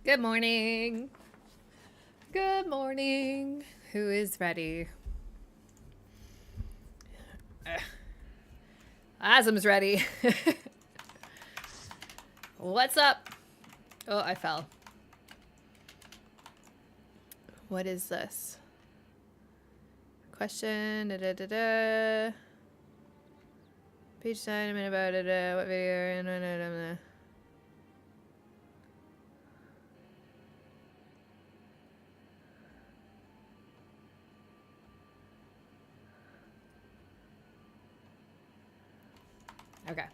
Good morning. Good morning. Who is ready? Azam's ready. What's up? Oh, I fell. What is this? Question. Da, da, da, da. Page 9, a minute about it. What video? No. Okay.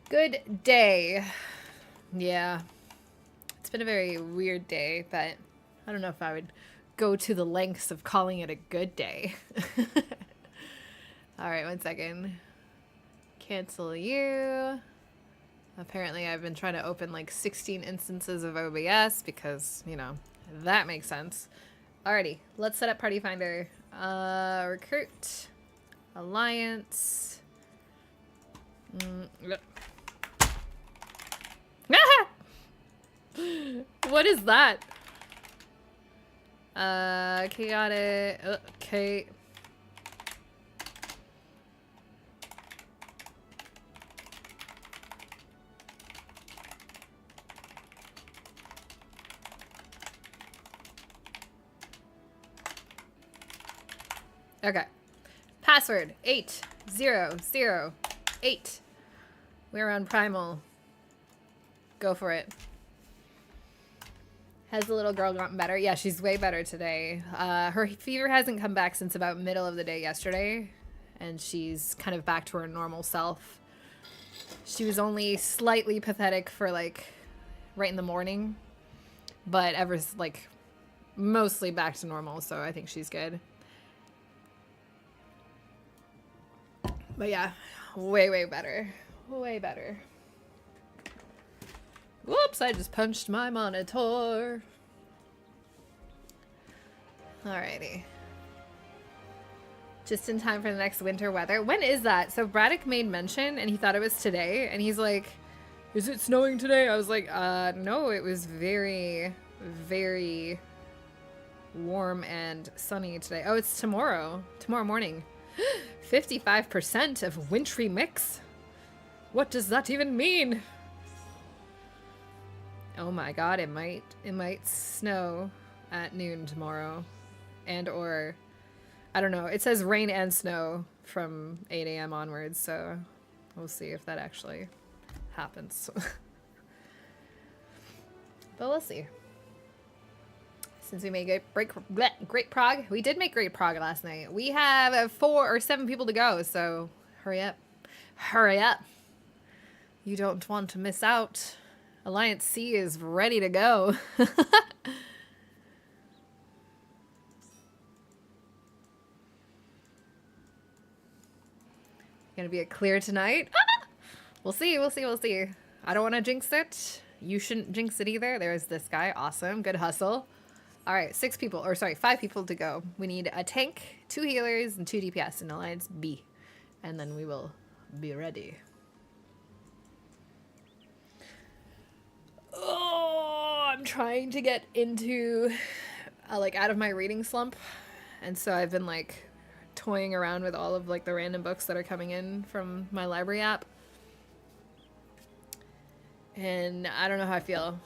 Good day. Yeah. It's been a very weird day, but I don't know if I would go to the lengths of calling it a good day. All right, 1 second. Cancel you. Apparently I've been trying to open like 16 instances of OBS because, you know, that makes sense. Alrighty, let's set up Party Finder. Recruit. Alliance. What is that? Chaotic. Okay. Okay. Password 8008. We're on Primal. Go for it. Has the little girl gotten better? Yeah, she's way better today. Her fever hasn't come back since about middle of the day yesterday, and she's kind of back to her normal self. She was only slightly pathetic for like right in the morning, but like mostly back to normal, so I think she's good. But yeah, way better. Way better. Whoops, I just punched my monitor. Alrighty. Just in time for the next winter weather. When is that? So Braddock made mention and he thought it was today. And he's like, is it snowing today? I was like, no, it was very warm and sunny today. Oh, it's tomorrow. Tomorrow morning. 55% of wintry mix? What does that even mean? Oh my god, it might snow at noon tomorrow. And or I don't know. It says rain and snow from 8 a.m. onwards, so we'll see if that actually happens. But we'll see. Since we made great prog. We did make great prog last night. We have 4 or 7 people to go, so hurry up. Hurry up. You don't want to miss out. Alliance C is ready to go. Gonna be a clear tonight? We'll see. I don't want to jinx it. You shouldn't jinx it either. There's this guy. Awesome. Good hustle. All right, 5 people to go. We need a tank, 2 healers, and 2 DPS in Alliance B. And then we will be ready. Oh, I'm trying to get into, like, out of my reading slump. And so I've been, like, toying around with all of, like, the random books that are coming in from my library app. And I don't know how I feel.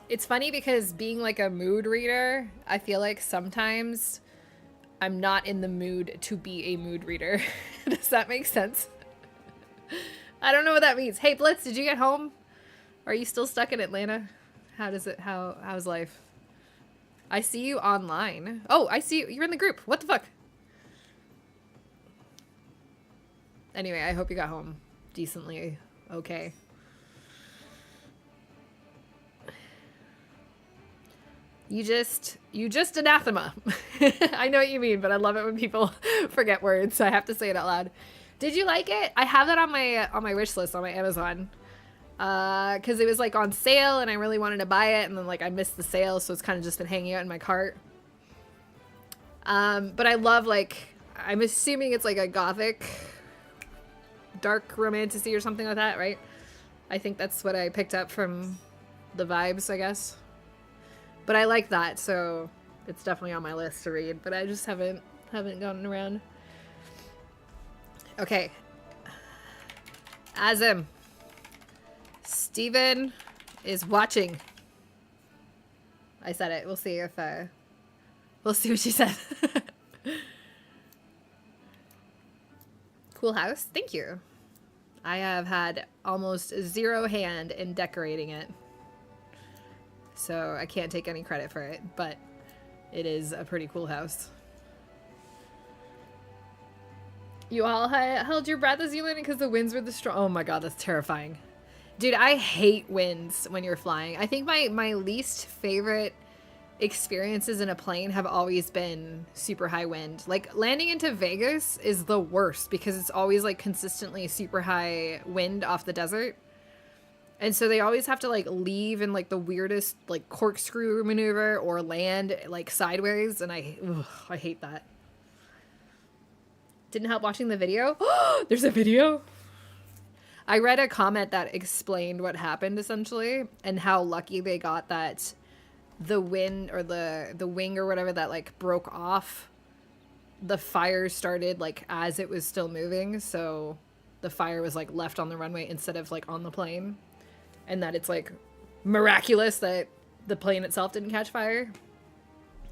It's funny because being like a mood reader, I feel like sometimes I'm not in the mood to be a mood reader. Does that make sense? I don't know what that means. Hey, Blitz, did you get home? Are you still stuck in Atlanta? How's life? I see you online. Oh, I see you. You're in the group. What the fuck? Anyway, I hope you got home decently okay. You just anathema. I know what you mean, but I love it when people forget words, so I have to say it out loud. Did you like it? I have that on my wish list on my Amazon. Because it was like on sale and I really wanted to buy it, and then like I missed the sale, so it's kind of just been hanging out in my cart. But I love, like, I'm assuming it's like a gothic dark romantasy or something like that, right? I think that's what I picked up from the vibes, I guess. But I like that, so it's definitely on my list to read, but I just haven't gotten around. Okay. Azim. Steven is watching. I said it. We'll see if we'll see what she said. Cool house. Thank you. I have had almost zero hand in decorating it, so I can't take any credit for it, but it is a pretty cool house. You all held your breath as you landed because the winds were the strong. Oh my god, that's terrifying. Dude, I hate winds when you're flying. I think my least favorite experiences in a plane have always been super high wind. Like, landing into Vegas is the worst because it's always like consistently super high wind off the desert. And so they always have to like leave in like the weirdest like corkscrew maneuver or land like sideways, and I hate that. Didn't help watching the video. There's a video. I read a comment that explained what happened essentially and how lucky they got that the wind or the wing or whatever that like broke off, the fire started like as it was still moving, so the fire was like left on the runway instead of like on the plane, and that it's like miraculous that the plane itself didn't catch fire,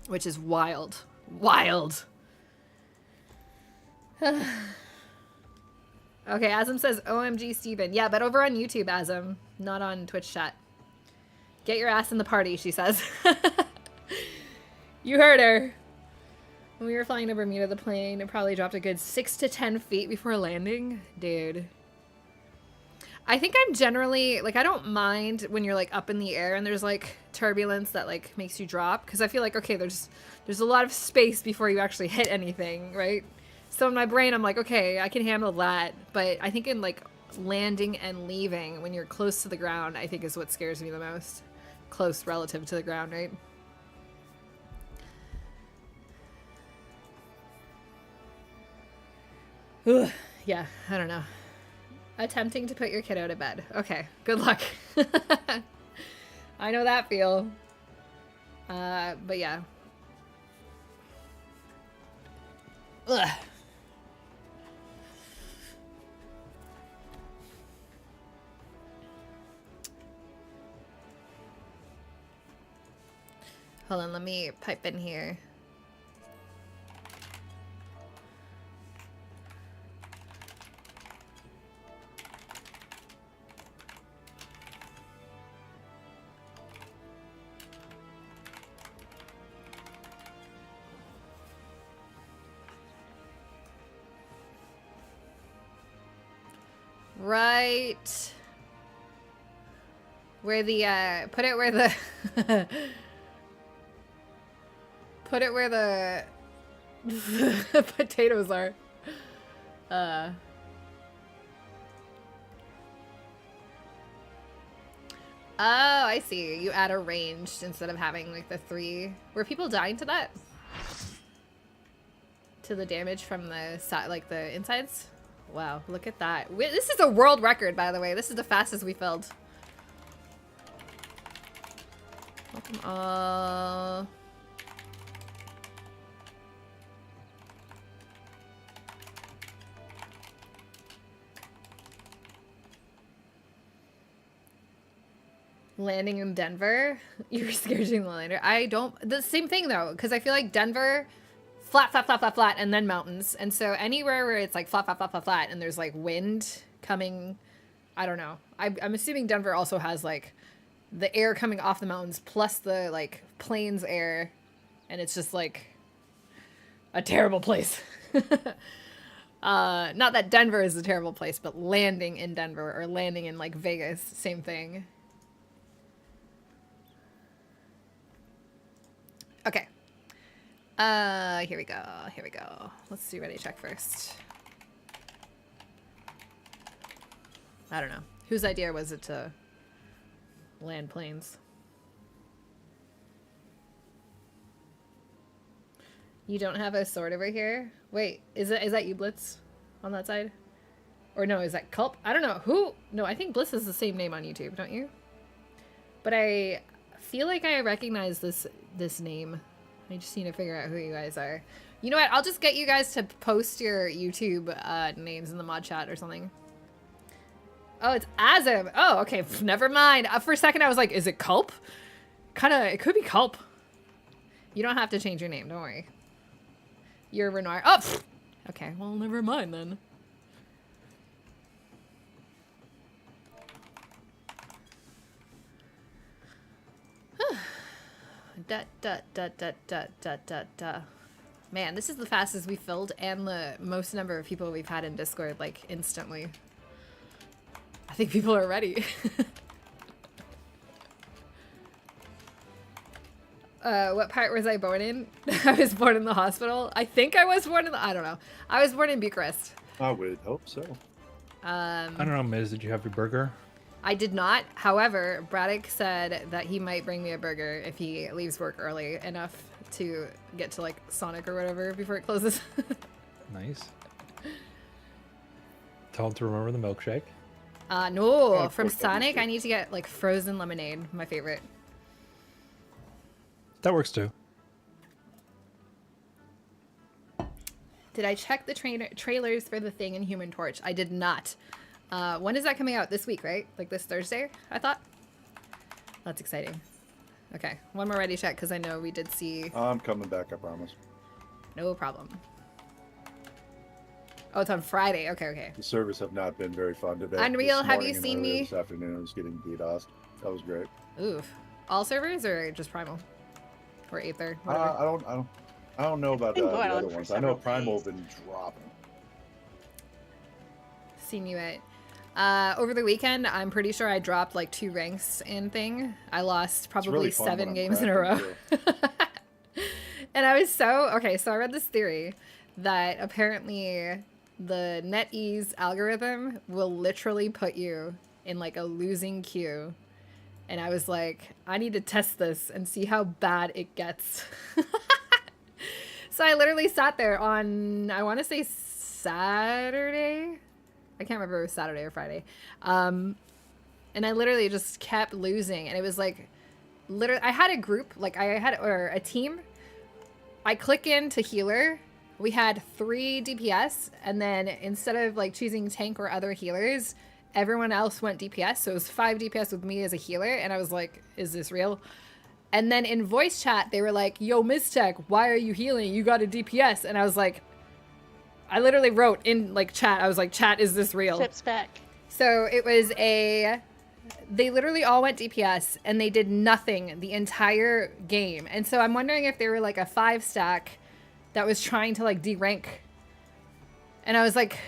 which is wild. Okay, Azim says, OMG, Steven. Yeah, but over on YouTube, Azim, not on Twitch chat. Get your ass in the party, she says. You heard her. When we were flying to Bermuda, the plane, it probably dropped a good 6 to 10 feet before landing. Dude. I think I'm generally, like, I don't mind when you're, like, up in the air and there's, like, turbulence that, like, makes you drop. Because I feel like, okay, there's a lot of space before you actually hit anything, right? So in my brain, I'm like, okay, I can handle that. But I think in, like, landing and leaving, when you're close to the ground, I think is what scares me the most. Close relative to the ground, right? Ugh, yeah, I don't know. Attempting to put your kiddo to bed. Okay, good luck. I know that feel. But yeah. Ugh. Hold on, let me pipe in here. Right where the put it where the put it where the potatoes are. Oh, I see. You add a ranged instead of having like the 3. Were people dying to that? To the damage from the side, like the insides? Wow, look at that. This is a world record, by the way. This is the fastest we filled. Welcome all. Landing in Denver? You're scared of the lander. I don't. The same thing though, because I feel like Denver, flat, flat, flat, flat, flat, and then mountains. And so anywhere where it's like flat, flat, flat, flat, flat, and there's like wind coming, I don't know. I'm assuming Denver also has like the air coming off the mountains plus the like plains air, and it's just like a terrible place. Not that Denver is a terrible place, but landing in Denver or landing in like Vegas, same thing. Okay. Here we go. Here we go. Let's do ready check first. I don't know. Whose idea was it to land planes? You don't have a sword over here? Wait, is that you, Blitz? On that side? Or no, is that Culp? I don't know. Who? No, I think Blitz is the same name on YouTube, don't you? But I feel like I recognize this name. I just need to figure out who you guys are. You know what? I'll just get you guys to post your YouTube names in the mod chat or something. Oh, it's Azim. Oh, okay. Never mind. For a second, I was like, is it Culp? It could be Culp. You don't have to change your name. Don't worry. You're Renoir. Oh, okay. Well, never mind then. Man, this is the fastest we filled and the most number of people we've had in Discord, like, instantly. I think people are ready. What part was I born in? I was born in the hospital. I think I was born in I don't know. I was born in Bucharest. I would hope so. I don't know, Miz. Did you have your burger? I did not. However, Braddock said that he might bring me a burger if he leaves work early enough to get to like Sonic or whatever before it closes. Nice. Tell him to remember the milkshake. No, from Sonic, I need to get like frozen lemonade, my favorite. That works too. Did I check the trailers for The Thing and Human Torch? I did not. When is that coming out? This week, right? Like this Thursday, I thought? That's exciting. Okay, one more ready check because I know we did see... I'm coming back, I promise. No problem. Oh, it's on Friday. Okay, okay. The servers have not been very fun today. Unreal, have you seen me? This afternoon I was getting DDoSed. That was great. Oof. All servers or just Primal? Or Aether? Whatever. I don't know about the other ones. I know Primal days. been dropping. Seen you at... over the weekend, I'm pretty sure I dropped like 2 ranks in Thing. I lost probably really fun 7 games in a row. And I was so... Okay, so I read this theory that apparently the NetEase algorithm will literally put you in like a losing queue. And I was like, I need to test this and see how bad it gets. So I literally sat there on, I want to say Saturday. I can't remember if it was Saturday or Friday. And I literally just kept losing. And it was like, literally, I had a group, like or a team. I click into healer. We had 3 DPS. And then instead of like choosing tank or other healers, everyone else went DPS. So it was 5 DPS with me as a healer. And I was like, is this real? And then in voice chat, they were like, yo, Mistech, why are you healing? You got a DPS. And I was like, I literally wrote in like chat, I was like, chat, is this real? Chip spec. So it was they literally all went DPS and they did nothing the entire game. And so I'm wondering if they were like a 5 stack that was trying to like de-rank. And I was like,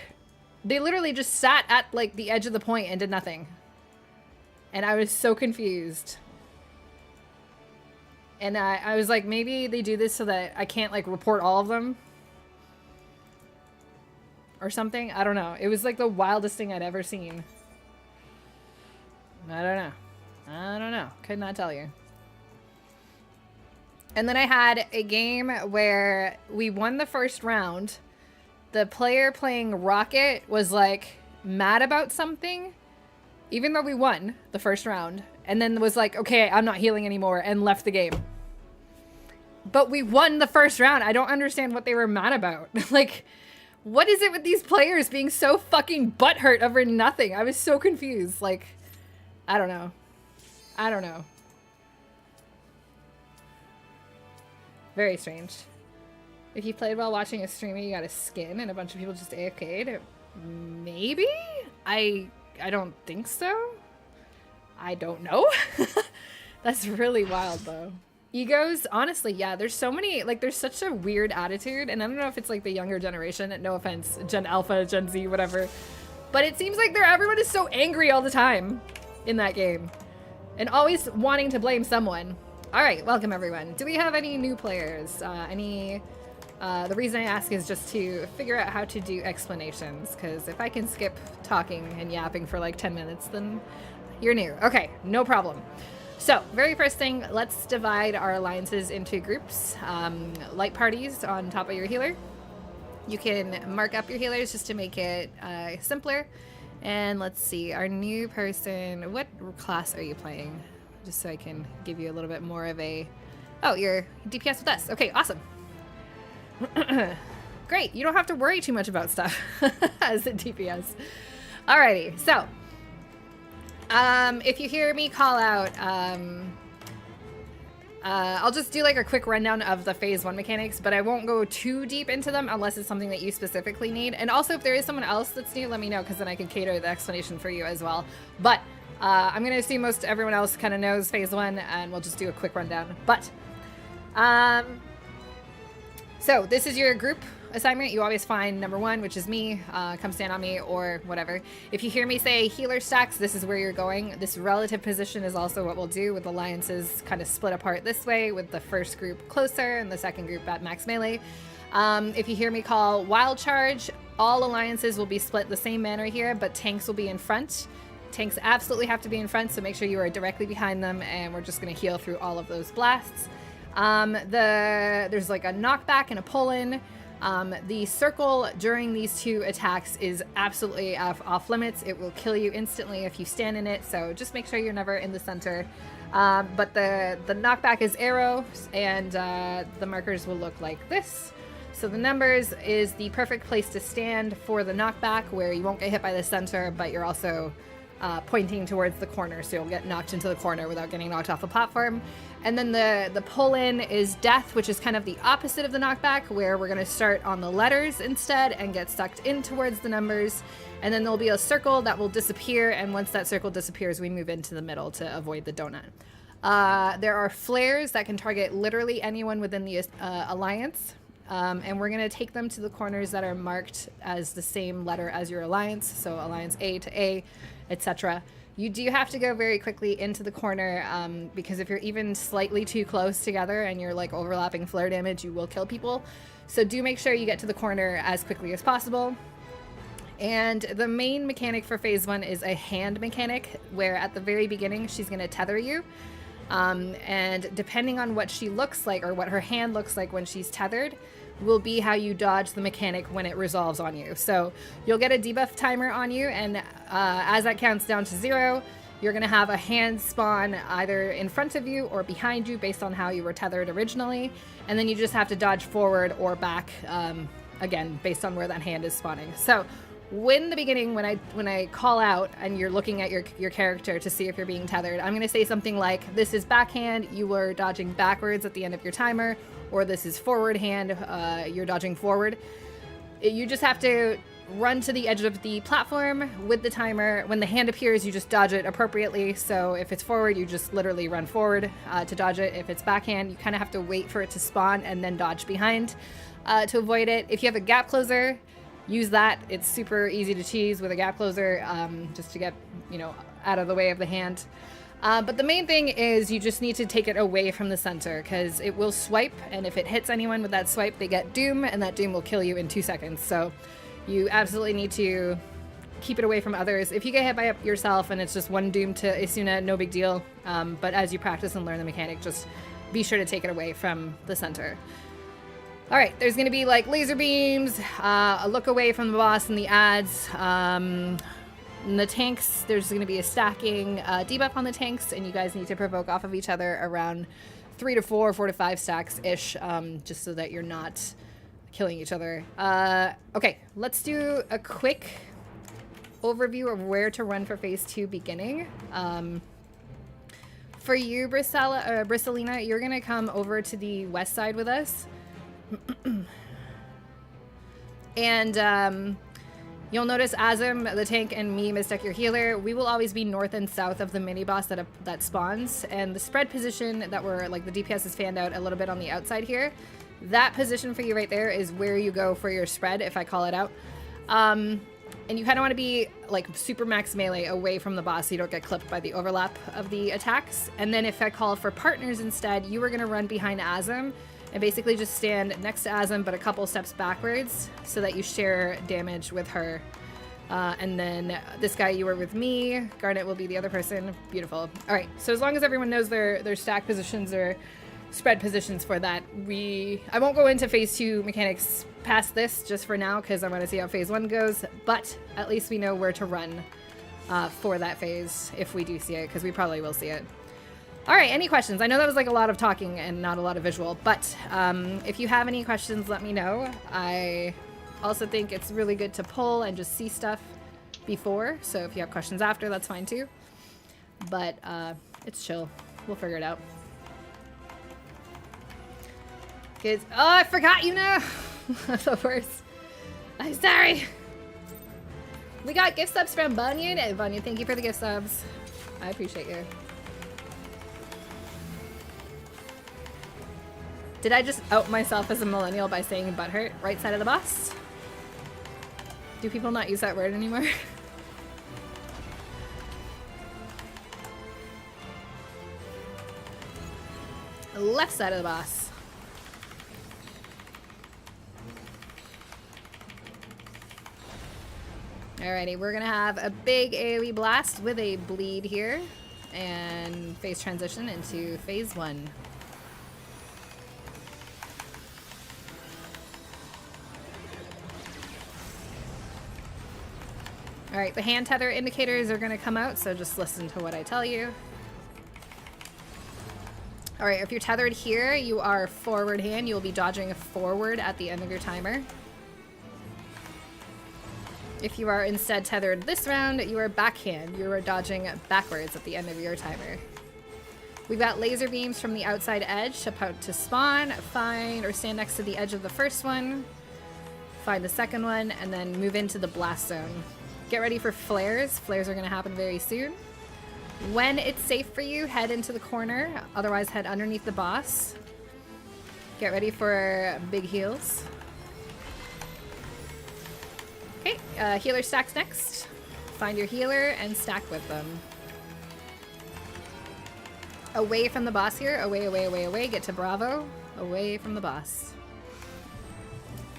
they literally just sat at like the edge of the point and did nothing. And I was so confused. And I was like, maybe they do this so that I can't like report all of them. Or something. I don't know. It was like the wildest thing I'd ever seen. I don't know. Could not tell you. And then I had a game where we won the first round. The player playing Rocket was like mad about something, even though we won the first round, and then was like, okay, I'm not healing anymore, and left the game. But we won the first round. I don't understand what they were mad about. Like, what is it with these players being so fucking butthurt over nothing? I was so confused. Like, I don't know. Very strange. If you played while watching a streamer, you got a skin and a bunch of people just AFK'd. Maybe? I don't think so. I don't know. That's really wild though. Egos, honestly, yeah, there's so many, like there's such a weird attitude, and I don't know if it's like the younger generation, no offense, Gen Alpha, Gen Z, whatever, but it seems like everyone is so angry all the time in that game and always wanting to blame someone. All right, welcome everyone. Do we have any new players? The reason I ask is just to figure out how to do explanations, because if I can skip talking and yapping for like 10 minutes, then you're new. Okay, no problem. So, very first thing, let's divide our alliances into groups. Light parties on top of your healer. You can mark up your healers just to make it simpler. And let's see, our new person, what class are you playing? just so I can give you a little bit more of a... Oh, you're DPS with us. Okay, awesome. Great, you don't have to worry too much about stuff as a DPS. Alrighty, so if you hear me call out, I'll just do like a quick rundown of the phase 1 mechanics, but I won't go too deep into them unless it's something that you specifically need. And also, if there is someone else that's new, let me know, because then I can cater the explanation for you as well. But I'm going to assume most everyone else kind of knows phase 1, and we'll just do a quick rundown. But so this is your group assignment. You always find number 1, which is me. Come stand on me or whatever. If you hear me say healer stacks, this is where you're going. This relative position is also what we'll do with alliances kind of split apart this way, with the first group closer and the second group at max melee. If you hear me call wild charge, all alliances will be split the same manner here, but tanks will be in front. Tanks absolutely have to be in front, so make sure you are directly behind them, and we're just going to heal through all of those blasts. There's like a knockback and a pull-in. The circle during these 2 attacks is absolutely off limits. It will kill you instantly if you stand in it, so just make sure you're never in the center. But the knockback is arrows, and the markers will look like this. So the numbers is the perfect place to stand for the knockback, where you won't get hit by the center, but you're also pointing towards the corner, so you'll get knocked into the corner without getting knocked off the platform. And then the pull-in is death, which is kind of the opposite of the knockback, where we're going to start on the letters instead and get sucked in towards the numbers. And then there'll be a circle that will disappear, and once that circle disappears, we move into the middle to avoid the donut. There are flares that can target literally anyone within the alliance. And we're going to take them to the corners that are marked as the same letter as your alliance, so alliance A to A, etc. You do have to go very quickly into the corner, because if you're even slightly too close together and you're like overlapping flare damage, you will kill people. So do make sure you get to the corner as quickly as possible. And the main mechanic for phase 1 is a hand mechanic, where at the very beginning she's going to tether you. And depending on what she looks like, or what her hand looks like when she's tethered, will be how you dodge the mechanic when it resolves on you. So you'll get a debuff timer on you, and as that counts down to 0, you're going to have a hand spawn either in front of you or behind you based on how you were tethered originally, and then you just have to dodge forward or back, again based on where that hand is spawning. So when the beginning, when I call out and you're looking at your character to see if you're being tethered, I'm going to say something like, this is backhand, you were dodging backwards at the end of your timer, or this is forward hand, you're dodging forward. You just have to run to the edge of the platform with the timer. When the hand appears, you just dodge it appropriately. So if it's forward, you just literally run forward to dodge it. If it's backhand, you kind of have to wait for it to spawn and then dodge behind to avoid it. If you have a gap closer, use that. It's super easy to cheese with a gap closer, just to get, out of the way of the hand. But the main thing is you just need to take it away from the center, because it will swipe, and if it hits anyone with that swipe, they get doom, and that doom will kill you in 2 seconds. So you absolutely need to keep it away from others. If you get hit by yourself and it's just 1 doom to Isuna, no big deal. But as you practice and learn the mechanic, just be sure to take it away from the center. All right, there's going to be like laser beams, a look away from the boss and the ads. In the tanks, there's going to be a stacking debuff on the tanks, and you guys need to provoke off of each other around 3 to 4, 4 to 5 stacks-ish, just so that you're not killing each other. Okay, let's do a quick overview of where to run for phase 2 beginning. For you, Brissalina, you're going to come over to the west side with us. And you'll notice Azim, the tank, and me, Mystek, your healer, we will always be north and south of the mini-boss that spawns. And the spread position that we're, like, the DPS is fanned out a little bit on the outside here. That position for you right there is where you go for your spread, if I call it out. And you kind of want to be, like, super max melee away from the boss so you don't get clipped by the overlap of the attacks. And then if I call for partners instead, you are going to run behind Azim and basically just stand next to Azim but a couple steps backwards so that you share damage with her. And then this guy, you were with me. Garnet will be the other person. Beautiful. All right, so as long as everyone knows their stack positions or spread positions for that, I won't go into phase 2 mechanics past this just for now because I want to see how phase 1 goes, but at least we know where to run for that phase if we do see it, because we probably will see it. All right, any questions? I know that was like a lot of talking and not a lot of visual, but if you have any questions, let me know. I also think it's really good to pull and just see stuff before, so if you have questions after, that's fine too. But it's chill. We'll figure it out. Kids, oh, I forgot you now. That's the worst. I'm sorry. We got gift subs from Bunyan. Hey, Bunyan, thank you for the gift subs. I appreciate you. Did I just out myself as a millennial by saying butthurt? Right side of the bus? Do people not use that word anymore? Left side of the boss. Alrighty, we're gonna have a big AoE blast with a bleed here and phase transition into phase 1. Alright, the hand tether indicators are gonna come out, so just listen to what I tell you. Alright, if you're tethered here, you are forward hand. You will be dodging forward at the end of your timer. If you are instead tethered this round, you are backhand. You are dodging backwards at the end of your timer. We've got laser beams from the outside edge to spawn, find or stand next to the edge of the first one, find the second one, and then move into the blast zone. Get ready for flares. Flares are going to happen very soon. When it's safe for you, head into the corner. Otherwise, head underneath the boss. Get ready for big heals. Okay, healer stacks next. Find your healer and stack with them. Away from the boss here. Away, away, away, away. Get to Bravo. Away from the boss.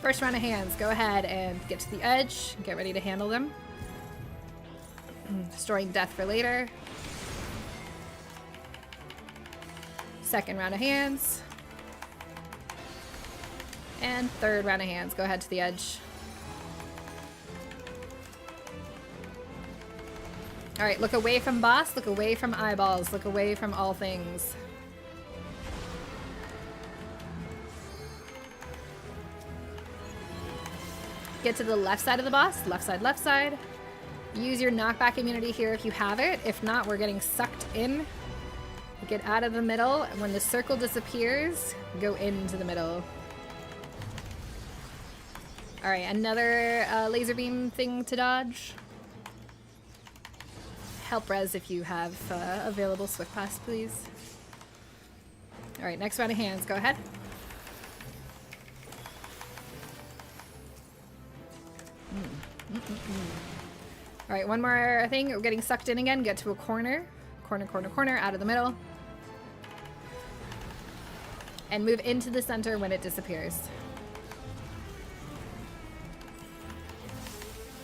First round of hands. Go ahead and get to the edge. Get ready to handle them. Storing death for later. Second round of hands. And third round of hands. Go ahead to the edge. Alright, look away from boss, look away from eyeballs, look away from all things. Get to the left side of the boss, left side, left side. Use your knockback immunity here if you have it. If not, we're getting sucked in. Get out of the middle, and when the circle disappears, go into the middle. Alright, another laser beam thing to dodge. Help res if you have available Swift Pass, please. Alright, next round of hands, go ahead. Alright, one more thing. We're getting sucked in again. Get to a corner. Corner, corner, corner, out of the middle. And move into the center when it disappears.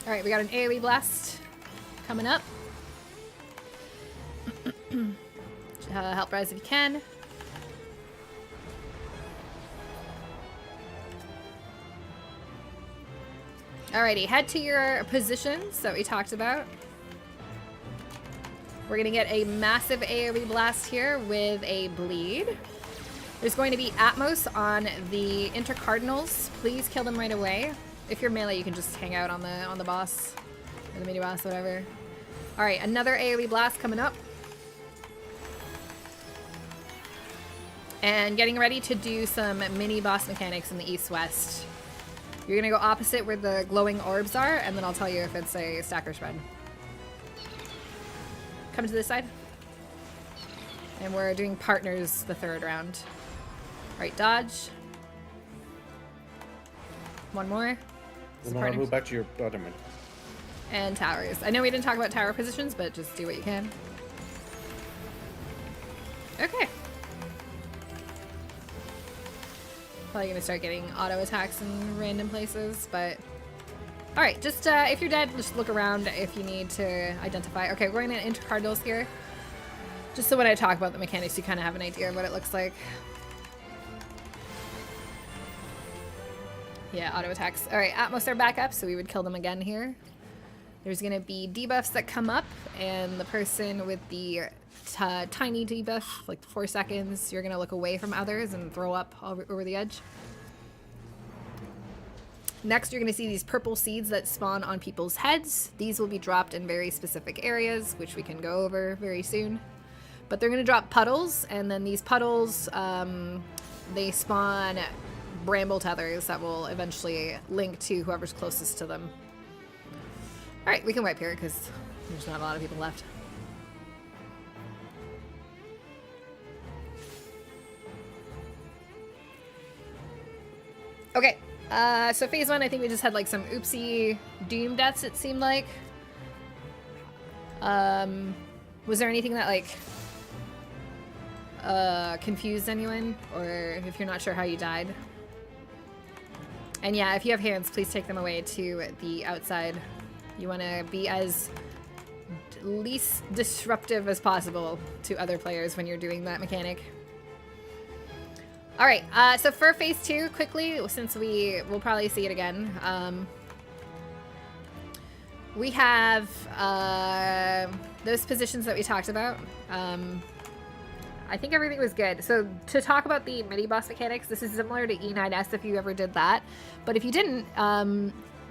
Alright, we got an AoE blast coming up. Help rise if you can. Alrighty, head to your positions that we talked about. We're gonna get a massive AoE blast here with a bleed. There's going to be Atmos on the intercardinals. Please kill them right away. If you're melee, you can just hang out on the boss, or the mini boss, whatever. Alright, another AoE blast coming up. And getting ready to do some mini boss mechanics in the east-west. You're gonna go opposite where the glowing orbs are, and then I'll tell you if it's a stack or shred. Come to this side. And we're doing partners the third round. Alright, dodge. One more. You want to move back to your bottom one. And towers. I know we didn't talk about tower positions, but just do what you can. Okay. Probably gonna start getting auto attacks in random places, but... Alright, just if you're dead, just look around if you need to identify. Okay, we're going to intercardinals here. Just so when I talk about the mechanics, you kind of have an idea of what it looks like. Yeah, auto attacks. Alright, Atmos are back up, so we would kill them again here. There's gonna be debuffs that come up, and the person with the tiny debuff, like 4 seconds. You're going to look away from others and throw up over the edge. Next, you're going to see these purple seeds that spawn on people's heads. These will be dropped in very specific areas, which we can go over very soon. But they're going to drop puddles, and then these puddles, they spawn bramble tethers that will eventually link to whoever's closest to them. All right, we can wipe here because there's not a lot of people left. Okay. So phase 1, I think we just had like some oopsie doom deaths, it seemed like. Was there anything that like confused anyone, or if you're not sure how you died? And yeah, if you have hands, please take them away to the outside. You want to be as least disruptive as possible to other players when you're doing that mechanic. All right, so for phase 2, quickly, since we'll probably see it again, we have those positions that we talked about. I think everything was good. So to talk about the mini-boss mechanics, this is similar to E9S if you ever did that. But if you didn't,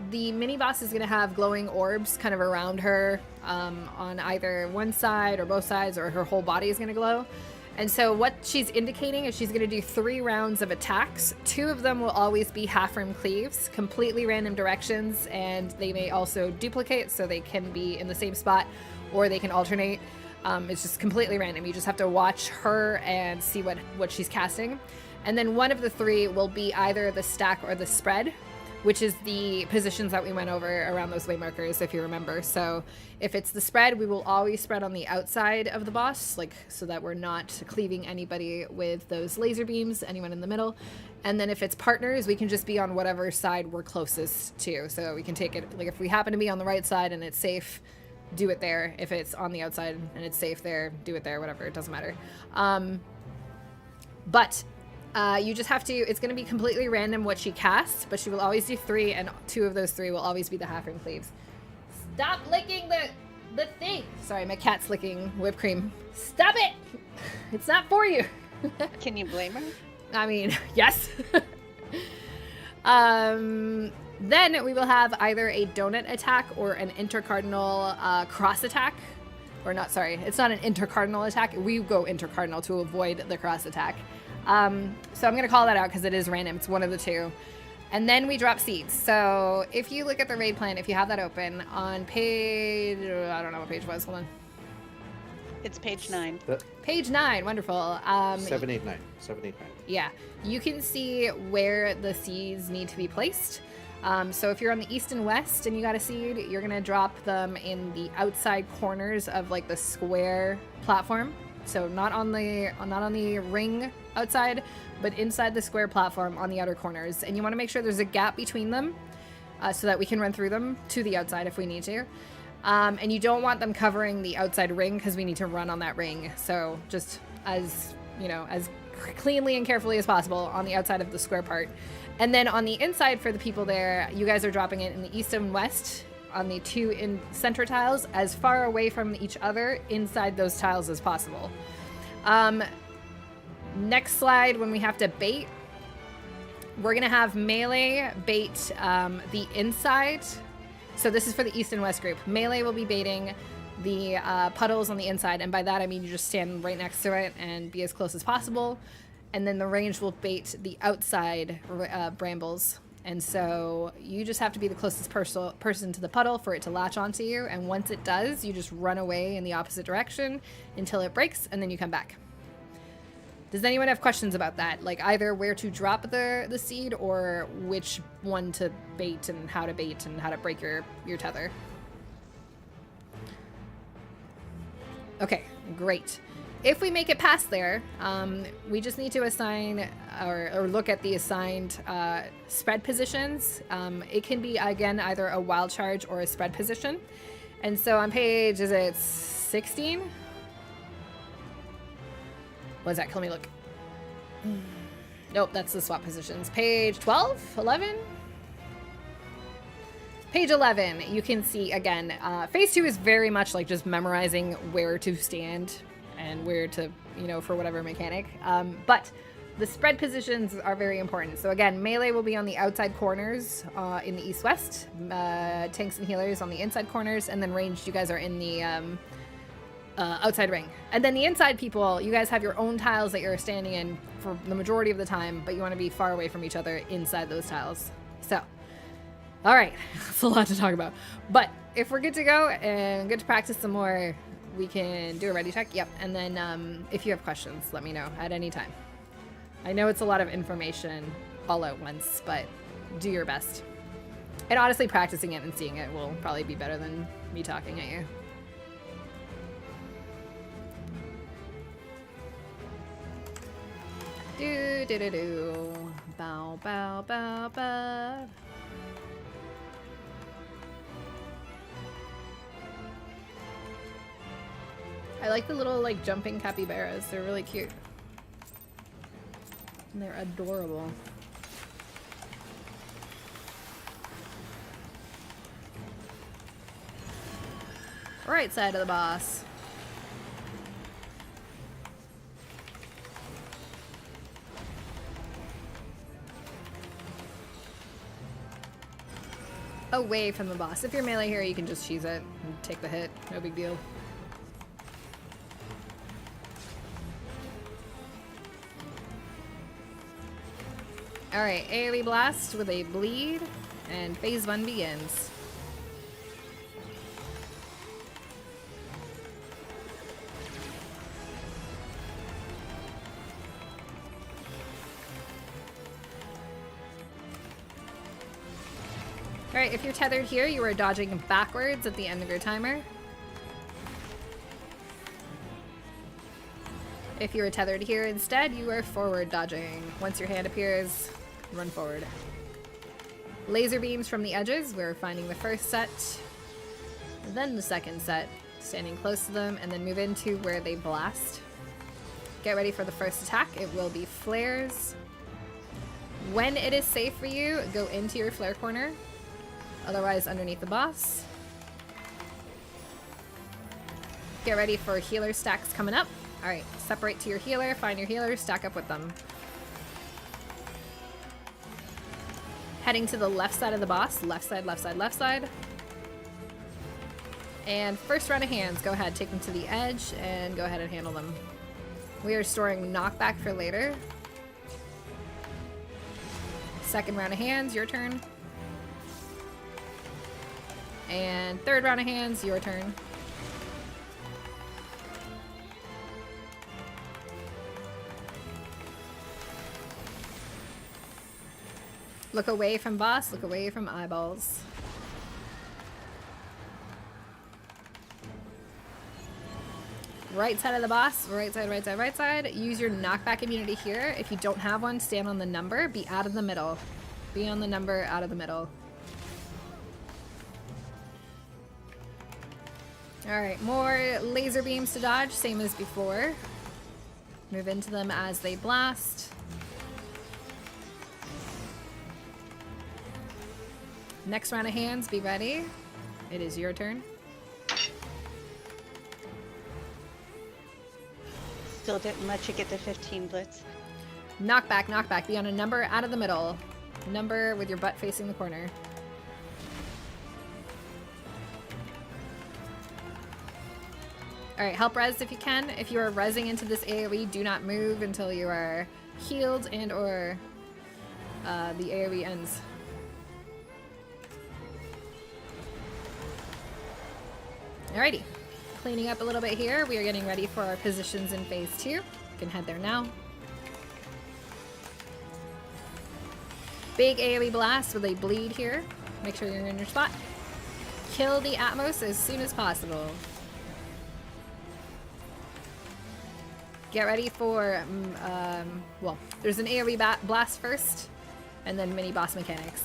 the mini-boss is going to have glowing orbs kind of around her on either one side or both sides, or her whole body is going to glow. And so what she's indicating is she's going to do 3 rounds of attacks. 2 of them will always be half-rim cleaves, completely random directions, and they may also duplicate, so they can be in the same spot, or they can alternate. It's just completely random. You just have to watch her and see what she's casting. And then one of the 3 will be either the stack or the spread, which is the positions that we went over around those waymarkers, if you remember. So if it's the spread, we will always spread on the outside of the boss, like so that we're not cleaving anybody with those laser beams, anyone in the middle. And then if it's partners, we can just be on whatever side we're closest to. So we can take it, like if we happen to be on the right side and it's safe, do it there. If it's on the outside and it's safe there, do it there, whatever, it doesn't matter. You just have to, it's going to be completely random what she casts, but she will always do 3, and 2 of those 3 will always be the half-rim cleaves. Stop licking the thing! Sorry, my cat's licking whipped cream. Stop it! It's not for you! Can you blame her? I mean, yes. Then we will have either a donut attack or an intercardinal cross attack. Or not, sorry, it's not an intercardinal attack. We go intercardinal to avoid the cross attack. So I'm going to call that out because it is random. It's one of the 2. And then we drop seeds. So if you look at the raid plan, if you have that open on page, I don't know what page it was. Hold on. It's page 9. Page 9. Wonderful. 789. 789. Yeah. You can see where the seeds need to be placed. So if you're on the east and west and you got a seed, you're going to drop them in the outside corners of like the square platform. So not on the ring outside, but inside the square platform on the outer corners. And you want to make sure there's a gap between them so that we can run through them to the outside if we need to. And you don't want them covering the outside ring because we need to run on that ring. So just as, you know, as cleanly and carefully as possible on the outside of the square part. And then on the inside for the people there, you guys are dropping it in the east and west on the 2 in center tiles, as far away from each other inside those tiles as possible. Next slide, when we have to bait, we're gonna have melee bait the inside. So this is for the east and west group. Melee will be baiting the puddles on the inside, and by that I mean you just stand right next to it and be as close as possible. And then the range will bait the outside brambles. And so you just have to be the closest person to the puddle for it to latch onto you. And once it does, you just run away in the opposite direction until it breaks, and then you come back. Does anyone have questions about that? Like either where to drop the seed or which one to bait and how to break your tether? Okay, great. If we make it past there, we just need to assign or look at the assigned spread positions. It can be, again, either a wild charge or a spread position. And so on page, is it 16? What is that? Let me look. Nope, that's the swap positions. Page 12? 11? Page 11, you can see, again, phase 2 is very much like just memorizing where to stand and where to, for whatever mechanic. But the spread positions are very important. So again, melee will be on the outside corners in the east-west, tanks and healers on the inside corners, and then ranged, you guys are in the outside ring. And then the inside people, you guys have your own tiles that you're standing in for the majority of the time, but you want to be far away from each other inside those tiles. So, all right, that's a lot to talk about. But if we're good to go and good to practice some more, we can do a ready check. Yep. And then if you have questions, let me know at any time. I know it's a lot of information all at once, but do your best. And honestly, practicing it and seeing it will probably be better than me talking at you. Do do do do. Bow bow bow bow. I like the little like jumping capybaras. They're really cute. And they're adorable. Right side of the boss. Away from the boss. If you're melee here, you can just cheese it and take the hit. No big deal. Alright, AoE blast with a bleed, and phase 1 begins. Alright, if you're tethered here, you are dodging backwards at the end of your timer. If you are tethered here instead, you are forward dodging. Once your hand appears, run forward. Laser beams from the edges, we're finding the first set, then the second set, standing close to them, and then move into where they blast. Get ready for the first attack. It will be flares. When it is safe for you, go into your flare corner. Otherwise, underneath the boss. Get ready for healer stacks coming up. Alright, separate to your healer, find your healer, stack up with them. Heading to the left side of the boss. Left side, left side, left side. And first round of hands, go ahead, take them to the edge and go ahead and handle them. We are storing knockback for later. Second round of hands, your turn. And third round of hands, your turn. Look away from boss, look away from eyeballs. Right side of the boss, right side, right side, right side. Use your knockback immunity here. If you don't have one, stand on the number, be out of the middle. Be on the number, out of the middle. Alright, more laser beams to dodge, same as before. Move into them as they blast. Next round of hands, be ready. It is your turn. Still didn't let you get the 15 blitz. Knockback, knockback. Be on a number out of the middle. Number with your butt facing the corner. Alright, help res if you can. If you are resing into this AoE, do not move until you are healed and or the AoE ends. Alrighty. Cleaning up a little bit here. We are getting ready for our positions in phase 2. You can head there now. Big AoE blast with a bleed here. Make sure you're in your spot. Kill the Atmos as soon as possible. Get ready for, well, there's an AoE blast first, and then mini boss mechanics.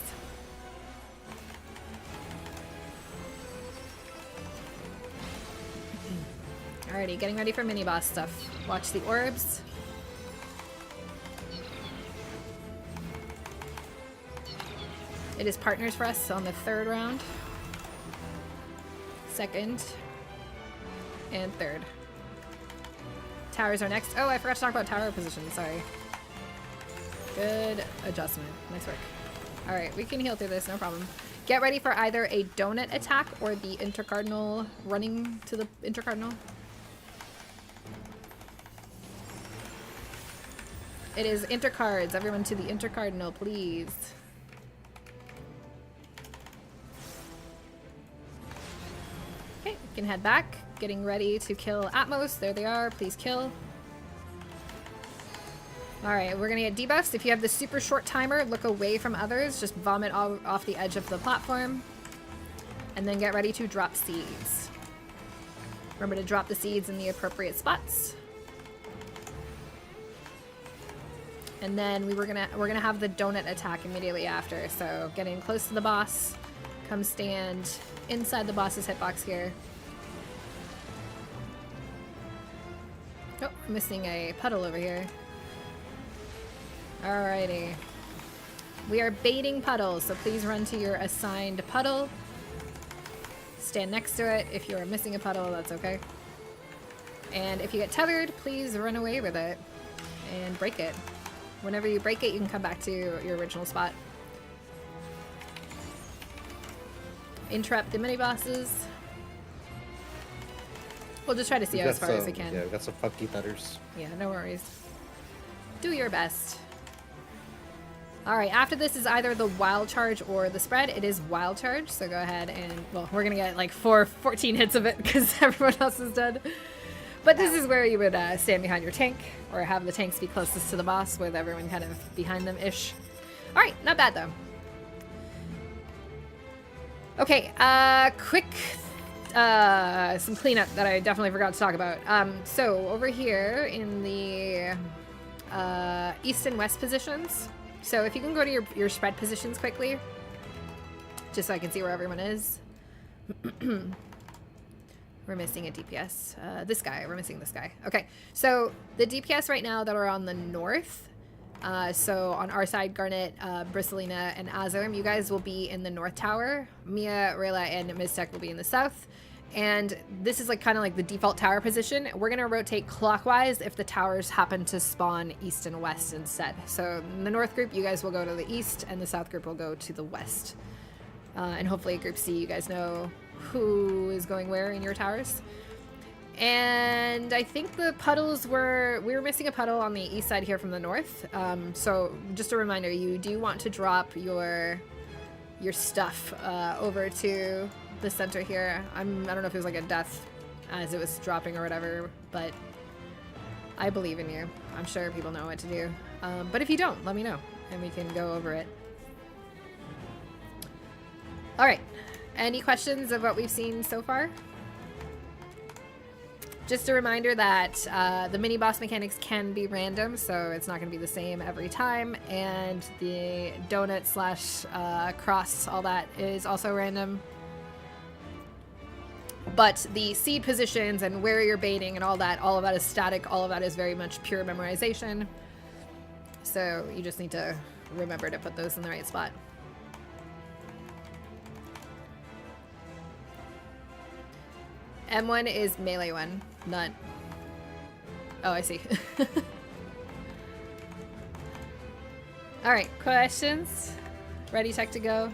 Alrighty, getting ready for mini boss stuff. Watch the orbs. It is partners for us on the third round. Second. And third. Towers are next. Oh, I forgot to talk about tower position. Sorry. Good adjustment. Nice work. All right, we can heal through this, no problem. Get ready for either a donut attack or the intercardinal, running to the intercardinal. It is intercards. Everyone to the intercardinal, please. Okay, we can head back. Getting ready to kill Atmos. There they are. Please kill. Alright, we're gonna get debuffs. If you have the super short timer, look away from others. Just vomit all off the edge of the platform. And then get ready to drop seeds. Remember to drop the seeds in the appropriate spots. And then we're gonna have the donut attack immediately after. So getting close to the boss. Come stand inside the boss's hitbox here. Oh, I'm missing a puddle over here. Alrighty. We are baiting puddles, so please run to your assigned puddle. Stand next to it. If you are missing a puddle, that's okay. And if you get tethered, please run away with it and break it. Whenever you break it, you can come back to your original spot. Interrupt the mini-bosses. We'll just try to see as far as we can. Yeah, we got some funky butters. Yeah, no worries. Do your best. Alright, after this is either the wild charge or the spread. It is wild charge, so go ahead and, well, we're gonna get like 14 hits of it because everyone else is dead. But this is where you would stand behind your tank, or have the tanks be closest to the boss with everyone kind of behind them-ish. Alright, not bad though. Okay, quick, some cleanup that I definitely forgot to talk about. So over here in the east and west positions, so if you can go to your spread positions quickly, just so I can see where everyone is. We're missing a DPS. This guy, we're missing this guy. Okay, so the DPS right now that are on the north, so on our side, Garnet, Bristlina, and Azerim, you guys will be in the north tower. Mia, Rayla, and Miztec will be in the south. And this is like kind of like the default tower position. We're gonna rotate clockwise if the towers happen to spawn east and west instead. So in the north group, you guys will go to the east, and the south group will go to the west. And hopefully group C, you guys know who is going where in your towers. And I think the puddles we were missing a puddle on the east side here from the north. So just a reminder, you do want to drop your stuff over to the center here. I don't know if it was like a death as it was dropping or whatever, but I believe in you. I'm sure people know what to do. But if you don't, let me know and we can go over it. All right. Any questions of what we've seen so far? Just a reminder that the mini boss mechanics can be random, so it's not going to be the same every time, and the donut slash cross, all that is also random. But the seed positions and where you're baiting and all of that is static. All of that is very much pure memorization. So you just need to remember to put those in the right spot. M1 is melee one, not... Oh, I see. Alright, questions? Ready, tech to go?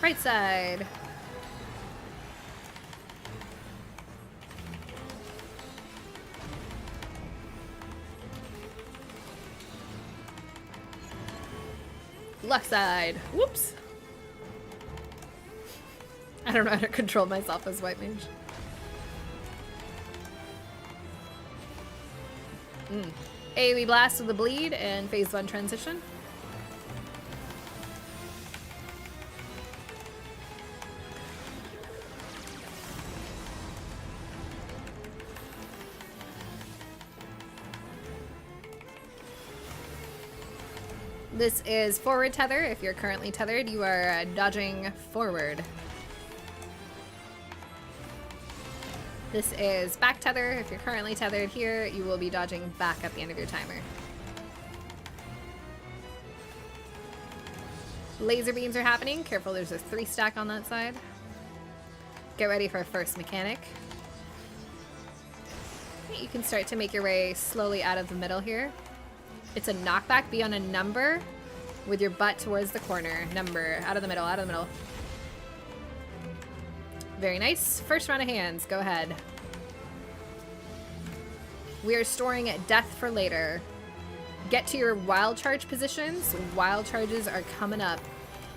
Right side. Left side. Whoops. I don't know how to control myself as white mage. AoE blast with the bleed and phase 1 transition. This is forward tether. If you're currently tethered, you are dodging forward. This is back tether. If you're currently tethered here, you will be dodging back at the end of your timer. Laser beams are happening. Careful, there's a 3 stack on that side. Get ready for first mechanic. You can start to make your way slowly out of the middle here. It's a knockback. Be on a number with your butt towards the corner. Number. Out of the middle. Out of the middle. Very nice. First round of hands. Go ahead. We are storing death for later. Get to your wild charge positions. Wild charges are coming up.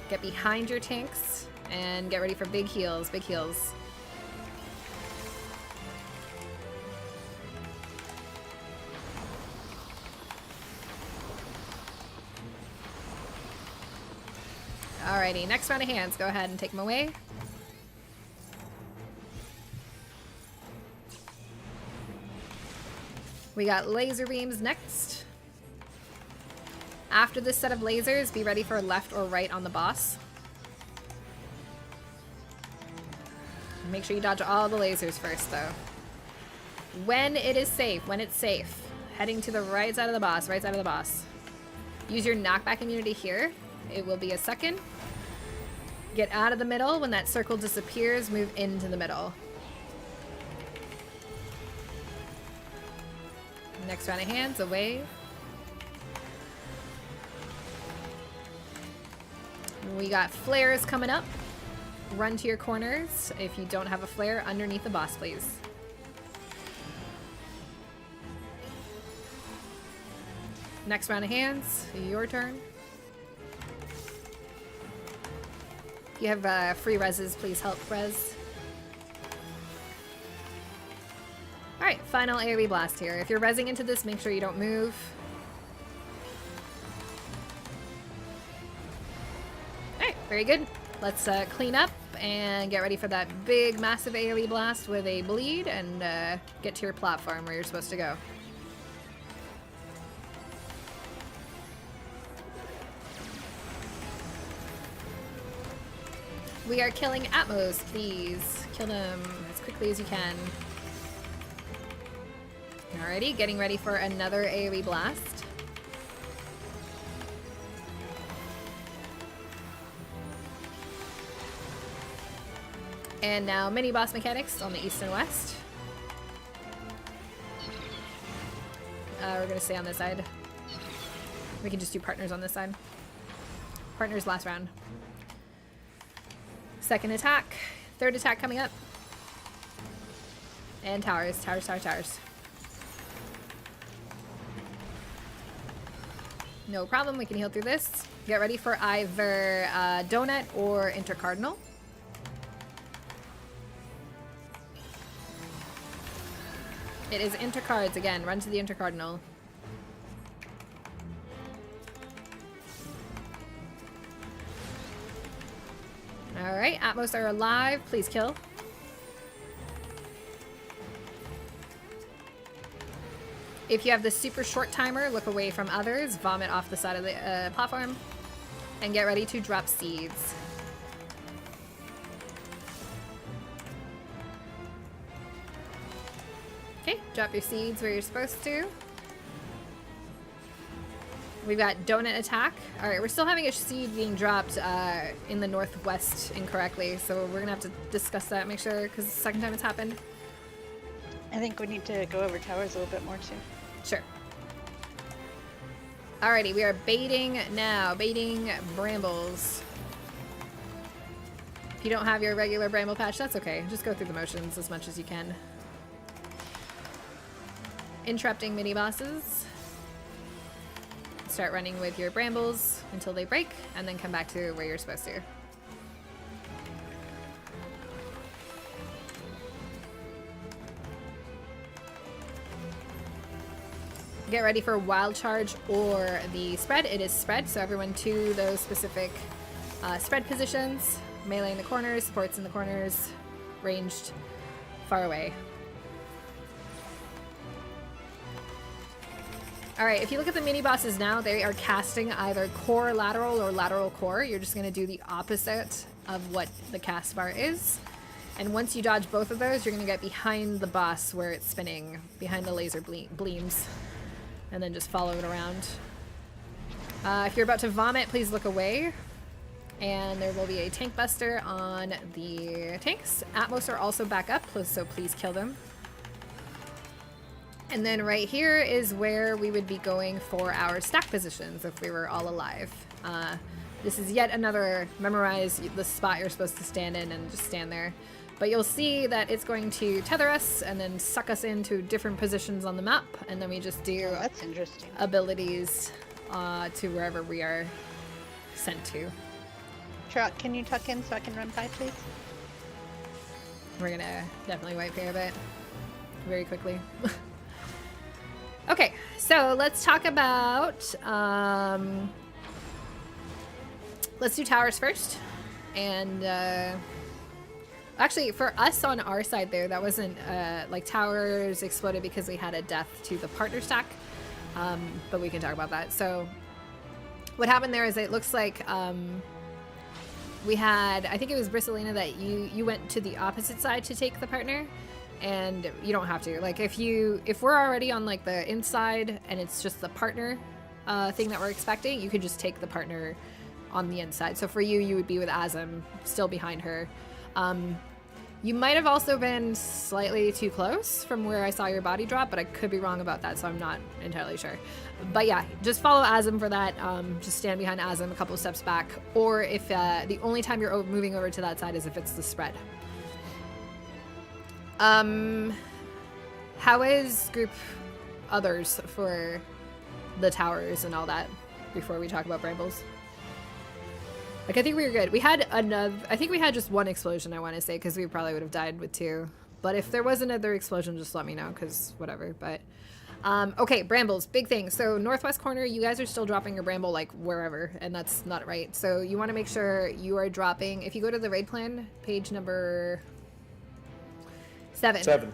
Get behind your tanks and get ready for big heals. Big heals. Alrighty, next round of hands. Go ahead and take them away. We got laser beams next. After this set of lasers, be ready for left or right on the boss. Make sure you dodge all the lasers first, though. When it is safe, when it's safe, heading to the right side of the boss, right side of the boss. Use your knockback immunity here. It will be a second. Get out of the middle. When that circle disappears, move into the middle. Next round of hands, away. We got flares coming up. Run to your corners. If you don't have a flare, underneath the boss, please. Next round of hands, your turn. If you have free reses, please help res. Alright, final AoE blast here. If you're resing into this, make sure you don't move. Alright, very good. Let's clean up and get ready for that big, massive AoE blast with a bleed and get to your platform where you're supposed to go. We are killing Atmos, please. Kill them as quickly as you can. Alrighty, getting ready for another AoE blast. And now mini boss mechanics on the east and west. We're gonna stay on this side. We can just do partners on this side. Partners last round. Second attack. Third attack coming up. And towers, towers, towers, towers. No problem, we can heal through this. Get ready for either donut or intercardinal. It is intercards again. Run to the intercardinal. Alright, Atmos are alive. Please kill. If you have the super short timer, look away from others. Vomit off the side of the platform. And get ready to drop seeds. Okay, drop your seeds where you're supposed to. We've got donut attack. Alright, we're still having a seed being dropped in the northwest incorrectly, so we're gonna have to discuss that, make sure, because it's the second time it's happened. I think we need to go over towers a little bit more too. Sure. Alrighty, we are baiting now. Baiting brambles. If you don't have your regular bramble patch, that's okay. Just go through the motions as much as you can. Interrupting mini bosses. Start running with your brambles until they break, and then come back to where you're supposed to. get ready for wild charge or the spread. It is spread, so everyone to those specific spread positions. Melee in the corners, supports in the corners, ranged far away. Alright, if you look at the mini bosses now, they are casting either core lateral or lateral core. You're just going to do the opposite of what the cast bar is. And once you dodge both of those, you're going to get behind the boss where it's spinning, behind the laser bleams. And then just follow it around. If you're about to vomit, please look away. And there will be a tank buster on the tanks. Atmos are also back up, so please kill them. And then right here is where we would be going for our stack positions if we were all alive. This is yet another memorize the spot you're supposed to stand in and just stand there. But you'll see that it's going to tether us and then suck us into different positions on the map. And then we just do that's interesting. Abilities to wherever we are sent to. Truck, can you tuck in so I can run by, please? We're gonna definitely wipe here a bit very quickly. Okay, so let's talk about let's do towers first. And actually for us on our side there, that wasn't like towers exploded because we had a death to the partner stack, but we can talk about that. So what happened there is it looks like we had, I think it was Bristlina that you went to the opposite side to take the partner, and you don't have to. Like if we're already on like the inside and it's just the partner thing that we're expecting, you could just take the partner on the inside. So for you would be with Azim still behind her. You might have also been slightly too close from where I saw your body drop, but I could be wrong about that, so I'm not entirely sure. But yeah, just follow Azim for that. Just stand behind Azim a couple of steps back, or if the only time you're moving over to that side is if it's the spread. How is group others for the towers and all that before we talk about brambles? Like, I think we were good. We had I think we had just one explosion, I want to say, because we probably would have died with two. But if there was another explosion, just let me know, because whatever. But, okay, brambles, big thing. So northwest corner, you guys are still dropping your bramble, like, wherever, and that's not right. So you want to make sure you are dropping, if you go to the raid plan, page number 7. 7.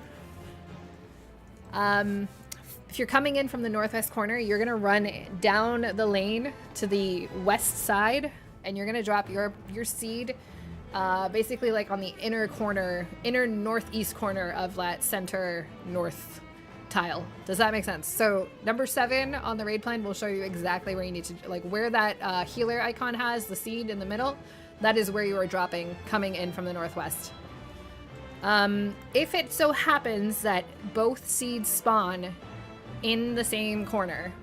If you're coming in from the northwest corner, you're going to run down the lane to the west side, and you're going to drop your seed basically like on the inner northeast corner of that center north tile. Does that make sense? So number 7 on the raid plan will show you exactly where you need to, like where that healer icon has the seed in the middle. That is where you are dropping coming in from the northwest. If it so happens that both seeds spawn in the same corner,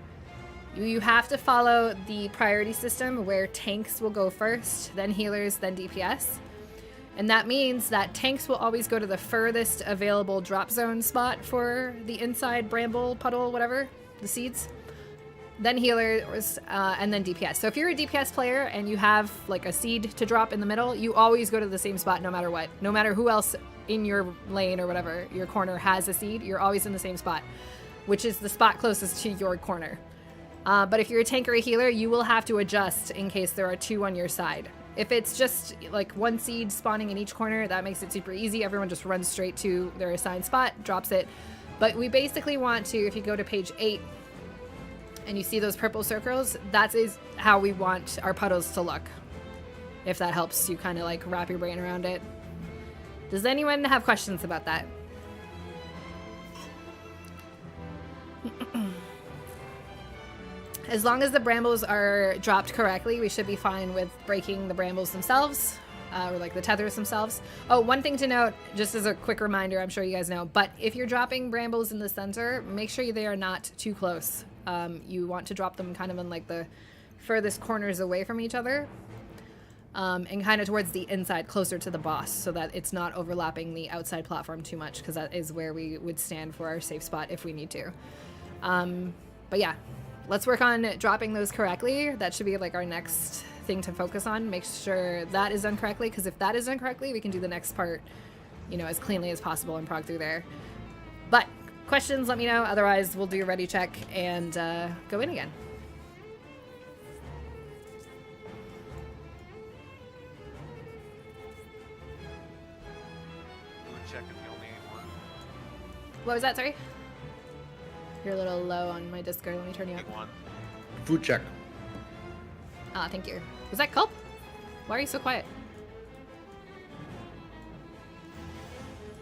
you have to follow the priority system where tanks will go first, then healers, then DPS. And that means that tanks will always go to the furthest available drop zone spot for the inside bramble, puddle, whatever, the seeds. Then healers, and then DPS. So if you're a DPS player and you have like a seed to drop in the middle, you always go to the same spot no matter what. No matter who else in your lane or whatever, your corner has a seed, you're always in the same spot, which is the spot closest to your corner. But if you're a tank or a healer, you will have to adjust in case there are 2 on your side. If it's just like 1 seed spawning in each corner, that makes it super easy. Everyone just runs straight to their assigned spot, drops it. But we basically want to, if you go to page 8 and you see those purple circles, that is how we want our puddles to look. If that helps you kind of like wrap your brain around it. Does anyone have questions about that? As long as the brambles are dropped correctly, we should be fine with breaking the brambles themselves, or like the tethers themselves. Oh, one thing to note, just as a quick reminder, I'm sure you guys know, but if you're dropping brambles in the center, make sure they are not too close. You want to drop them kind of in like the furthest corners away from each other, and kind of towards the inside, closer to the boss, so that it's not overlapping the outside platform too much, because that is where we would stand for our safe spot if we need to. But yeah. Let's work on dropping those correctly. That should be like our next thing to focus on. Make sure that is done correctly, because if that is done correctly, we can do the next part, you know, as cleanly as possible and prog through there. But questions, let me know. Otherwise, we'll do a ready check and go in again. Check if you only ate one. What was that, sorry? You're a little low on my Discord. Let me turn you up. Ate one. Food check. Ah, thank you. Was that Culp? Why are you so quiet?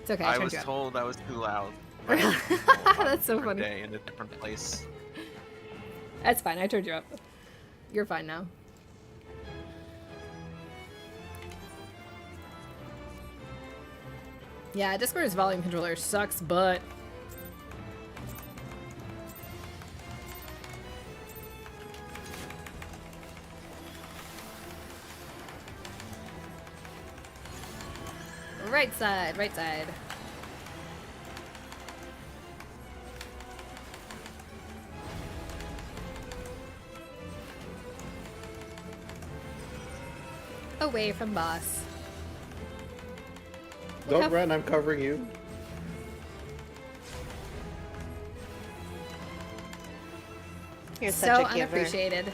It's okay, I I turned was you up. told I was too loud. That's so funny. Day in a different place. That's fine, I turned you up. You're fine now. Yeah, Discord's volume controller sucks, but... Right side, right side. Away from boss. Don't how- run, I'm covering you. You're So such a giver. unappreciated.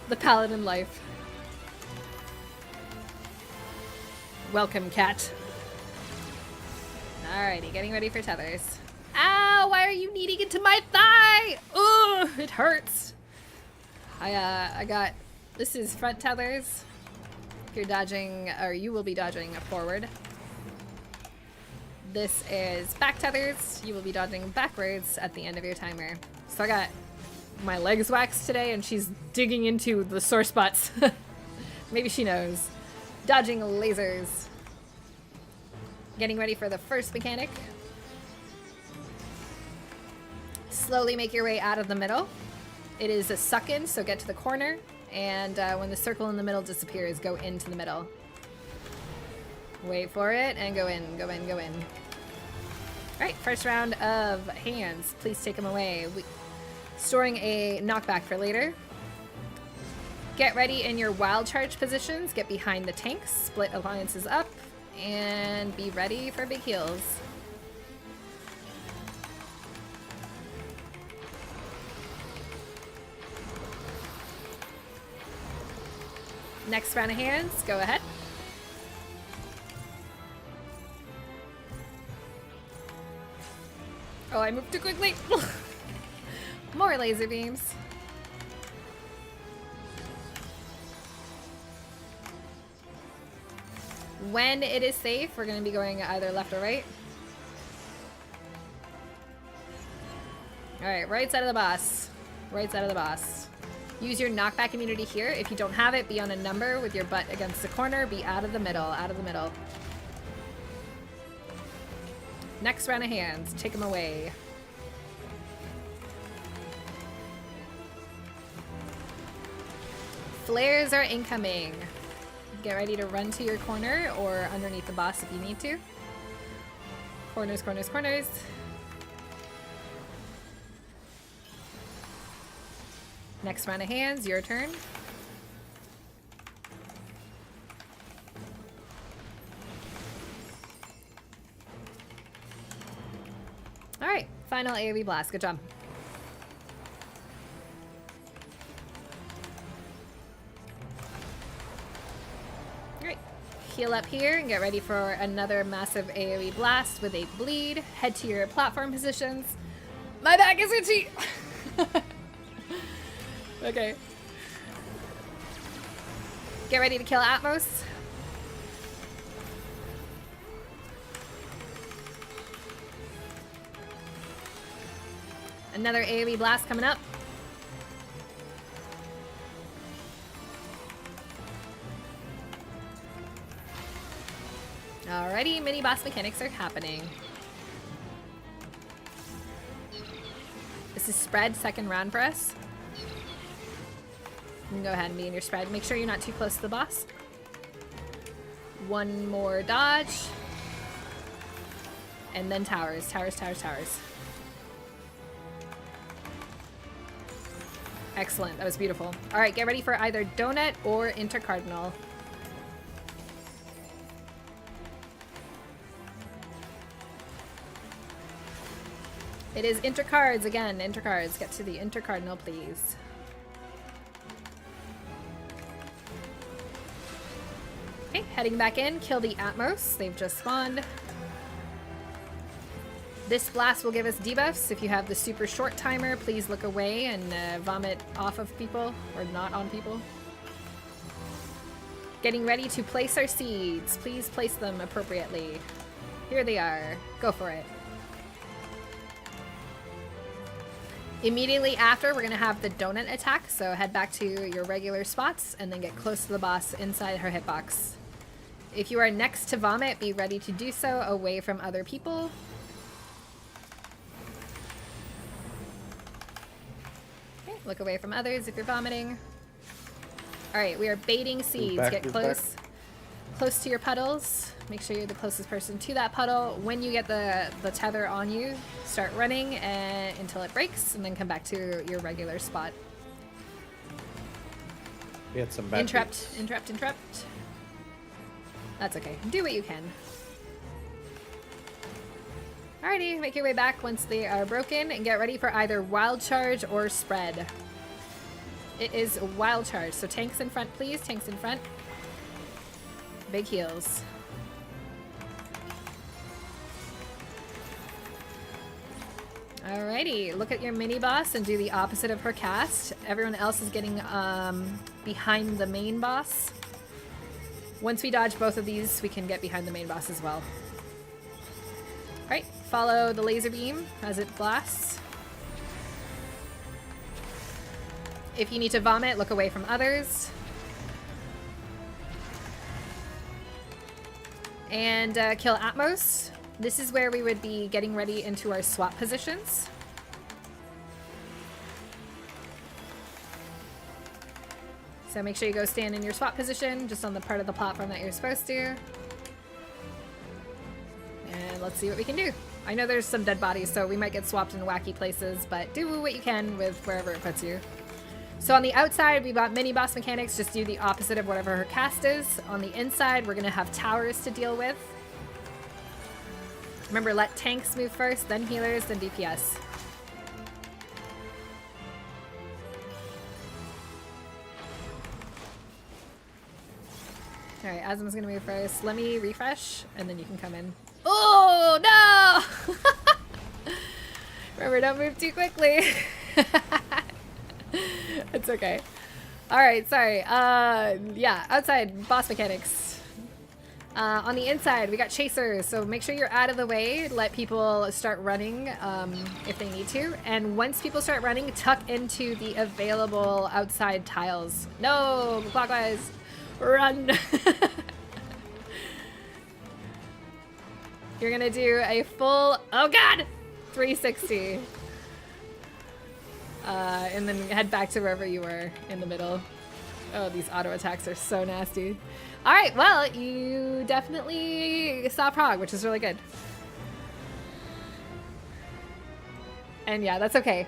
The paladin life. Welcome, cat. Alrighty, getting ready for tethers. Ow! Why are you kneading into my thigh? Ugh, it hurts. I got. This is front tethers. If you're dodging, or you will be dodging forward. This is back tethers. You will be dodging backwards at the end of your timer. So I got my legs waxed today, and she's digging into the sore spots. Maybe she knows. Dodging lasers. Getting ready for the first mechanic. Slowly make your way out of the middle. It is a suck in, so get to the corner. And when the circle in the middle disappears, go into the middle. Wait for it and go in, go in, go in. Alright, first round of hands. Please take them away. Storing a knockback for later. Get ready in your wild charge positions. Get behind the tanks. Split alliances up. And be ready for big heals. Next round of hands. Go ahead. Oh, I moved too quickly. More laser beams. When it is safe, we're going to be going either left or right. Alright, right side of the boss. Right side of the boss. Use your knockback immunity here. If you don't have it, be on a number with your butt against the corner. Be out of the middle, out of the middle. Next round of hands. Take them away. Flares are incoming. Get ready to run to your corner or underneath the boss if you need to. Corners, corners, corners. Next round of hands, your turn. Alright, final AoE blast. Good job. Alright, heal up here and get ready for another massive AoE blast with a bleed. Head to your platform positions. My back is itchy! Okay. Get ready to kill Atmos. Another AoE blast coming up. Alrighty, mini boss mechanics are happening. This is spread second round for us. You can go ahead and be in your spread. Make sure you're not too close to the boss. One more dodge. And then towers, towers, towers, towers. Excellent, that was beautiful. All right, get ready for either donut or intercardinal. It is intercards again. Intercards. Get to the intercardinal, please. Okay, heading back in. Kill the Atmos. They've just spawned. This blast will give us debuffs. If you have the super short timer, please look away and vomit off of people or not on people. Getting ready to place our seeds. Please place them appropriately. Here they are. Go for it. Immediately after, we're going to have the donut attack, so head back to your regular spots and then get close to the boss inside her hitbox. If you are next to vomit, be ready to do so away from other people. Okay, look away from others if you're vomiting. Alright, we are baiting seeds. Get close. Close to your puddles. Make sure you're the closest person to that puddle. When you get the tether on you, start running until it breaks, and then come back to your regular spot. We had some bad Interrupt. That's okay. Do what you can. Alrighty, make your way back once they are broken, and get ready for either wild charge or spread. It is wild charge, so tanks in front, please. Tanks in front. Big heals. Alrighty, look at your mini boss and do the opposite of her cast. Everyone else is getting behind the main boss. Once we dodge both of these, we can get behind the main boss as well. Alright, follow the laser beam as it blasts. If you need to vomit, look away from others. And kill Atmos. This is where we would be getting ready into our swap positions. So make sure you go stand in your swap position, just on the part of the platform that you're supposed to. And let's see what we can do. I know there's some dead bodies, so we might get swapped in wacky places, but do what you can with wherever it puts you. So on the outside, we've got mini boss mechanics. Just do the opposite of whatever her cast is. On the inside, we're going to have towers to deal with. Remember, let tanks move first, then healers, then DPS. Alright, Asm's going to move first. Let me refresh, and then you can come in. Oh, no! Remember, don't move too quickly. It's okay. Alright, sorry. Yeah, outside, boss mechanics. On the inside, we got chasers, so make sure you're out of the way. Let people start running if they need to. And once people start running, tuck into the available outside tiles. No! Clockwise! Run! You're gonna do a full, oh god! 360. And then head back to wherever you were in the middle. Oh, these auto attacks are so nasty. Alright, well, you definitely saw Prague, which is really good. And yeah, that's okay.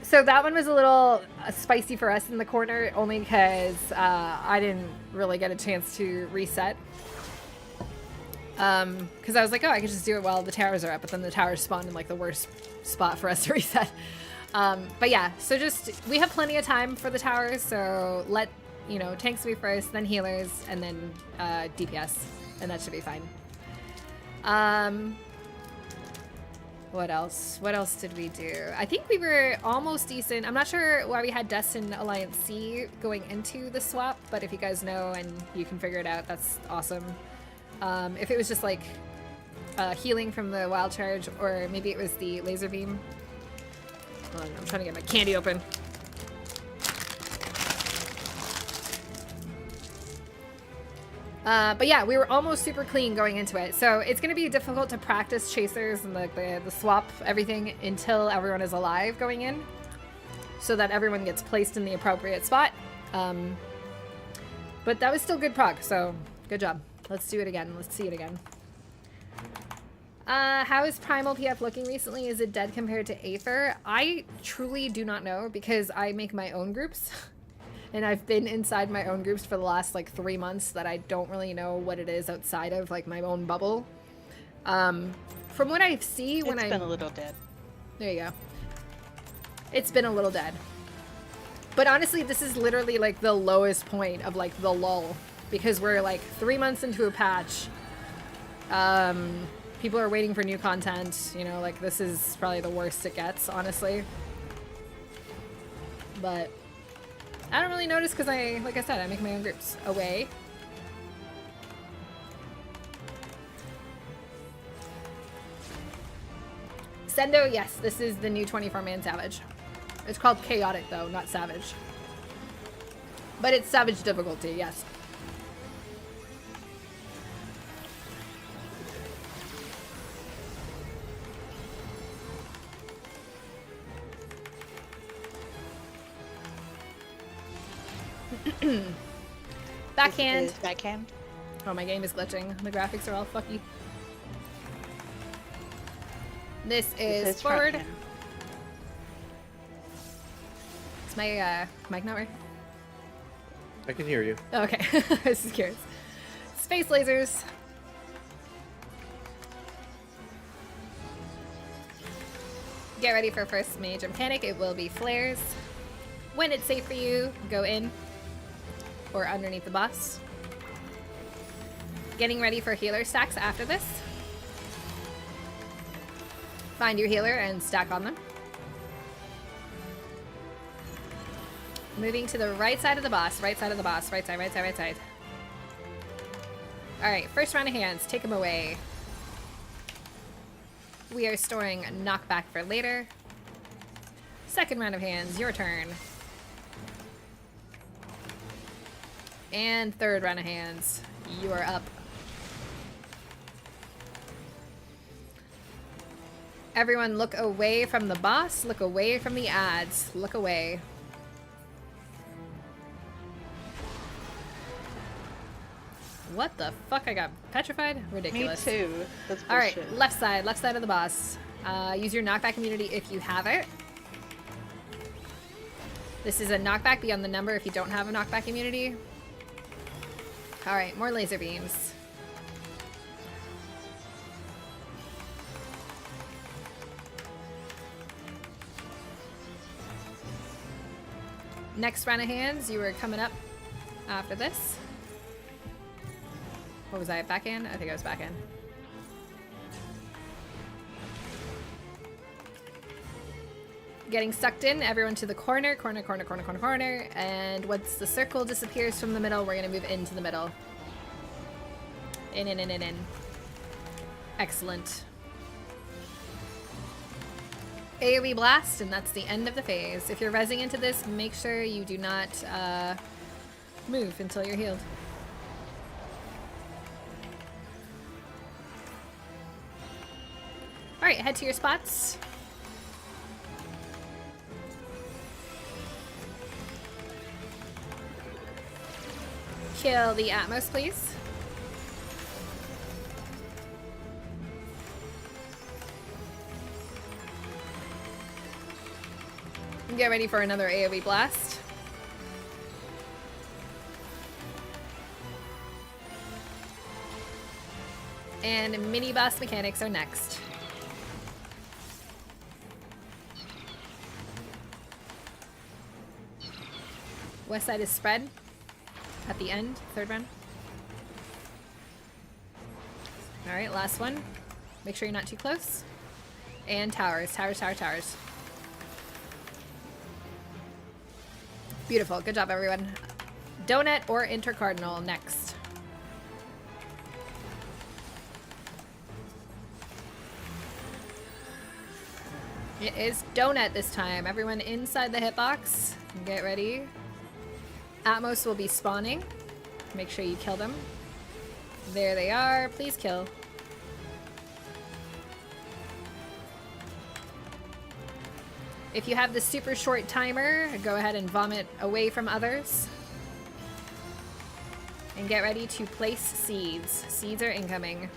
So that one was a little spicy for us in the corner, only because I didn't really get a chance to reset. Because I was like, oh, I could just do it while the towers are up, but then the towers spawned in like the worst spot for us to reset. But yeah, so just, we have plenty of time for the towers, so let, you know, tanks be first, then healers, and then DPS, and that should be fine. What else? What else did we do? I think we were almost decent. I'm not sure why we had Destin Alliance C going into the swap, but if you guys know and you can figure it out, that's awesome. If it was just like healing from the wild charge, or maybe it was the laser beam. Hold on, I'm trying to get my candy open. But yeah, we were almost super clean going into it. So it's going to be difficult to practice chasers and the swap, everything, until everyone is alive going in. So that everyone gets placed in the appropriate spot. But that was still good prog, so good job. Let's do it again. Let's see it again. How is Primal PF looking recently? Is it dead compared to Aether? I truly do not know, because I make my own groups. And I've been inside my own groups for the last like 3 months that I don't really know what it is outside of like my own bubble. From what I see when It's been a little dead. There you go. It's been a little dead. But honestly, this is literally like the lowest point of like the lull. Because we're like 3 months into a patch. People are waiting for new content. You know, like this is probably the worst it gets, honestly. But I don't really notice because like I said, I make my own groups. Away. Sendo, yes, this is the new 24-man Savage. It's called Chaotic, though, not Savage. But it's Savage difficulty, yes. Backhand. Is backhand. Oh, my game is glitching. The graphics are all fucky. This is forward. fronthand. Is my mic not working? I can hear you. Oh, okay. I was just curious. Space lasers. Get ready for first mage mechanic. It will be flares. When it's safe for you, go in or underneath the boss. Getting ready for healer stacks after this. Find your healer and stack on them. Moving to the right side of the boss. Right side of the boss. Right side, right side, right side. Alright, first round of hands. Take them away. We are storing knockback for later. Second round of hands. Your turn. And third round of hands. You are up. Everyone look away from the boss. Look away from the ads. Look away. What the fuck? I got petrified? Ridiculous. Me too. That's bullshit. Alright, left side of the boss. Use your knockback immunity if you have it. This is a knockback beyond the number if you don't have a knockback immunity. Alright, more laser beams. Next round of hands, you are coming up after this. What was I, backhand? I think I was backhand. Getting sucked in, everyone to the corner, corner, corner, corner, corner, corner. And once the circle disappears from the middle, we're gonna move into the middle. In, in, in, in, in. Excellent. AoE blast, and that's the end of the phase. If you're rezzing into this, make sure you do not move until you're healed. Alright, head to your spots. Kill the Atmos, please. And get ready for another AoE blast. And mini boss mechanics are next. West side is spread at the end, third round. Alright, last one. Make sure you're not too close. And towers, towers, towers, towers. Beautiful, good job everyone. Donut or intercardinal next. It is donut this time. Everyone inside the hitbox. Get ready. Atmos will be spawning. Make sure you kill them. There they are. Please kill. If you have the super short timer, go ahead and vomit away from others. And get ready to place seeds. Seeds are incoming.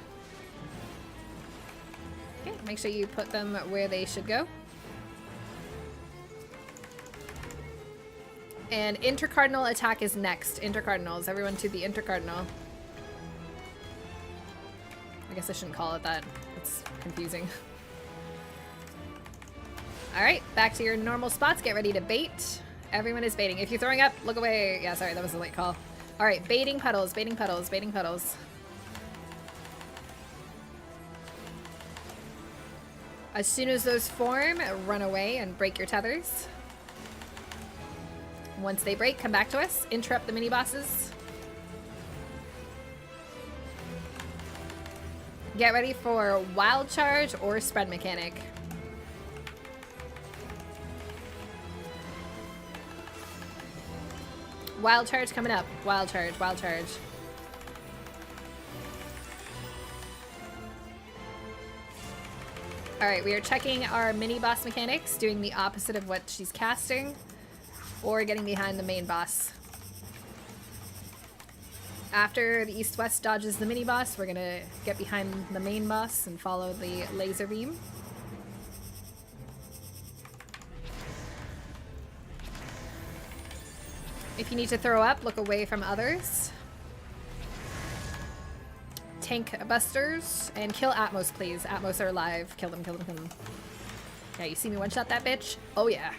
Okay, make sure you put them where they should go. And intercardinal attack is next. Intercardinals, everyone to the intercardinal. I guess I shouldn't call it that. It's confusing. Alright, back to your normal spots. Get ready to bait. Everyone is baiting. If you're throwing up, look away. Yeah, sorry, that was a late call. Alright, baiting puddles, baiting puddles, baiting puddles. As soon as those form, run away and break your tethers. Once they break, come back to us. Interrupt the mini-bosses. Get ready for Wild Charge or Spread Mechanic. Wild Charge coming up. Wild Charge, Wild Charge. Alright, we are checking our mini-boss mechanics, doing the opposite of what she's casting, or getting behind the main boss. After the East-West dodges the mini-boss, we're gonna get behind the main boss and follow the laser beam. If you need to throw up, look away from others. Tank busters and kill Atmos, please. Atmos are alive. Kill them, kill them, kill them. Yeah, you see me one-shot that bitch? Oh yeah.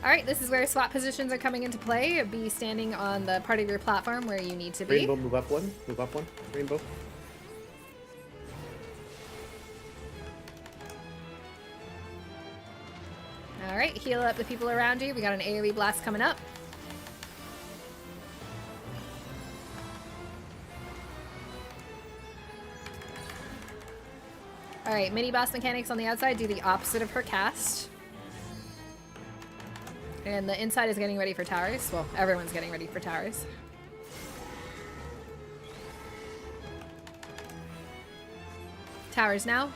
Alright, this is where swap positions are coming into play. Be standing on the part of your platform where you need to be. Rainbow, move up one. Move up one. Rainbow. Alright, heal up the people around you. We got an AoE blast coming up. Alright, mini boss mechanics on the outside do the opposite of her cast. And the inside is getting ready for towers. Well, everyone's getting ready for towers. Towers now.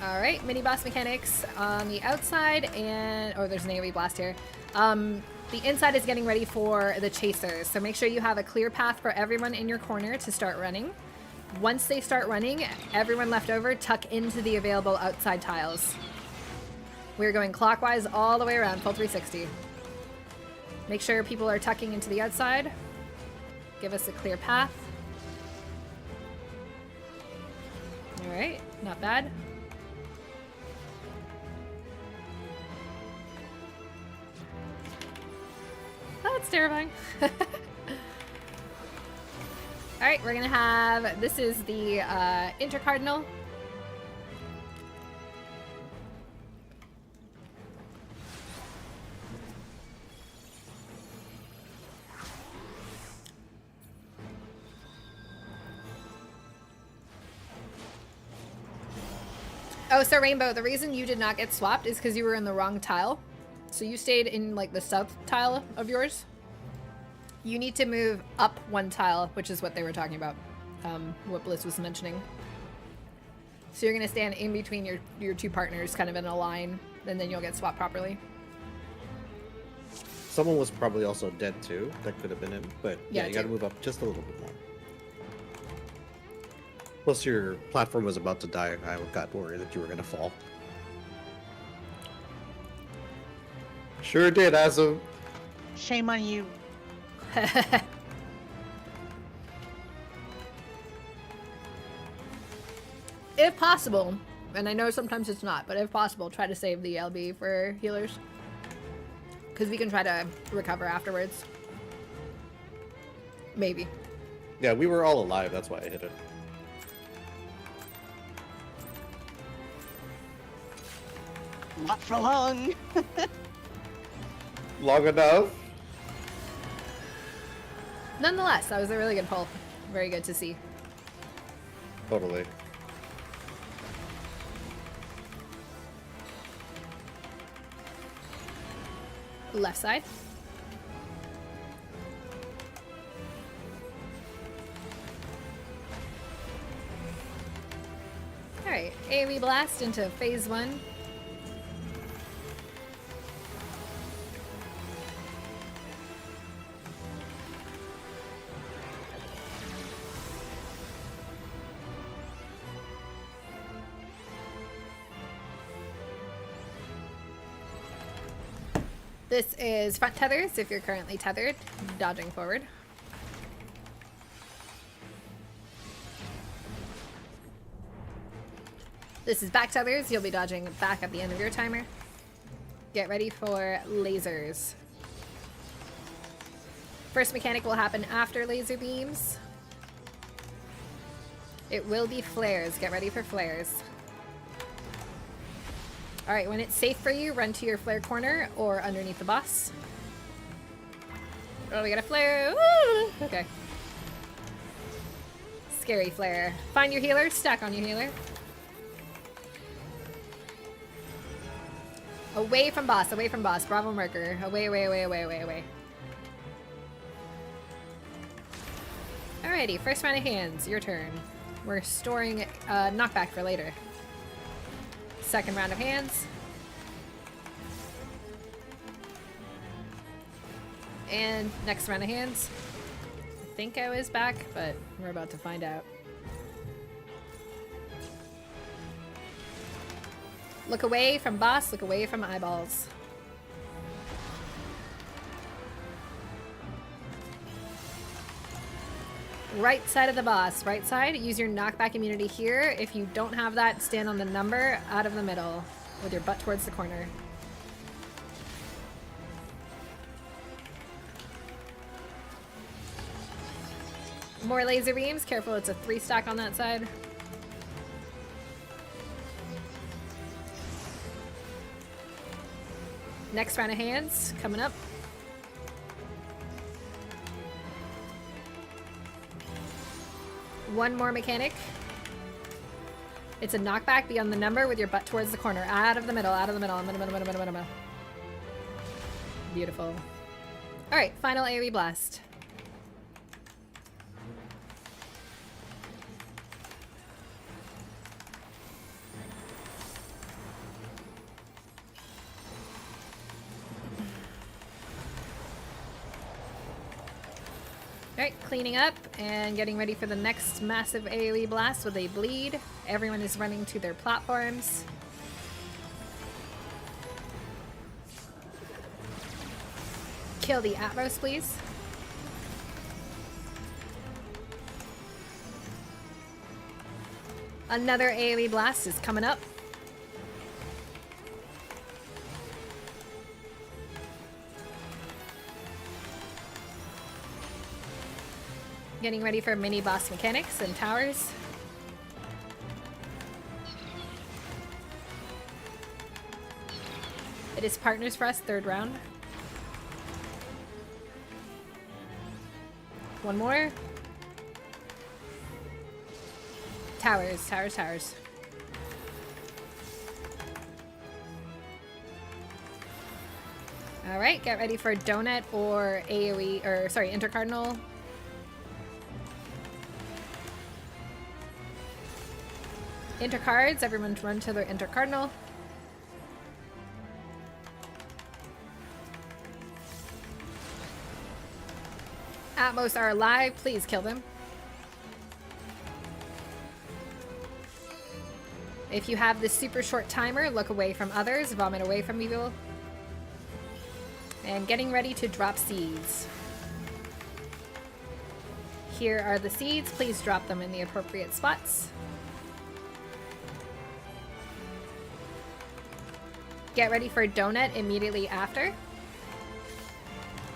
Alright, mini boss mechanics on the outside and... Oh, there's an AoE blast here. The inside is getting ready for the chasers, so make sure you have a clear path for everyone in your corner to start running. Once they start running, everyone left over tuck into the available outside tiles. We're going clockwise all the way around, full 360. Make sure people are tucking into the outside. Give us a clear path. Alright, not bad. Oh, that's terrifying. Alright, we're gonna have, this is the intercardinal. Oh, so Rainbow, the reason you did not get swapped is because you were in the wrong tile. So you stayed in like the south tile of yours. You need to move up one tile, which is what they were talking about, what Bliss was mentioning. So you're gonna stand in between your two partners, kind of in a line, and then you'll get swapped properly. Someone was probably also dead too. That could have been him, but yeah, you too. gotta move up just a little bit more. Plus, your platform was about to die. I got worried that you were gonna fall. Sure did, Azum. Shame on you. If possible, and I know sometimes it's not, but if possible, try to save the LB for healers. Because we can try to recover afterwards. Maybe. Yeah, we were all alive. That's why I hit it. Not for long. Long enough. Nonetheless, that was a really good pull. Very good to see. Totally. Left side. Alright, AoE blast into phase 1. This is front tethers if you're currently tethered, dodging forward. This is back tethers. You'll be dodging back at the end of your timer. Get ready for lasers. First mechanic will happen after laser beams. It will be flares. Get ready for flares. Alright, when it's safe for you, run to your flare corner or underneath the boss. Oh, we got a flare. Woo! Okay. Scary flare. Find your healer. Stack on your healer. Away from boss. Away from boss. Bravo marker. Away, away, away, away, away, away. Alrighty, first round of hands. Your turn. We're storing knockback for later. Second round of hands. And next round of hands. I think I was back, but we're about to find out. Look away from boss, look away from eyeballs. Right side of the boss, right side. Use your knockback immunity here. If you don't have that, stand on the number out of the middle with your butt towards the corner. More laser beams. Careful, it's a 3 stack on that side. Next round of hands coming up. One more mechanic. It's a knockback beyond the number with your butt towards the corner. Out of the middle, out of the middle, middle. Beautiful. Alright, final AoE blast. Alright, cleaning up and getting ready for the next massive AoE blast with a bleed. Everyone is running to their platforms. Kill the Atmos, please. Another AoE blast is coming up. Getting ready for mini boss mechanics and towers. It is partners for us, third round. One more. Towers, towers, towers. Alright, get ready for donut or AoE, or sorry, intercardinal. Intercards, everyone run to their intercardinal. Atmos are alive, please kill them. If you have the super short timer, look away from others, vomit away from evil. And getting ready to drop seeds. Here are the seeds, please drop them in the appropriate spots. Get ready for donut immediately after.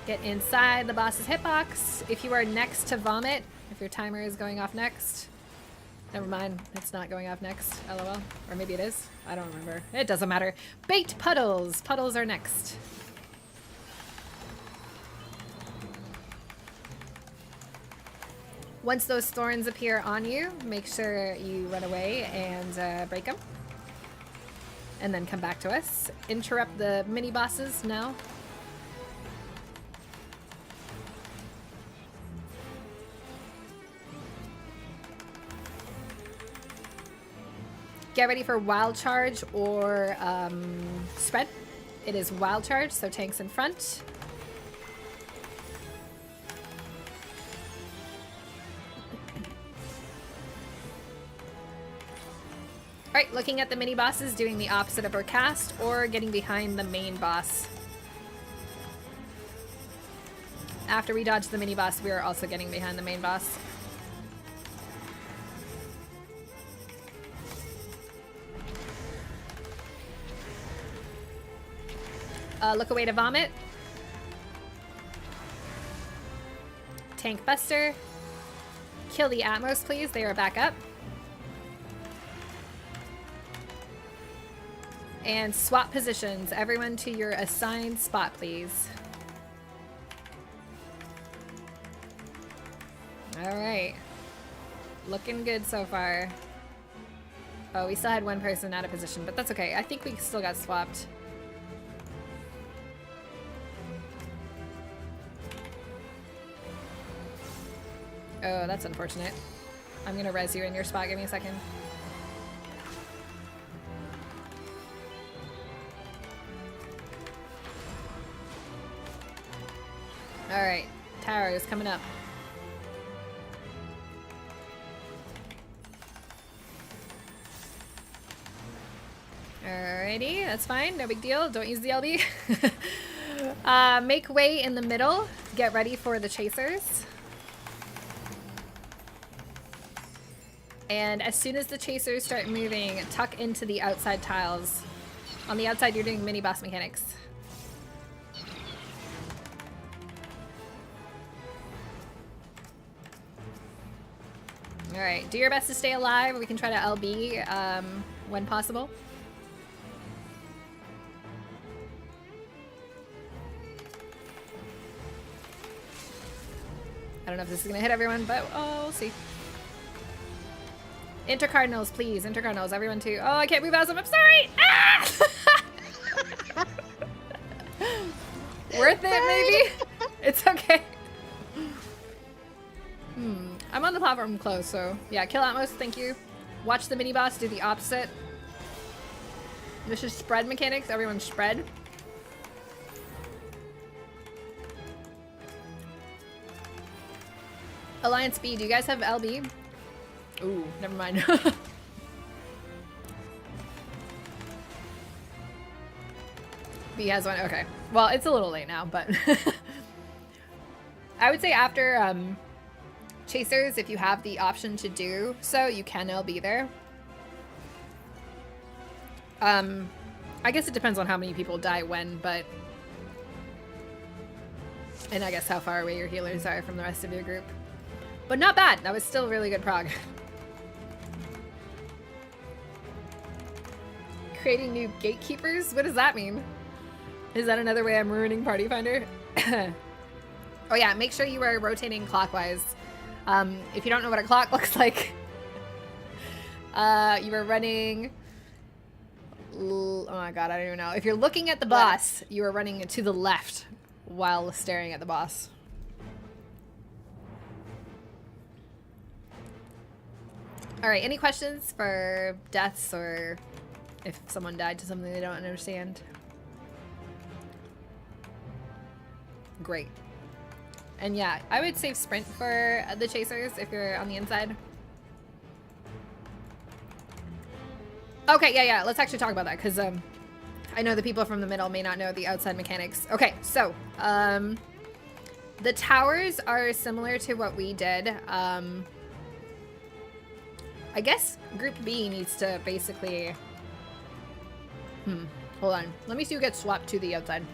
Get inside the boss's hitbox. If you are next to vomit, if your timer is going off next, never mind, it's not going off next, lol. Or maybe it is, I don't remember. It doesn't matter. Baked puddles. Puddles are next. Once those thorns appear on you, make sure you run away and break them. And then come back to us. Interrupt the mini bosses now. Get ready for wild charge or spread. It is wild charge, so tanks in front. Alright, looking at the mini bosses, doing the opposite of our cast, or getting behind the main boss. After we dodge the mini boss, we are also getting behind the main boss. Look away to vomit. Tank Buster. Kill the Atmos, please. They are back up. And swap positions. Everyone to your assigned spot, please. All right. Looking good so far. Oh, we still had one person out of position, but that's okay. I think we still got swapped. Oh, that's unfortunate. I'm gonna res you in your spot. Give me a second. Alright, tower is coming up. Alrighty, that's fine, no big deal. Don't use the LB. Make way in the middle. Get ready for the chasers. And as soon as the chasers start moving, tuck into the outside tiles. On the outside, you're doing mini boss mechanics. Alright, do your best to stay alive. We can try to LB when possible. I don't know if this is gonna hit everyone, but oh, we'll see. Enter cardinals, please. Enter cardinals. Everyone too. Oh, I can't move as I'm sorry. Ah! Worth it, maybe? It's okay. I'm on the platform close, so yeah. Kill Atmos, thank you. Watch the mini boss do the opposite. This is spread mechanics. Everyone spread. Alliance B, do you guys have LB? Ooh, never mind. B has one, okay. Well, it's a little late now, but I would say after chasers, if you have the option to do so, you can LB there. I guess it depends on how many people die when, but and I guess how far away your healers are from the rest of your group. But not bad. That was still really good prog. Creating new gatekeepers? What does that mean? Is that another way I'm ruining Party Finder? Oh yeah, make sure you are rotating clockwise. If you don't know what a clock looks like, you are running... Oh my god, I don't even know. If you're looking at the boss, you are running to the left while staring at the boss. Alright, any questions for deaths or if someone died to something they don't understand? Great. And yeah, I would save sprint for the chasers if you're on the inside. Okay, yeah, let's actually talk about that because I know the people from the middle may not know the outside mechanics. Okay, so the towers are similar to what we did. I guess Group B needs to basically... Hold on. Let me see who gets swapped to the outside.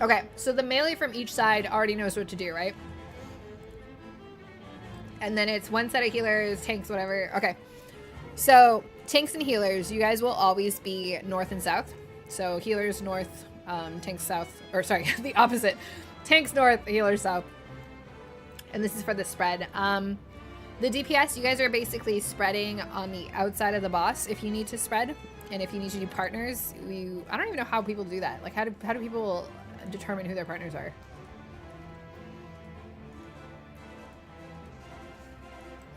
Okay, so the melee from each side already knows what to do, right? And then it's one set of healers, tanks, whatever. Okay, so tanks and healers, you guys will always be north and south. So healers north, tanks south, or sorry, the opposite. Tanks north, healers south. And this is for the spread. The DPS, you guys are basically spreading on the outside of the boss if you need to spread. And if you need to do partners, I don't even know how people do that. Like, how do people determine who their partners are?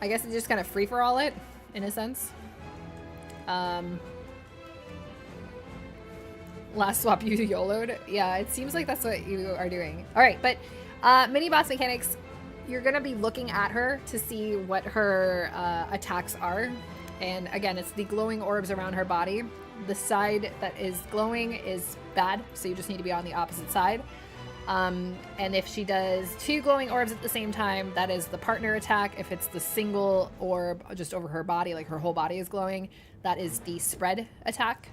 I guess it's just kind of free-for-all it, in a sense. Last swap you YOLO'd. Yeah, it seems like that's what you are doing. Alright, but mini boss mechanics, you're gonna be looking at her to see what her attacks are. And again, it's the glowing orbs around her body. The side that is glowing is bad, so you just need to be on the opposite side. And if she does 2 glowing orbs at the same time, that is the partner attack. If it's the single orb just over her body, like her whole body is glowing, that is the spread attack.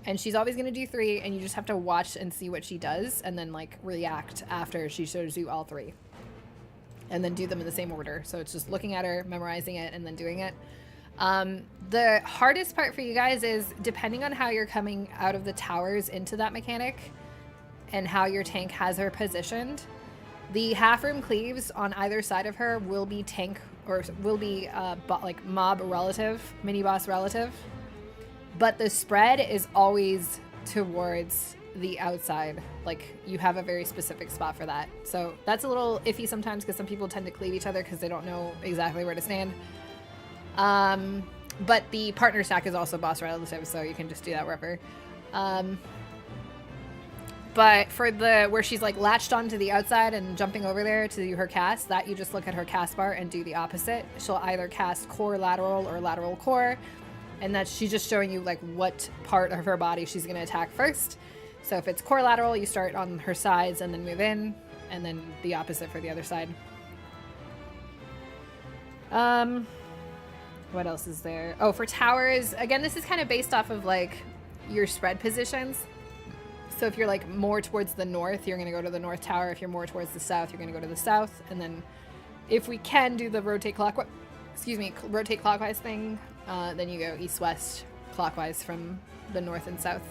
And she's always going to do 3, and you just have to watch and see what she does, and then like react after she shows you all 3. And then do them in the same order. So it's just looking at her, memorizing it, and then doing it. The hardest part for you guys is depending on how you're coming out of the towers into that mechanic and how your tank has her positioned, the half room cleaves on either side of her will be tank or will be like mob relative, mini boss relative, but the spread is always towards the outside. Like you have a very specific spot for that. So that's a little iffy sometimes because some people tend to cleave each other because they don't know exactly where to stand. But the partner stack is also boss relative, so you can just do that wherever. But for the where she's like latched onto the outside and jumping over there to do her cast, that you just look at her cast bar and do the opposite. She'll either cast core lateral or lateral core, and that's she's just showing you like what part of her body she's going to attack first. So if it's core lateral, you start on her sides and then move in, and then the opposite for the other side. What else is there? Oh, for towers, again, this is kind of based off of like your spread positions. So if you're like more towards the north, you're going to go to the north tower. If you're more towards the south, you're going to go to the south. And then if we can do the rotate clockwise thing, then you go east-west clockwise from the north and south.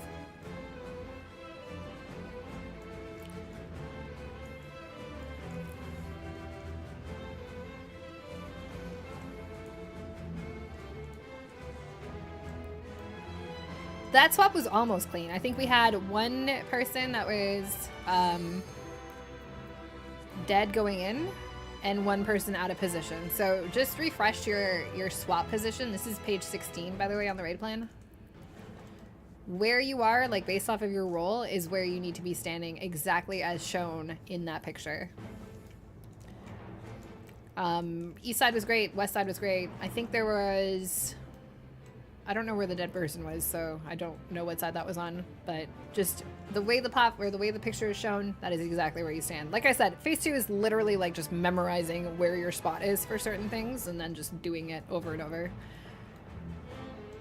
That swap was almost clean. I think we had one person that was dead going in and one person out of position. So just refresh your swap position. This is page 16, by the way, on the raid plan. Where you are, like based off of your role, is where you need to be standing exactly as shown in that picture. East side was great. West side was great. I think there was... I don't know where the dead person was, so I don't know what side that was on, but just the way the picture is shown, that is exactly where you stand. Like I said, phase 2 is literally like just memorizing where your spot is for certain things and then just doing it over and over.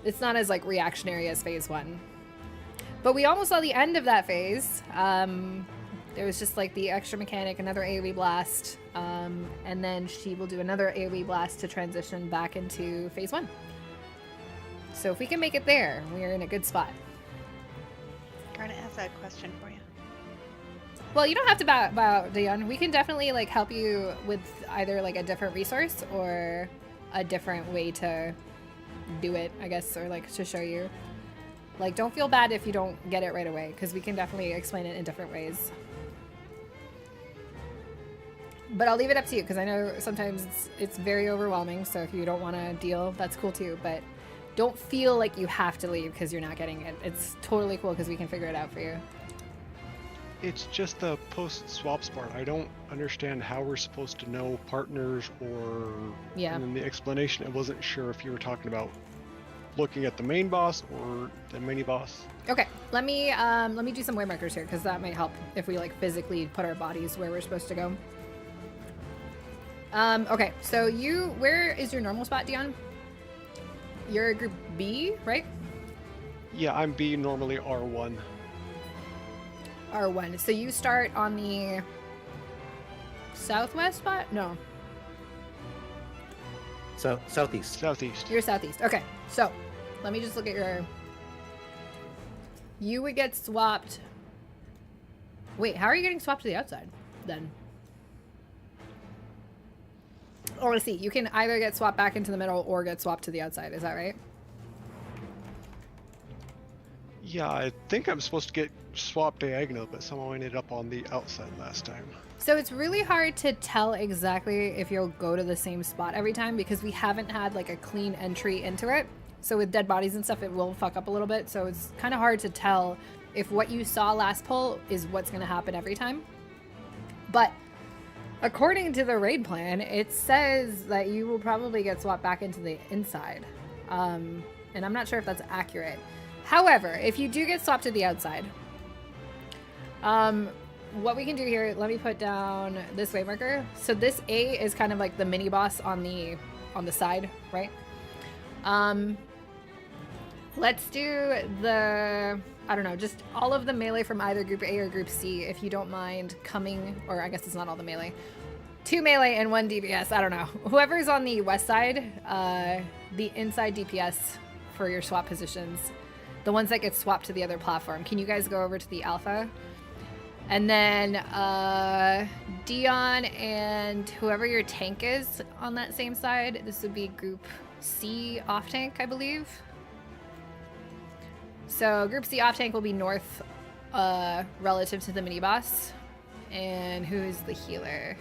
It's not as like reactionary as phase 1. But we almost saw the end of that phase. There was just like the extra mechanic, another AoE blast, and then she will do another AoE blast to transition back into phase 1. So if we can make it there, we're in a good spot. Trying to ask that question for you. Well, you don't have to bow out, Dion. We can definitely like help you with either like a different resource or a different way to do it, I guess, or like to show you. Like, don't feel bad if you don't get it right away, because we can definitely explain it in different ways. But I'll leave it up to you, because I know sometimes it's very overwhelming, so if you don't want to deal, that's cool too. But don't feel like you have to leave because you're not getting it. It's totally cool because we can figure it out for you. It's just the post-swaps part. I don't understand how we're supposed to know partners or... Yeah. And then the explanation, I wasn't sure if you were talking about looking at the main boss or the mini boss. Okay, let me do some way markers here because that might help if we like physically put our bodies where we're supposed to go. Okay, so where is your normal spot, Dion? You're group B, right? Yeah, I'm B, normally R1. R1. So you start on the southwest spot? No. So southeast. Southeast. You're southeast. Okay, so let me just look at your... You would get swapped... Wait, how are you getting swapped to the outside, then? Oh, I see. You can either get swapped back into the middle or get swapped to the outside. Is that right? Yeah, I think I'm supposed to get swapped diagonal, but somehow I ended up on the outside last time. So it's really hard to tell exactly if you'll go to the same spot every time because we haven't had like a clean entry into it. So with dead bodies and stuff, it will fuck up a little bit. So it's kind of hard to tell if what you saw last pull is what's going to happen every time. But according to the raid plan, it says that you will probably get swapped back into the inside. And I'm not sure if that's accurate. However, if you do get swapped to the outside, what we can do here, let me put down this way marker. So this A is kind of like the mini boss on the side, right? Let's do the, I don't know, just all of the melee from either group A or group C, if you don't mind coming, or I guess it's not all the melee. 2 melee and 1 DPS, I don't know. Whoever's on the west side, the inside DPS for your swap positions, the ones that get swapped to the other platform. Can you guys go over to the alpha? And then Dion and whoever your tank is on that same side, this would be group C off tank, I believe. So group C off tank will be north relative to the mini boss. And who's the healer?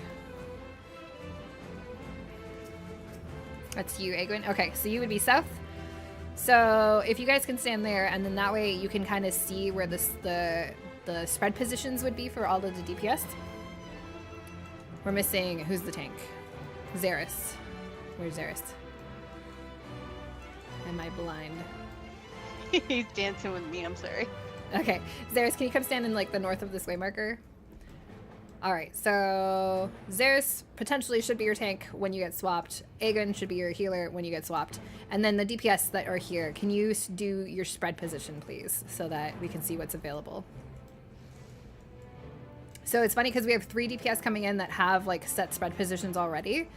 That's you, Egwin. Okay, so you would be south. So if you guys can stand there, and then that way you can kind of see where the spread positions would be for all of the DPS. We're missing, who's the tank? Xeris. Where's Xeris? Am I blind? He's dancing with me, I'm sorry. Okay, Xeris, can you come stand in like the north of this way marker? All right, so Xeris potentially should be your tank when you get swapped. Aegon should be your healer when you get swapped. And then the DPS that are here, can you do your spread position, please, so that we can see what's available? So it's funny because we have 3 DPS coming in that have like set spread positions already.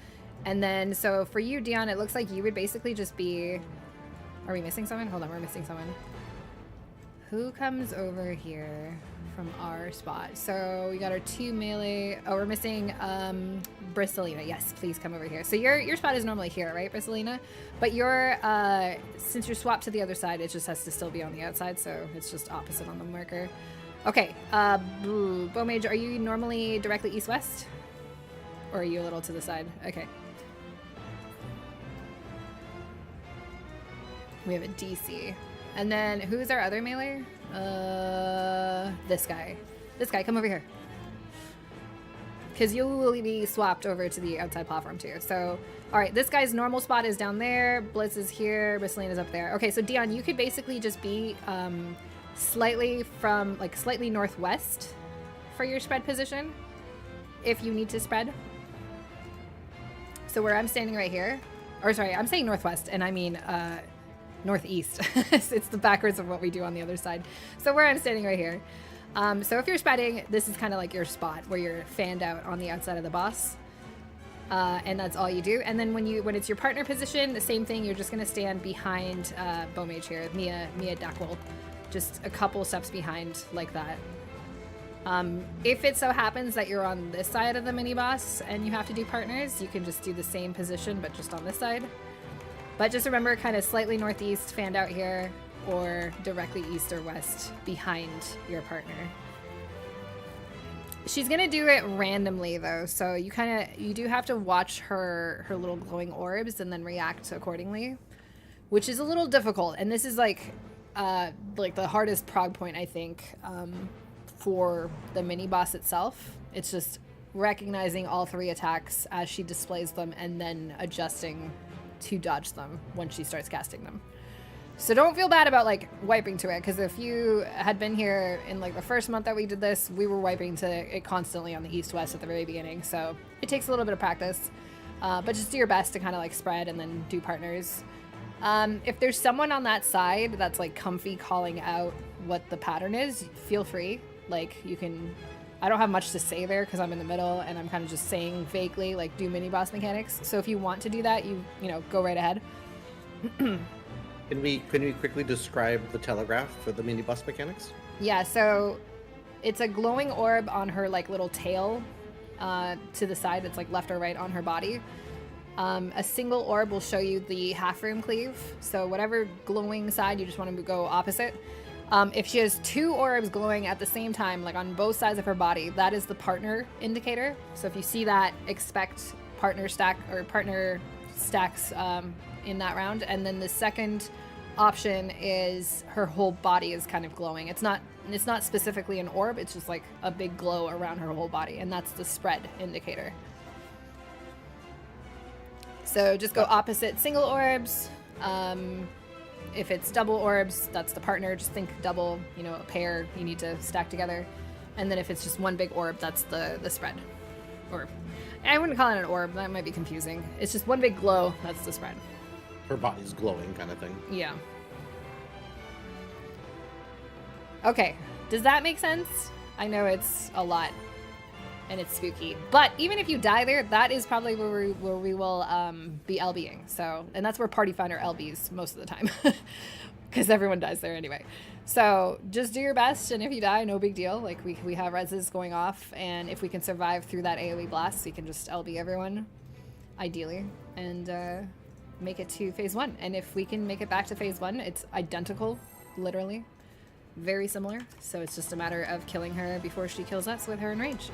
And then, so for you, Dion, it looks like you would basically just be... Are we missing someone? Hold on, we're missing someone. Who comes over here from our spot? So we got our 2 melee. Oh, we're missing Brissalina. Yes, please come over here. So your spot is normally here, right, Brissalina? But you're, since you're swapped to the other side, it just has to still be on the outside, so it's just opposite on the marker. Okay, Bowmage, are you normally directly east-west? Or are you a little to the side? Okay. We have a DC. And then, who's our other melee? This guy. This guy, come over here. Because you will be swapped over to the outside platform too. So, alright, this guy's normal spot is down there. Blitz is here. Bristline is up there. Okay, so Dion, you could basically just be slightly northwest for your spread position if you need to spread. So where I'm standing right here, or sorry, I'm saying northwest and I mean northeast. It's the backwards of what we do on the other side. So where I'm standing right here. So if you're spreading, this is kind of like your spot where you're fanned out on the outside of the boss. And that's all you do. And then when it's your partner position, the same thing, you're just gonna stand behind Bowmage here, Mia Dakwol. Just a couple steps behind like that. If it so happens that you're on this side of the mini boss and you have to do partners, you can just do the same position but just on this side. But just remember, kind of slightly northeast, fanned out here, or directly east or west behind your partner. She's gonna do it randomly though, so you do have to watch her little glowing orbs and then react accordingly, which is a little difficult. And this is like the hardest prog point, I think, for the mini boss itself. It's just recognizing all 3 attacks as she displays them and then adjusting to dodge them when she starts casting them. So don't feel bad about like wiping to it, because if you had been here in like the first month that we did this, we were wiping to it constantly on the east-west at the very beginning. So it takes a little bit of practice, but just do your best to kind of like spread and then do partners. If there's someone on that side that's like comfy calling out what the pattern is, feel free. Like you can, I don't have much to say there because I'm in the middle and I'm kind of just saying vaguely like do mini boss mechanics. So if you want to do that, you know, go right ahead. Can we quickly describe the telegraph for the mini boss mechanics? Yeah, so it's a glowing orb on her like little tail to the side that's like left or right on her body. A single orb will show you the half room cleave. So whatever glowing side you just want to go opposite. If she has 2 orbs glowing at the same time, like on both sides of her body, that is the partner indicator. So if you see that, expect partner stack or partner stacks in that round. And then the second option is her whole body is kind of glowing. It's not specifically an orb, it's just like a big glow around her whole body, and that's the spread indicator. So just go opposite single orbs. If it's double orbs, that's the partner. Just think double, you know, a pair you need to stack together. And then if it's just one big orb, that's the spread. Or, I wouldn't call it an orb, that might be confusing. It's just one big glow, that's the spread. Her body's glowing kind of thing. Yeah. Okay, does that make sense? I know it's a lot, and it's spooky. But even if you die there, that is probably where we will be LBing. So, and that's where Party Finder LBs most of the time, because everyone dies there anyway. So just do your best, and if you die, no big deal. Like we have reses going off, and if we can survive through that AoE blast, we can just LB everyone, ideally, and make it to phase 1. And if we can make it back to phase 1, it's identical, literally. Very similar, so it's just a matter of killing her before she kills us with her in range.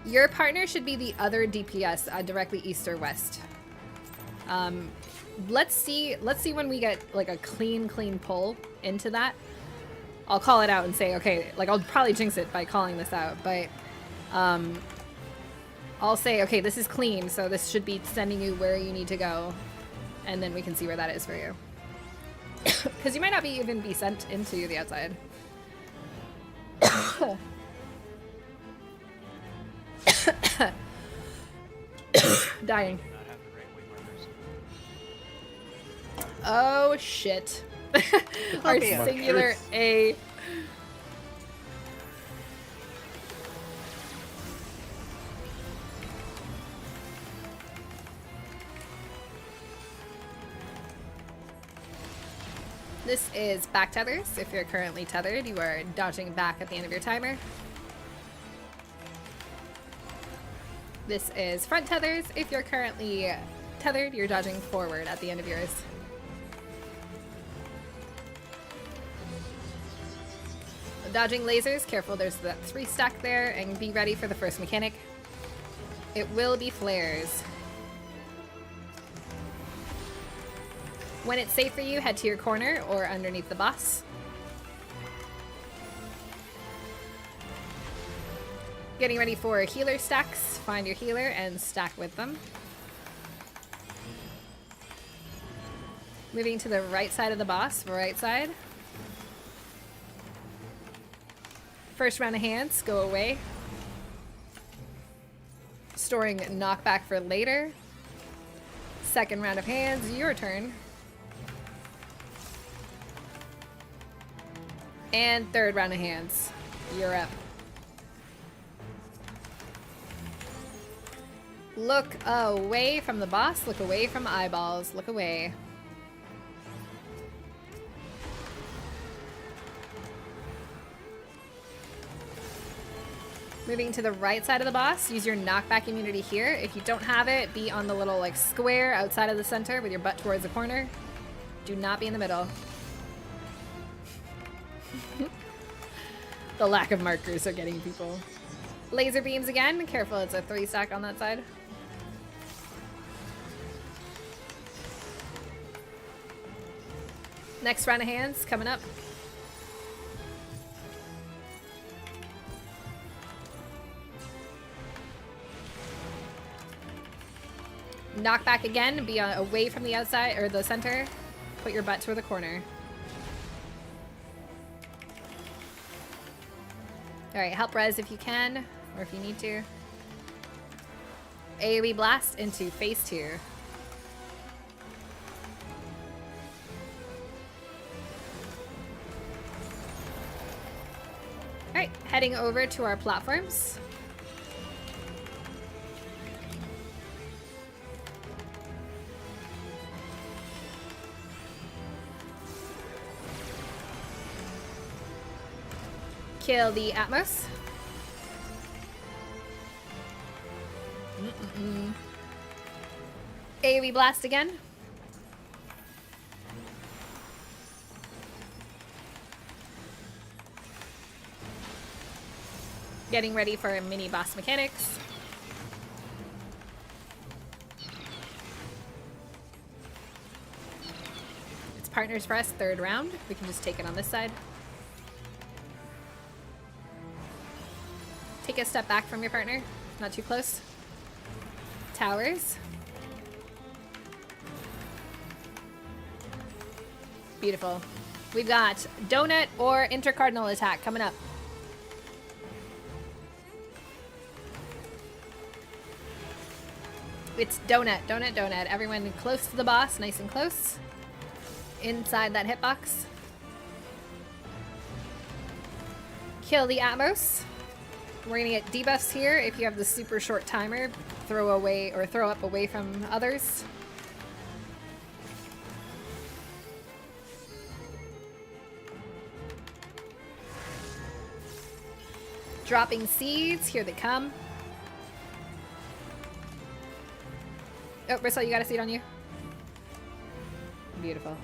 Your partner should be the other DPS directly east or west. Let's see when we get like a clean pull into that. I'll call it out and say, okay, like I'll probably jinx it by calling this out, but I'll say, okay, this is clean, so this should be sending you where you need to go. And then we can see where that is for you. Because you might not even be sent into the outside. Dying. Oh shit. Our singular A. This is back tethers. If you're currently tethered, you are dodging back at the end of your timer. This is front tethers. If you're currently tethered, you're dodging forward at the end of yours. Dodging lasers, careful, there's that 3 stack there, and be ready for the first mechanic. It will be flares. When it's safe for you, head to your corner or underneath the boss. Getting ready for healer stacks. Find your healer and stack with them. Moving to the right side of the boss, right side. First round of hands, go away. Storing knockback for later. Second round of hands, your turn. And third round of hands. You're up. Look away from the boss. Look away from eyeballs. Look away. Moving to the right side of the boss. Use your knockback immunity here. If you don't have it, be on the little like square outside of the center with your butt towards the corner. Do not be in the middle. The lack of markers are getting people. Laser beams again. Careful, it's a 3 stack on that side. Next round of hands coming up. Knock back again. Be away from the outside or the center. Put your butt toward the corner. Alright, help res if you can, or if you need to. AoE blast into phase 2. Alright, heading over to our platforms. Kill the Atmos. AoE blast again. Getting ready for mini boss mechanics. It's partners for us, 3rd round. We can just take it on this side. Take a step back from your partner, not too close. Towers. Beautiful. We've got donut or intercardinal attack coming up. It's donut, donut, donut. Everyone close to the boss, nice and close. Inside that hitbox. Kill the Atmos. We're gonna get debuffs here if you have the super short timer. Throw away or throw up away from others. Dropping seeds, here they come. Oh, Bristol, you got a seed on you? Beautiful.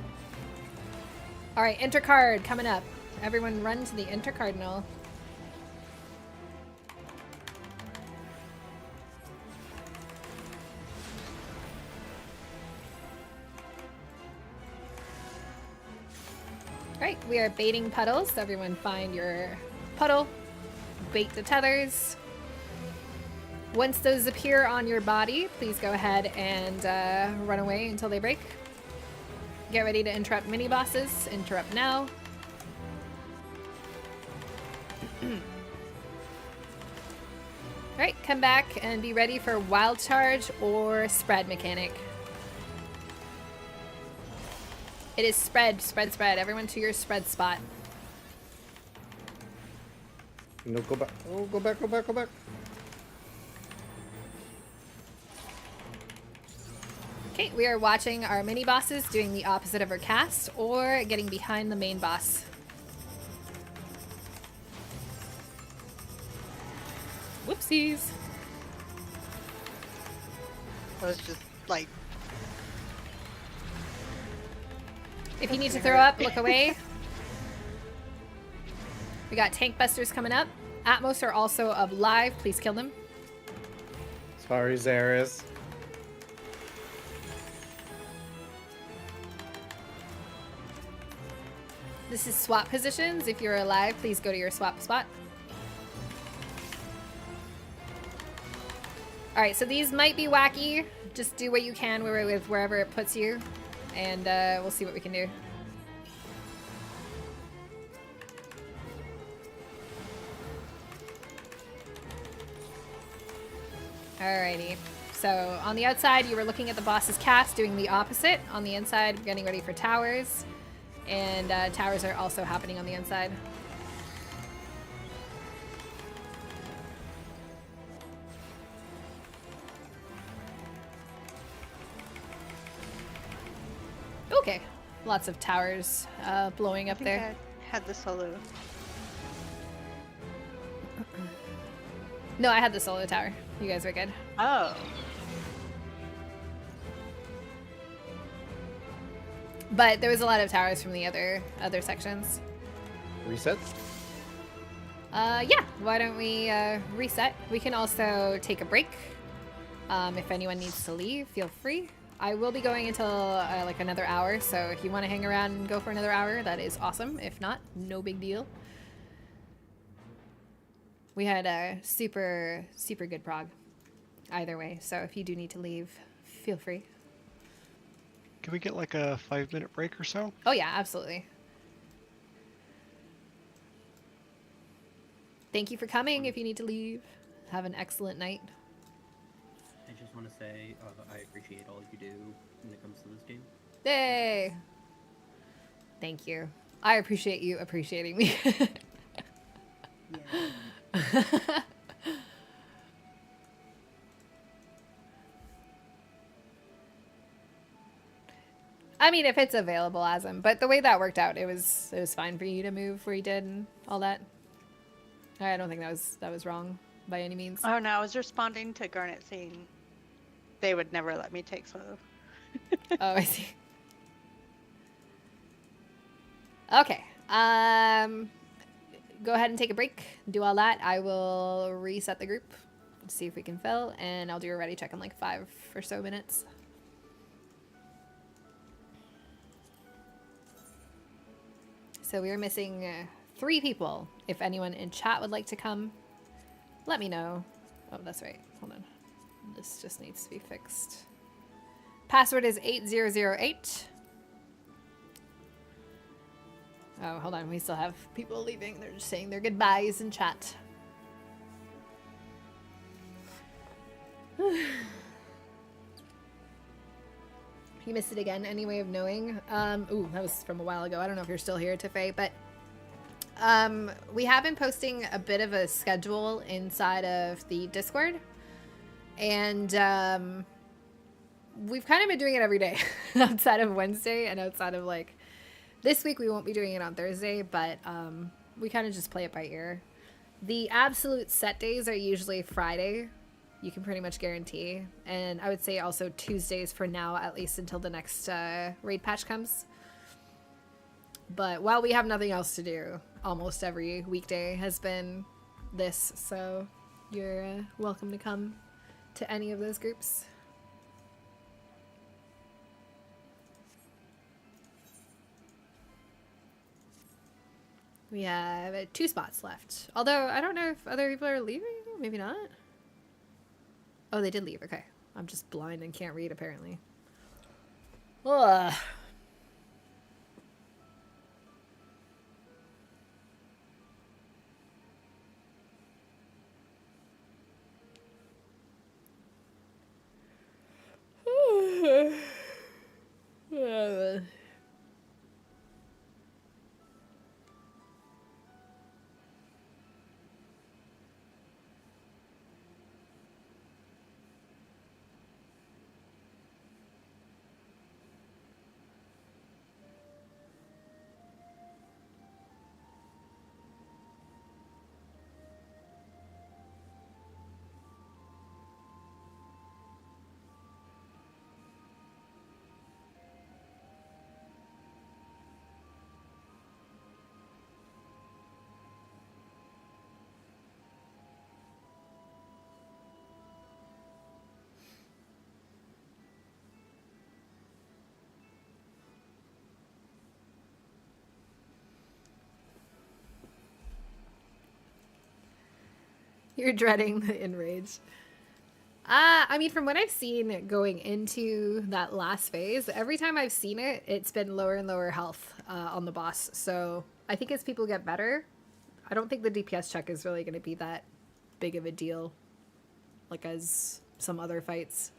All right, intercard coming up. Everyone run to the intercardinal. All right, we are baiting puddles. So everyone find your puddle, bait the tethers. Once those appear on your body, please go ahead and run away until they break. Get ready to interrupt mini bosses. Interrupt now. Alright, come back and be ready for wild charge or spread mechanic. It is spread, spread, spread. Everyone to your spread spot. No, go back. Oh, go back, go back, go back. Okay, we are watching our mini bosses doing the opposite of our cast or getting behind the main boss. Whoopsies. I was just like, If you need to throw up, look away. We got tank busters coming up. Atmos are also alive. Please kill them. Sorry, Zaris. This is swap positions. If you're alive, please go to your swap spot. All right, so these might be wacky. Just do what you can with wherever it puts you, and we'll see what we can do. Alrighty. So on the outside, you were looking at the boss's cast, doing the opposite. On the inside, getting ready for towers. And towers are also happening on the inside. Okay. Lots of towers blowing up there. I had the solo. No, I had the solo tower. You guys were good. Oh. But there was a lot of towers from the other sections. Reset? Yeah. Why don't we reset? We can also take a break. If anyone needs to leave, feel free. I will be going until like another hour, so if you want to hang around and go for another hour, that is awesome. If not, no big deal. We had a super, super good prog either way, so if you do need to leave, feel free. Can we get like a 5-minute break or so? Oh yeah, absolutely. Thank you for coming. If you need to leave, have an excellent night. I just want to say I appreciate all you do when it comes to this game. Yay! Thank you. I appreciate you appreciating me. I mean, if it's available, Asm. But the way that worked out, it was fine for you to move where you did and all that. I don't think that was wrong by any means. Oh no, I was responding to Garnet saying they would never let me take solo. Oh, I see. Okay. Go ahead and take a break. Do all that. I will reset the group. See if we can fill, and I'll do a ready check in like 5 or so minutes. So we are missing 3 people. If anyone in chat would like to come, let me know. Oh, that's right. Hold on. This just needs to be fixed. Password is 8008. Oh, hold on. We still have people leaving. They're just saying their goodbyes in chat. You missed it again. Any way of knowing? Ooh, that was from a while ago. I don't know if you're still here, Tiffany, but we have been posting a bit of a schedule inside of the Discord, and we've kind of been doing it every day outside of Wednesday and outside of like this week. We won't be doing it on Thursday, but we kind of just play it by ear. The absolute set days are usually Friday. You can pretty much guarantee. And I would say also Tuesdays for now, at least until the next raid patch comes. But while we have nothing else to do, almost every weekday has been this. So you're welcome to come to any of those groups. We have 2 spots left. Although, I don't know if other people are leaving. Maybe not. Oh, they did leave. Okay. I'm just blind and can't read, apparently. Ugh. You're dreading the enrage. I mean, from what I've seen going into that last phase, every time I've seen it, it's been lower and lower health on the boss. So I think as people get better, I don't think the DPS check is really going to be that big of a deal, like as some other fights.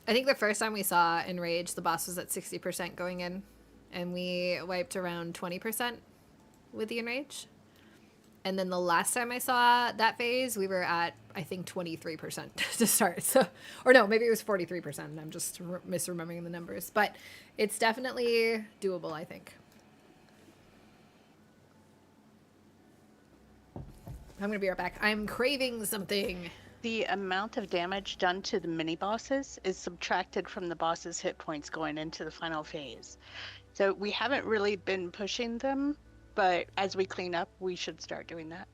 I think the first time we saw Enrage, the boss was at 60% going in, and we wiped around 20% with the Enrage. And then the last time I saw that phase, we were at, I think, 23% to start. So, or no, maybe it was 43%, and I'm just misremembering the numbers. But it's definitely doable, I think. I'm going to be right back. I'm craving something. The amount of damage done to the mini bosses is subtracted from the boss's hit points going into the final phase. So we haven't really been pushing them, but as we clean up, we should start doing that.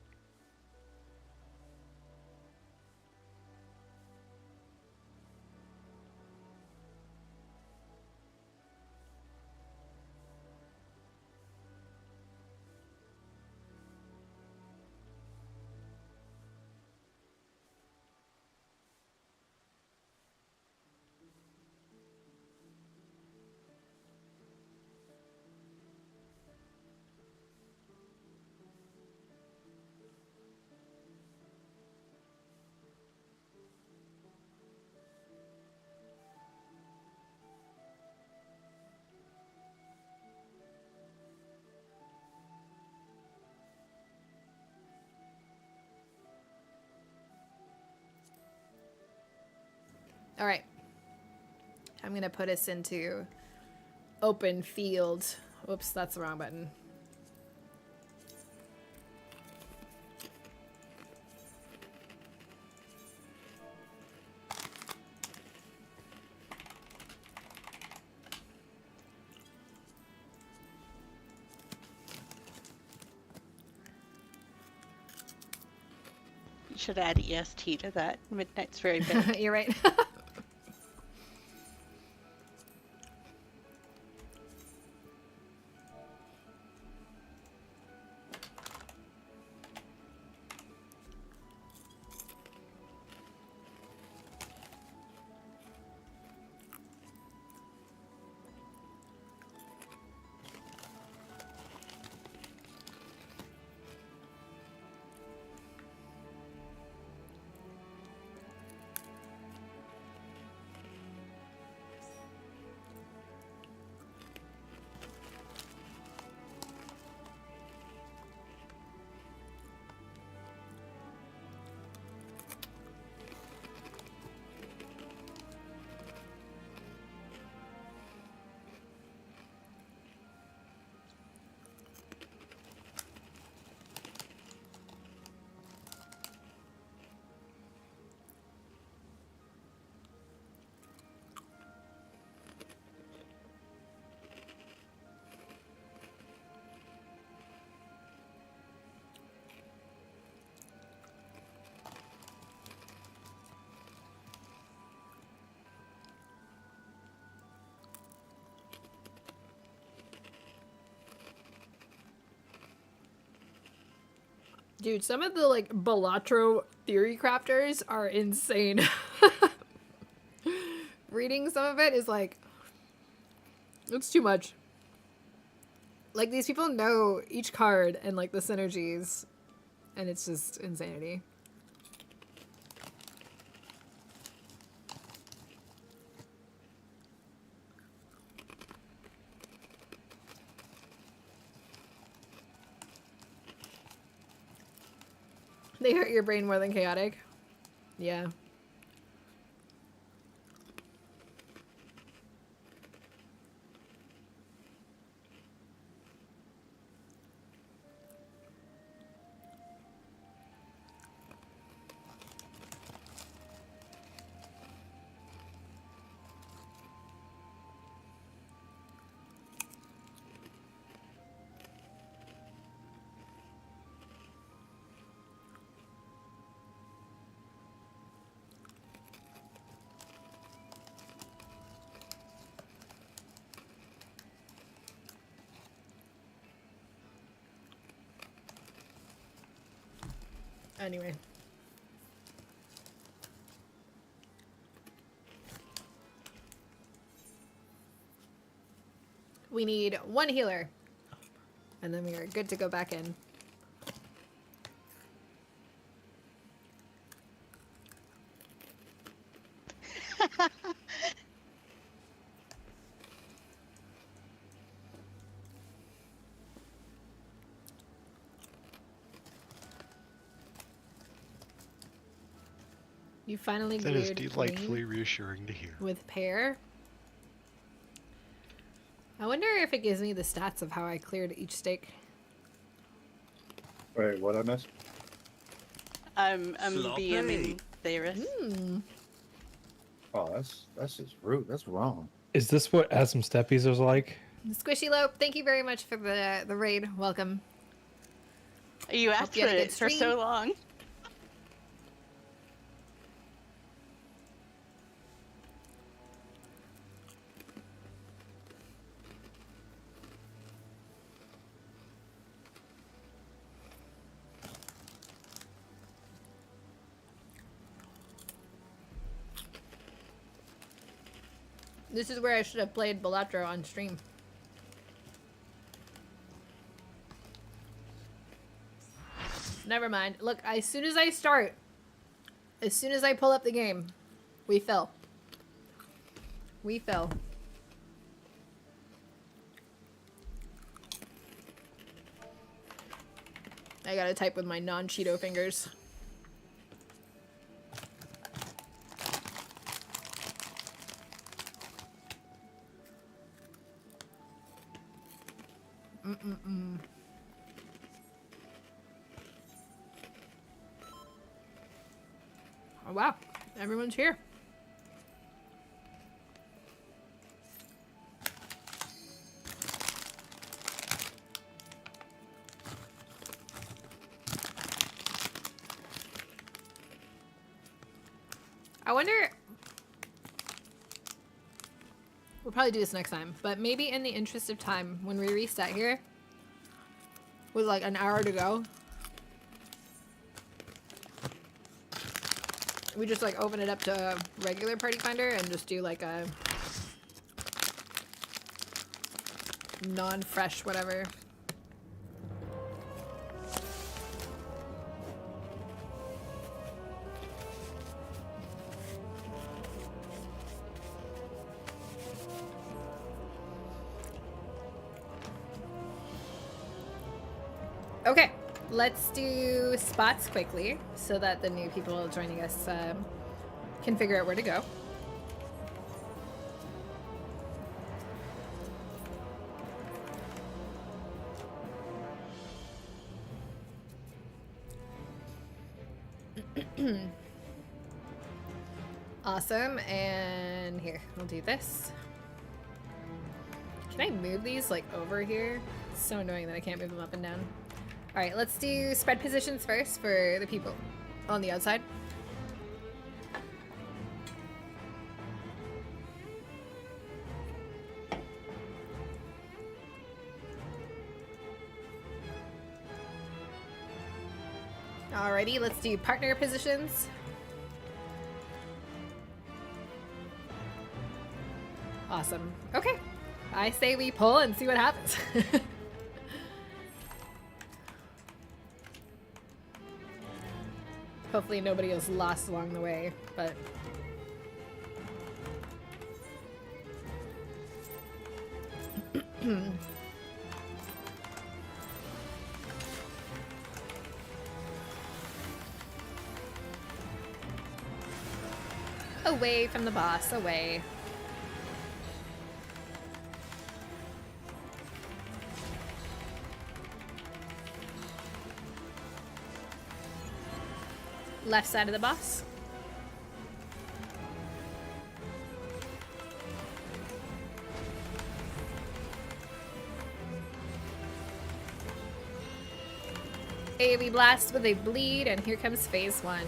All right. I'm going to put us into open field. Whoops, that's the wrong button. You should add EST to that. Midnight's very big. You're right. Dude, some of the like Balatro theory crafters are insane. Reading some of it is like, it's too much. Like, these people know each card and like the synergies, and it's just insanity. They hurt your brain more than chaotic. Yeah. Anyway. We need one healer. And then we are good to go back in. You finally That is glued delightfully green reassuring to hear. with pear. I wonder if it gives me the stats of how I cleared each stake. Wait, what I missed? I'm BMing Theris. Oh, that's just rude. That's wrong. Is this what Asm Steppies was like? Squishy Lope, thank you very much for the raid. Welcome. You asked you for had a good it for stream. so long. This is where I should have played Balatro on stream. Never mind. Look, as soon as I start, as soon as I pull up the game, we fell. We fell. I gotta type with my non-Cheeto fingers. Oh wow, everyone's here. I wonder... We'll probably do this next time, but maybe in the interest of time, when we reset here, with like an hour to go, we just like open it up to regular Party Finder and just do like a non-fresh whatever. Okay, let's do spots quickly so that the new people joining us can figure out where to go. Awesome, and here, we'll do this. Can I move these like over here? It's so annoying that I can't move them up and down. All right, let's do spread positions first for the people on the outside. Alrighty, let's do partner positions. Awesome. Okay. I say we pull and see what happens. Hopefully nobody is lost along the way, but... Away from the boss, away. Left side of the boss. AoE blast with a bleed, and here comes phase 1.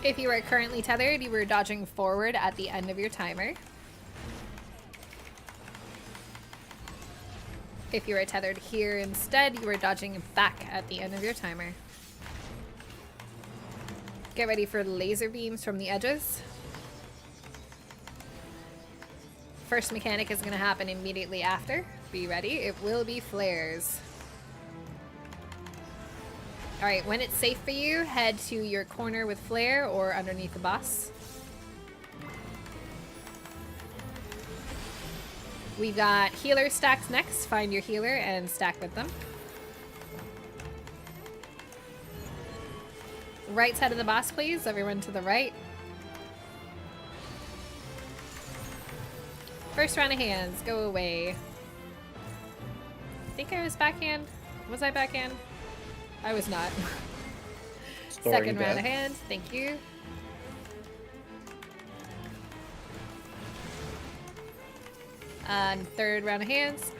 If you are currently tethered, you are dodging forward at the end of your timer. If you are tethered here instead, you are dodging back at the end of your timer. Get ready for laser beams from the edges. First mechanic is going to happen immediately after. Be ready. It will be flares. Alright, when it's safe for you, head to your corner with flare or underneath the boss. We've got healer stacks next. Find your healer and stack with them. Right side of the boss, please. Everyone to the right. First round of hands. Go away. I think I was backhand. Was I backhand? I was not. Second round of hands. Thank you. And third round of hands.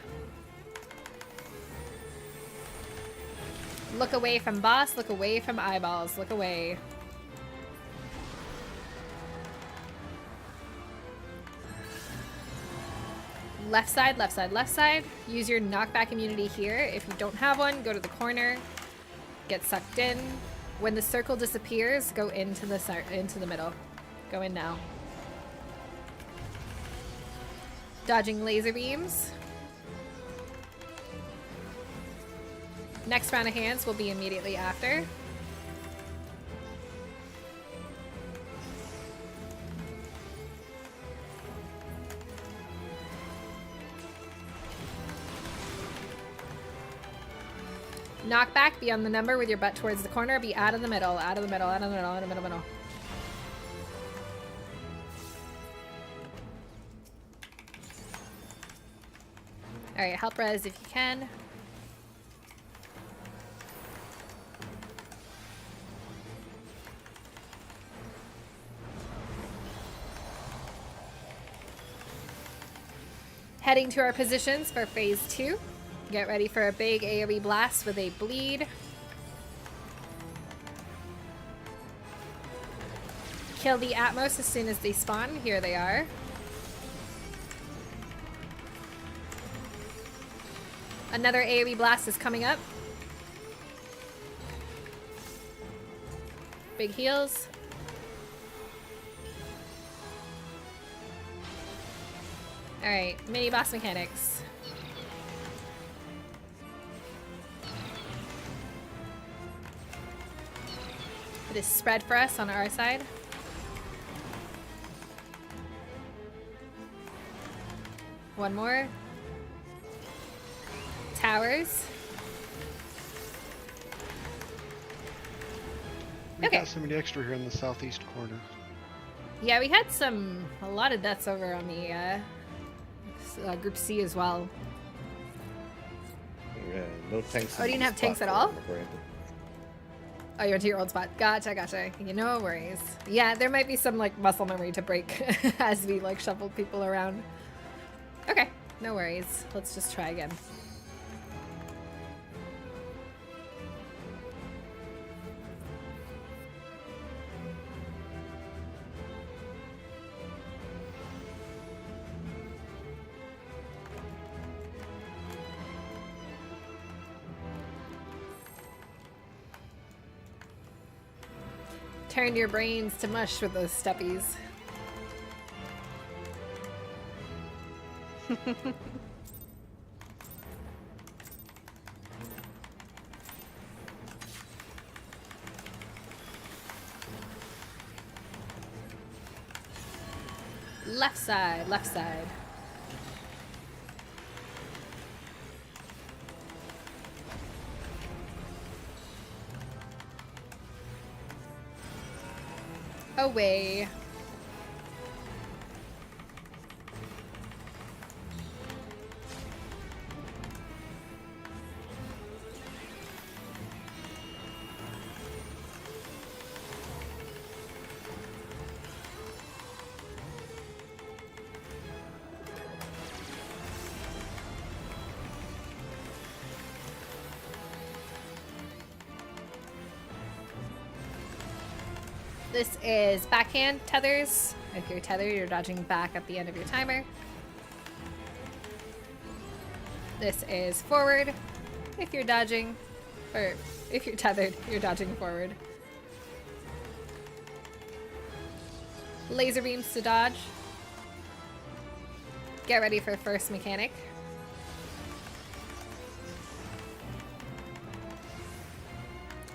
Look away from boss. Look away from eyeballs. Look away. Left side, left side, left side. Use your knockback immunity here. If you don't have one, go to the corner. Get sucked in. When the circle disappears, go into the middle. Go in now. Dodging laser beams. Next round of hands will be immediately after. Knockback, be on the number with your butt towards the corner. Be out of the middle, out of the middle, out of the middle, out of the middle. Alright, help res if you can. Heading to our positions for phase 2. Get ready for a big AoE blast with a bleed. Kill the Atmos as soon as they spawn. Here they are. Another AoE blast is coming up. Big heals. Alright, mini boss mechanics. It is spread for us on our side. One more. Towers. We Okay. got somebody extra here in the southeast corner. Yeah, we had a lot of deaths over on the Group C as well. Yeah, no tanks. Oh, you didn't have tanks at all? Oh, you went to your old spot. Gotcha, gotcha. No worries. Yeah, there might be some like muscle memory to break as we like shuffle people around. Okay, no worries. Let's just try again. Turned your brains to mush with those steppies. Left side, left side. Away. This is backhand tethers. If you're tethered, you're dodging back at the end of your timer. This is forward. If you're dodging, or if you're tethered, you're dodging forward. Laser beams to dodge. Get ready for first mechanic.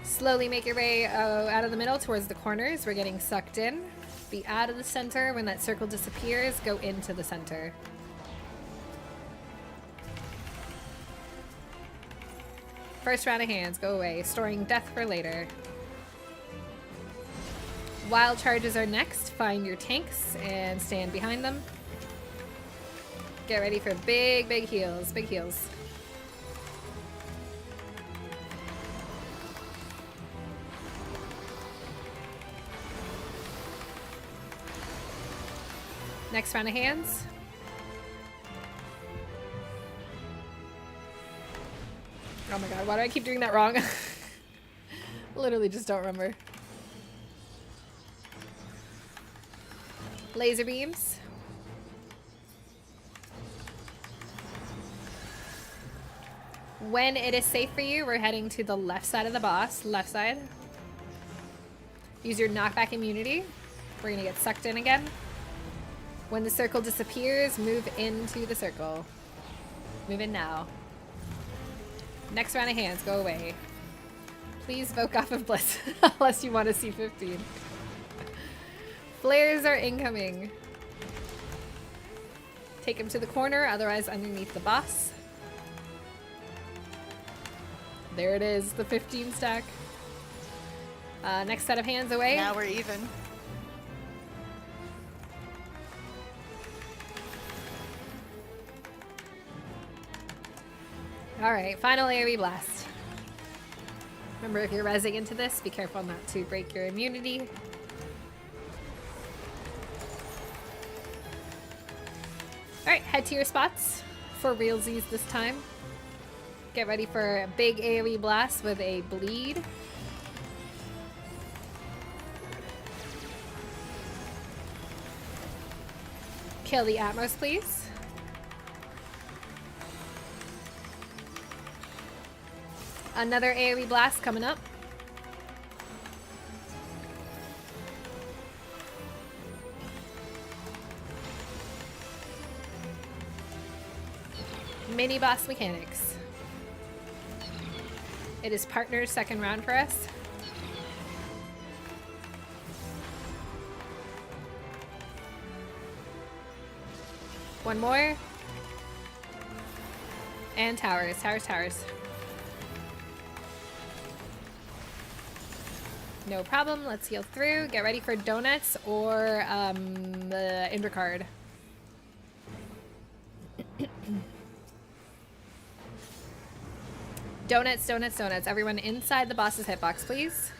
Slowly make your way out of the middle towards the corners. We're getting sucked in. Be out of the center. When that circle disappears, go into the center. First round of hands, go away. Storing death for later. Wild charges are next. Find your tanks and stand behind them. Get ready for big, big heals. Big heals. Next round of hands. Oh my god, why do I keep doing that wrong? Literally just don't remember. Laser beams. When it is safe for you, we're heading to the left side of the boss. Left side. Use your knockback immunity. We're gonna get sucked in again. When the circle disappears, move into the circle. Move in now. Next round of hands, go away. Please vote off of Bliss, unless you want to see 15. Flares are incoming. Take him to the corner, otherwise underneath the boss. There it is, the 15 stack. Next set of hands away. Now we're even. Alright, final AoE blast. Remember, if you're rezzing into this, be careful not to break your immunity. Alright, head to your spots for realsies this time. Get ready for a big AoE blast with a bleed. Kill the Atmos, please. Another AoE blast coming up. Mini boss mechanics. It is partner's second round for us. One more. And towers, towers, towers. No problem, let's heal through. Get ready for donuts or the Indra card. Donuts, donuts, donuts. Everyone inside the boss's hitbox, please.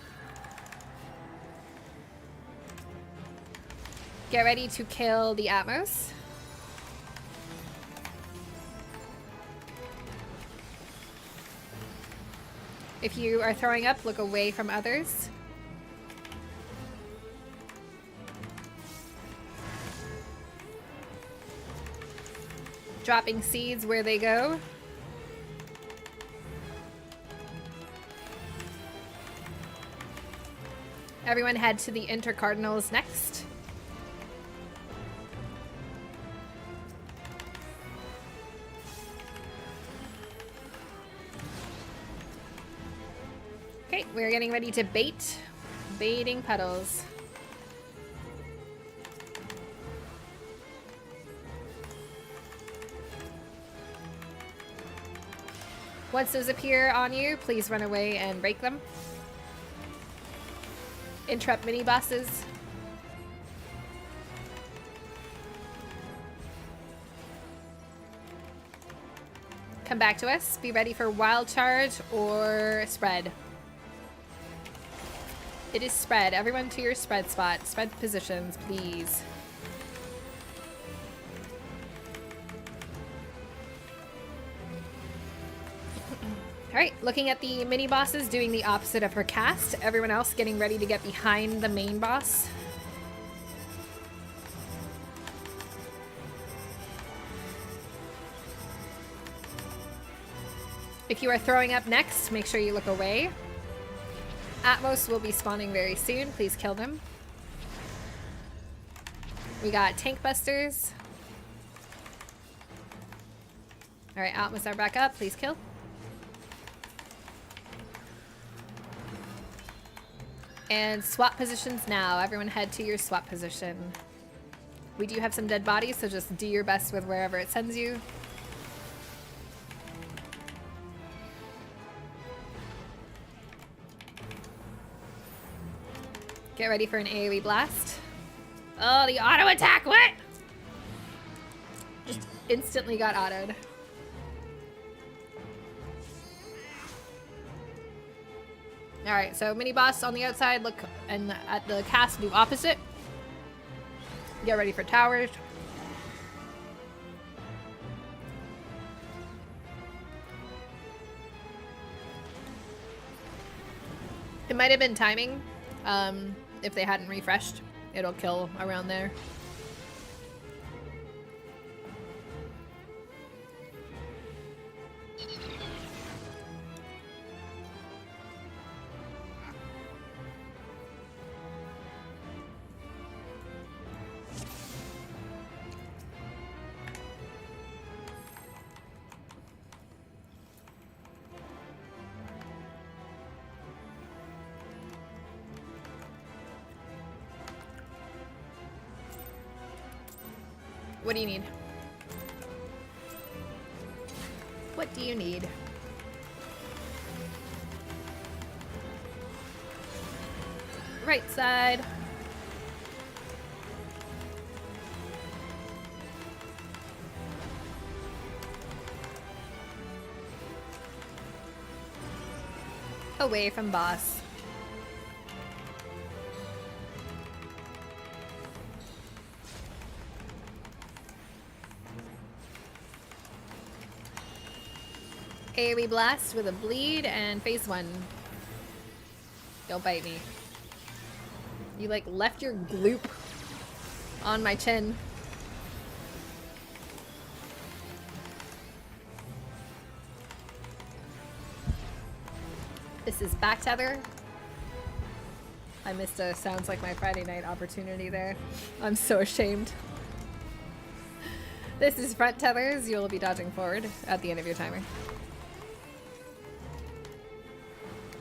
Get ready to kill the Atmos. If you are throwing up, look away from others. Dropping seeds where they go. Everyone head to the intercardinals next. Okay, we're getting ready to bait. Baiting puddles. Once those appear on you, please run away and break them. Interrupt mini bosses. Come back to us. Be ready for wild charge or spread. It is spread. Everyone to your spread spot. Spread positions, please. Alright, looking at the mini bosses doing the opposite of her cast. Everyone else getting ready to get behind the main boss. If you are throwing up next, make sure you look away. Atmos will be spawning very soon. Please kill them. We got tank busters. Alright, Atmos are back up. Please kill. And swap positions now. Everyone head to your swap position. We do have some dead bodies, so just do your best with wherever it sends you. Get ready for an AoE blast. Oh, the auto attack, what? Just instantly got autoed. Alright, so mini boss on the outside, look and at the cast, do opposite. Get ready for towers. It might have been timing. If they hadn't refreshed, it'll kill around there. What do you need? What do you need? Right side. Away from boss. AoE blast with a bleed and phase 1. Don't bite me. You like left your gloop on my chin. This is back tether. I missed a sounds like my Friday night opportunity there. I'm so ashamed. This is front tethers. You'll be dodging forward at the end of your timer.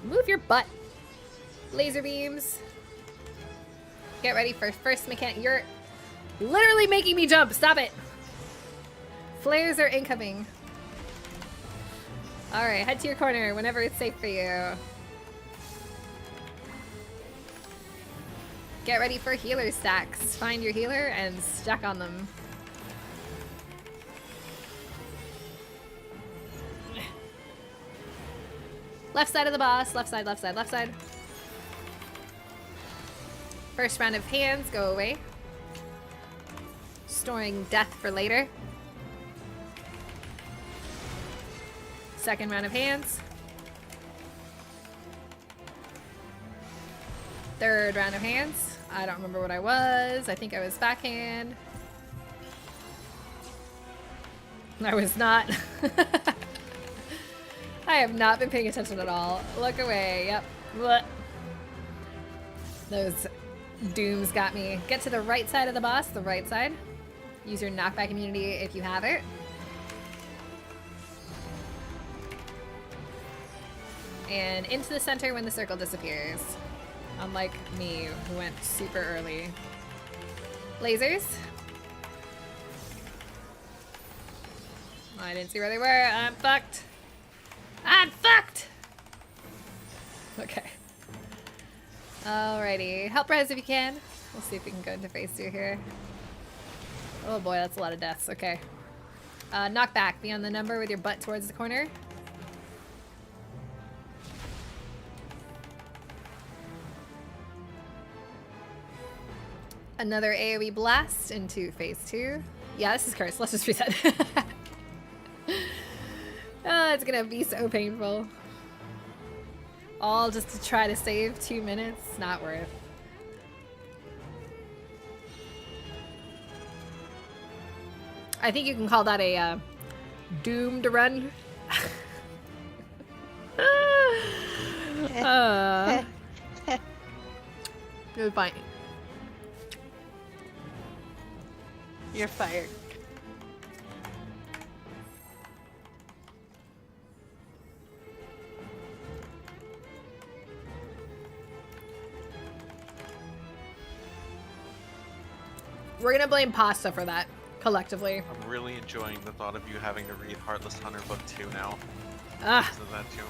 Move your butt. Laser beams. Get ready for first mechanic. You're literally making me jump. Stop it. Flares are incoming. Alright, head to your corner whenever it's safe for you. Get ready for healer stacks. Find your healer and stack on them. Left side of the boss. Left side, left side, left side. First round of hands, go away. Storing death for later. Second round of hands. Third round of hands. I don't remember what I was. I think I was backhand. I was not. I have not been paying attention at all. Look away. Yep. Blech. Those dooms got me. Get to the right side of the boss, the right side. Use your knockback immunity if you have it. And into the center when the circle disappears. Unlike me, who went super early. Lasers. I didn't see where they were. I'm fucked. I'm fucked! Okay. Alrighty. Help res if you can. We'll see if we can go into phase 2 here. Oh boy, that's a lot of deaths. Okay. Knock back. Be on the number with your butt towards the corner. Another AoE blast into phase 2. Yeah, this is cursed. Let's just reset. Oh, it's gonna be so painful. All just to try to save 2 minutes. Not worth. I think you can call that a doomed run. You're fine. You're fired. We're gonna blame Pasta for that, collectively. I'm really enjoying the thought of you having to read Heartless Hunter Book 2 now. Ah. Because of that too.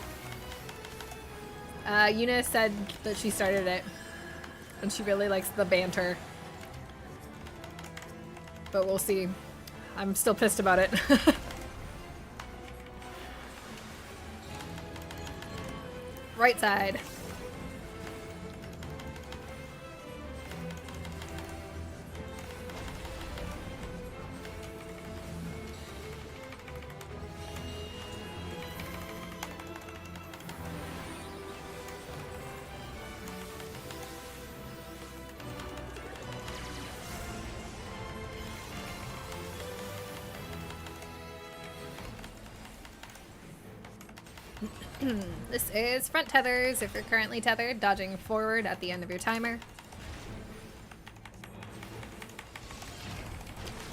Yuna said that she started it, and she really likes the banter. But we'll see. I'm still pissed about it. Right side. This is front tethers if you're currently tethered, dodging forward at the end of your timer.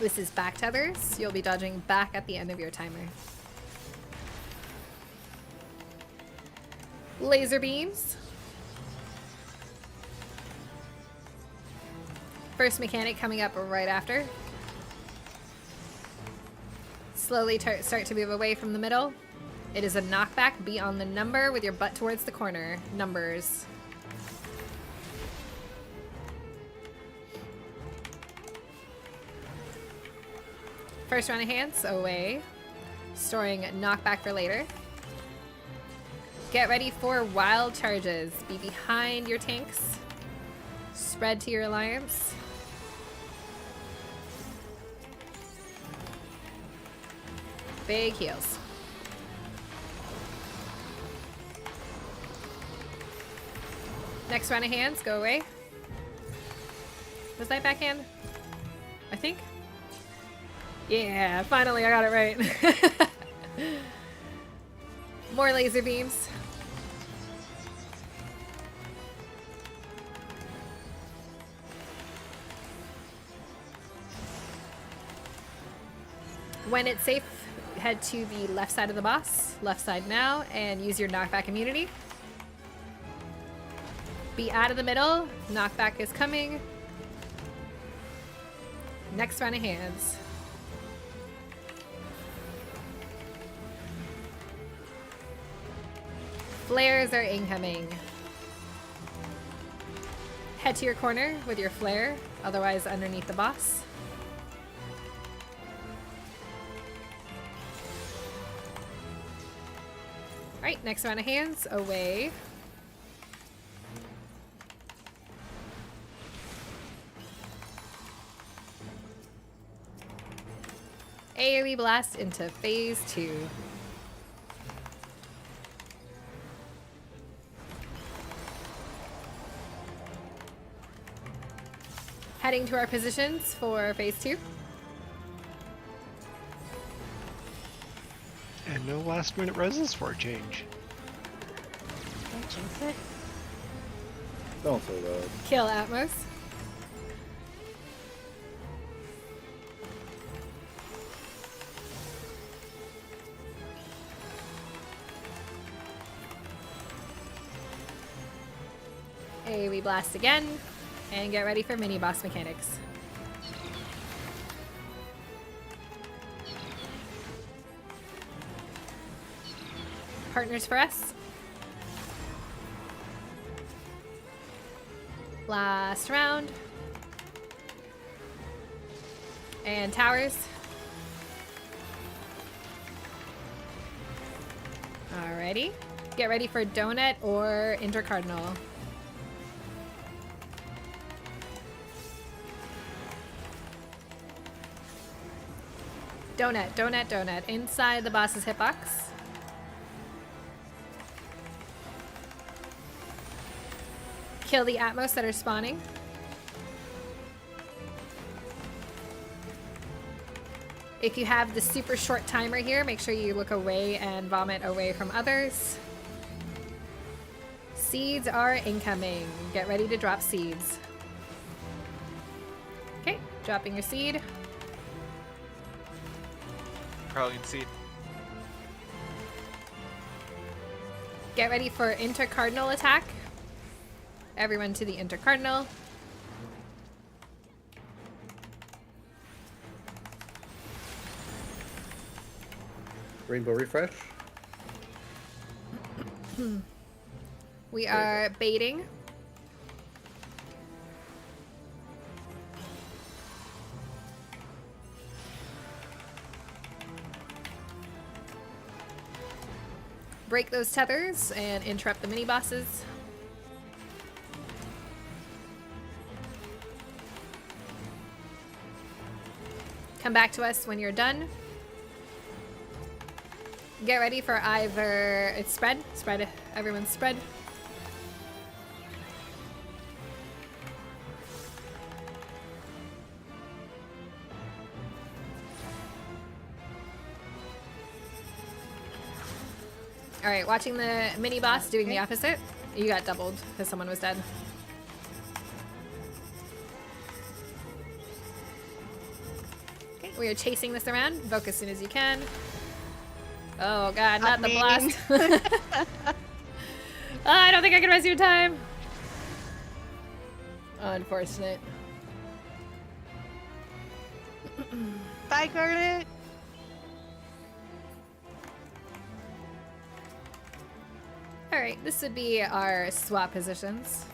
This is back tethers. You'll be dodging back at the end of your timer. Laser beams. First mechanic coming up right after. Slowly start to move away from the middle. It is a knockback. Be on the number with your butt towards the corner. Numbers. First round of hands, away. Storing knockback for later. Get ready for wild charges. Be behind your tanks. Spread to your alliance. Big heals. Next round of hands, go away. Was that backhand? I think. Yeah, finally I got it right. More laser beams. When it's safe, head to the left side of the boss, left side now, and use your knockback immunity. Be out of the middle. Knockback is coming. Next round of hands. Flares are incoming. Head to your corner with your flare, otherwise underneath the boss. Alright, next round of hands, away. AoE blast into phase 2. Heading to our positions for phase 2. And no last minute reses for a change. Don't jinx it. Don't say that. Kill Atmos. Hey, we blast again. And get ready for mini boss mechanics. Partners for us. Last round. And towers. Alrighty. Get ready for donut or intercardinal. Donut, donut, donut. Inside the boss's hitbox. Kill the Atmos that are spawning. If you have the super short timer here, make sure you look away and vomit away from others. Seeds are incoming. Get ready to drop seeds. Okay, dropping your seed. Probably seed. Get ready for intercardinal attack. Everyone to the intercardinal. Rainbow refresh. We are baiting. Break those tethers and interrupt the mini bosses. Come back to us when you're done. Get ready for either it's spread, everyone spread. All right, watching the mini boss doing the opposite. You got doubled because someone was dead. Okay, we are chasing this around. Invoke as soon as you can. Oh god, not the blast. Oh, I don't think I can res your time. Unfortunate. Bye, Garnet. Alright, this would be our swap positions.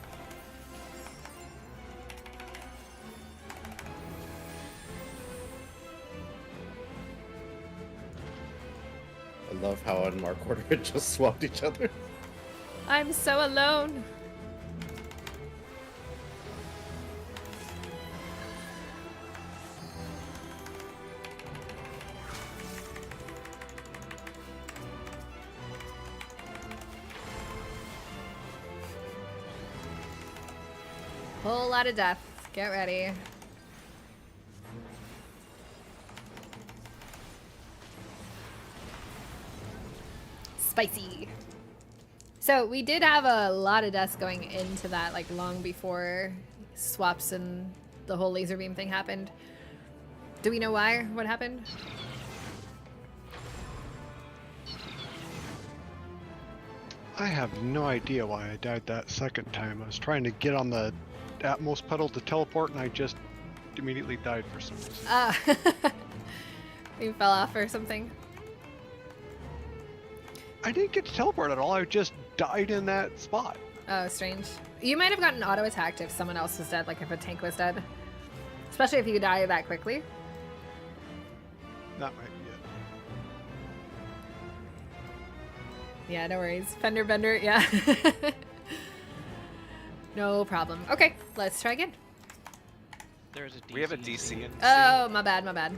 I love how on Mark Order it just swapped each other. I'm so alone. Whole lot of death. Get ready. Spicy. So we did have a lot of deaths going into that, like long before swaps and the whole laser beam thing happened. Do we know why? What happened? I have no idea why I died that second time. I was trying to get on the Atmos pedal to teleport, and I just immediately died for some reason. You fell off or something? I didn't get to teleport at all. I just died in that spot. Oh, strange. You might have gotten auto-attacked if someone else was dead, like if a tank was dead. Especially if you die that quickly. That might be it. Yeah, no worries. Fender bender, yeah. No problem. Okay, let's try again. There's a DC. We have a DC in. Oh, my bad, my bad.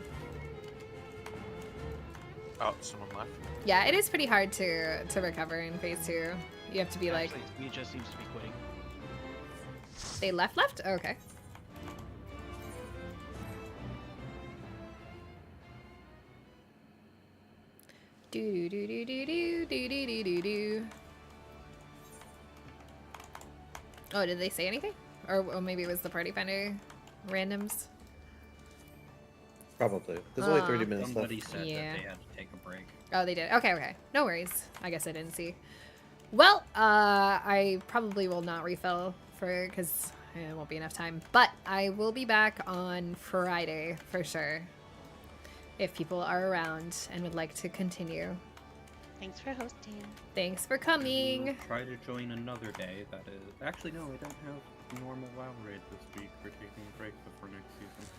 Oh, someone left. Yeah, it is pretty hard to recover in phase 2. You have to be like... Actually, he just seems to be quitting. They left? Okay. Do do do do do do do do do do. Oh, did they say anything? Or maybe it was the Party Finder randoms? Probably. There's only 30 minutes left. Somebody said Yeah. that they had to take a break. Oh, they did. Okay, okay. No worries. I guess I didn't see. Well, I probably will not refill because it won't be enough time. But I will be back on Friday for sure. If people are around and would like to continue. Thanks for hosting. Thanks for We'll coming. try to join another day. That is actually no, we don't have normal WoW raid this week. We're taking a break before next season.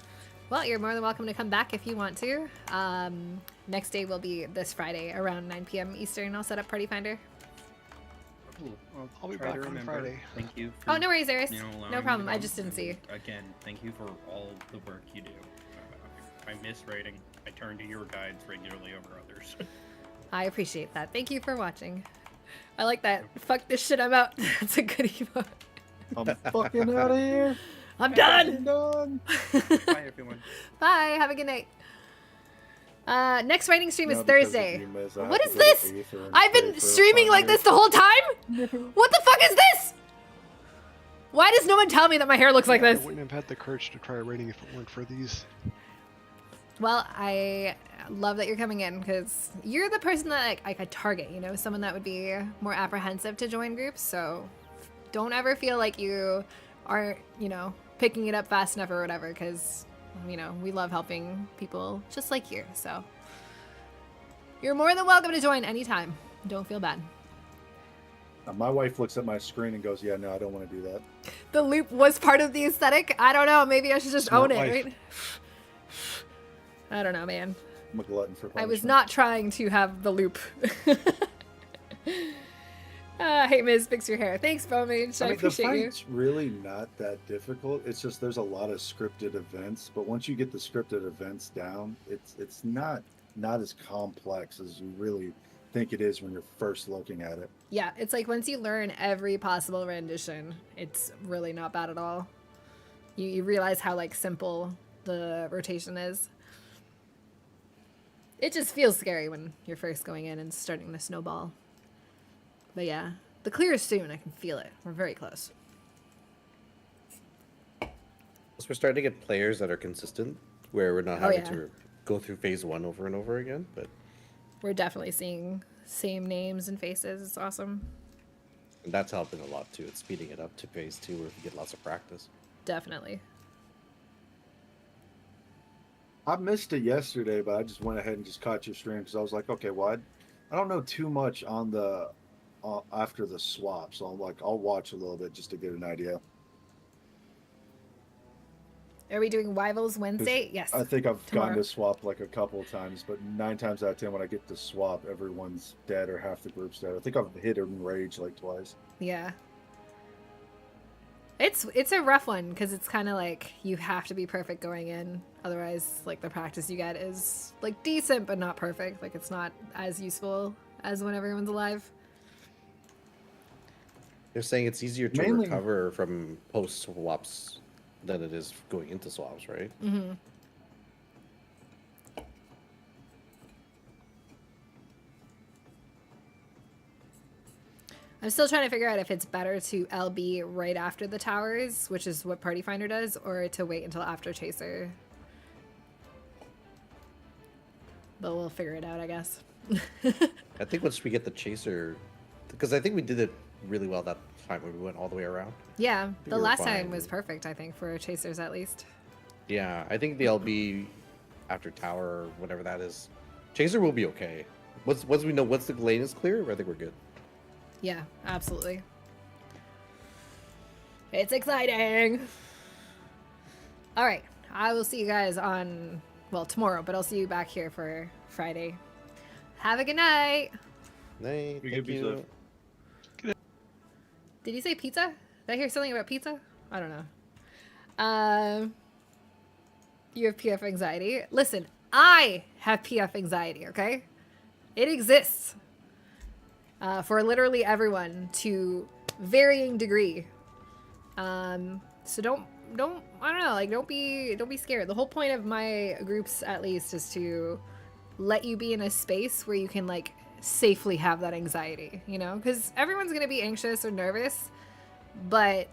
Well, you're more than welcome to come back if you want to. Next day will be this Friday around 9 p.m. Eastern. I'll set up Party Finder. Cool. I'll be try back to on remember. Friday. Thank you. For, Oh, no worries, Aris. you know, allowing No me problem. to I come. just didn't see you. And again, thank you for all the work you do. I miss raiding. I turn to your guides regularly over others. I appreciate that. Thank you for watching. I like that. Fuck this shit, I'm out. That's a good emote. I'm fucking out of here. I'm done. Done. Bye, everyone. Bye. Have a good night. Next writing stream is No, because Thursday. of you, Miz, I have What to is go to this? Ether and I've pray been for streaming like 5 this the whole time? What the fuck is this? Why does no one tell me that my hair looks like I this? wouldn't have had the courage to try raiding if it weren't for these. Well, I love that you're coming in because you're the person that like, I could target, you know, someone that would be more apprehensive to join groups. So don't ever feel like you aren't, you know, picking it up fast enough or whatever because, you know, we love helping people just like you. So you're more than welcome to join anytime. Don't feel bad. My wife looks at my screen and goes, "Yeah, no, I don't want to do that." The loop was part of the aesthetic. I don't know. Maybe I should just Smart own it, wife. right? I don't know, man. I'm a glutton for punishment. I was not trying to have the loop. Hey, Miz, fix your hair. Thanks, Bowmage. I I mean, the appreciate you. fight's really not that difficult. It's just there's a lot of scripted events, but once you get the scripted events down, it's not as complex as you really think it is when you're first looking at it. Yeah, it's like once you learn every possible rendition, it's really not bad at all. You realize how like simple the rotation is. It just feels scary when you're first going in and starting to snowball. But yeah, the clear is soon. I can feel it. We're very close. So we're starting to get players that are consistent, where we're not Oh, having yeah. to go through phase 1 over and over again. But We're definitely seeing same names and faces. It's awesome. that's helping a lot too. It's speeding it up to phase 2, where we get lots of practice. Definitely. I missed it yesterday, but I just went ahead and just caught your stream because I was like, okay, well, I don't know too much on the after the swap, so I'm like, I'll watch a little bit just to get an idea. Are we doing Rivals Wednesday? Yes. I think I've Tomorrow. gotten to swap like a couple of times, but 9 times out of 10 when I get to swap, everyone's dead or half the group's dead. I think I've hit in rage like twice. Yeah. It's a rough one because it's kind of like you have to be perfect going in. Otherwise, like the practice you get is like decent but not perfect. Like it's not as useful as when everyone's alive. They're saying it's easier to Mainly- recover from post swaps than it is going into swaps, right? Mm-hmm. I'm still trying to figure out if it's better to LB right after the towers, which is what Party Finder does, or to wait until after Chaser. But we'll figure it out, I guess. I think once we get the chaser, because I think we did it really well that time when we went all the way around. Yeah, we the were last time fine. was perfect, I think, for Chasers at least. Yeah, I think the LB after tower or whatever that is, chaser will be okay. Once we know once the lane is clear, I think we're good. Yeah, absolutely. It's exciting. All right, I will see you guys on, well, tomorrow, but I'll see you back here for Friday. Have a good night. Nay, We thank could be you. Did you say pizza? Did I hear something about pizza? I don't know. You have PF anxiety. Listen, I have PF anxiety, okay? It exists. For literally everyone to varying degree. So don't I don't know, like don't be scared. The whole point of my groups at least is to let you be in a space where you can like safely have that anxiety, you know? Cuz everyone's going to be anxious or nervous, but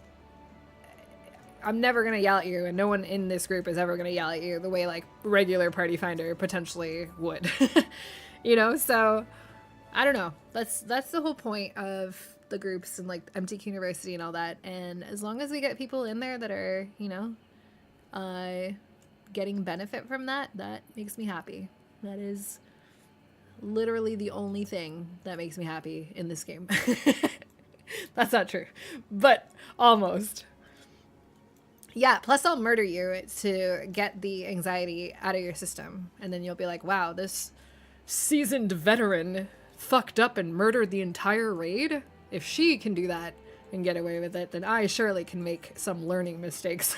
I'm never gonna yell at you, and no one in this group is ever gonna yell at you the way like regular Party Finder potentially would. You know, so I don't know. That's the whole point of the groups and like MTQ University and all that. And as long as we get people in there that are, you know, getting benefit from that, that makes me happy. That is literally the only thing that makes me happy in this game. That's not true, but almost. Yeah, plus I'll murder you to get the anxiety out of your system. And then you'll be like, wow, this seasoned veteran fucked up and murdered the entire raid? If she can do that and get away with it, then I surely can make some learning mistakes.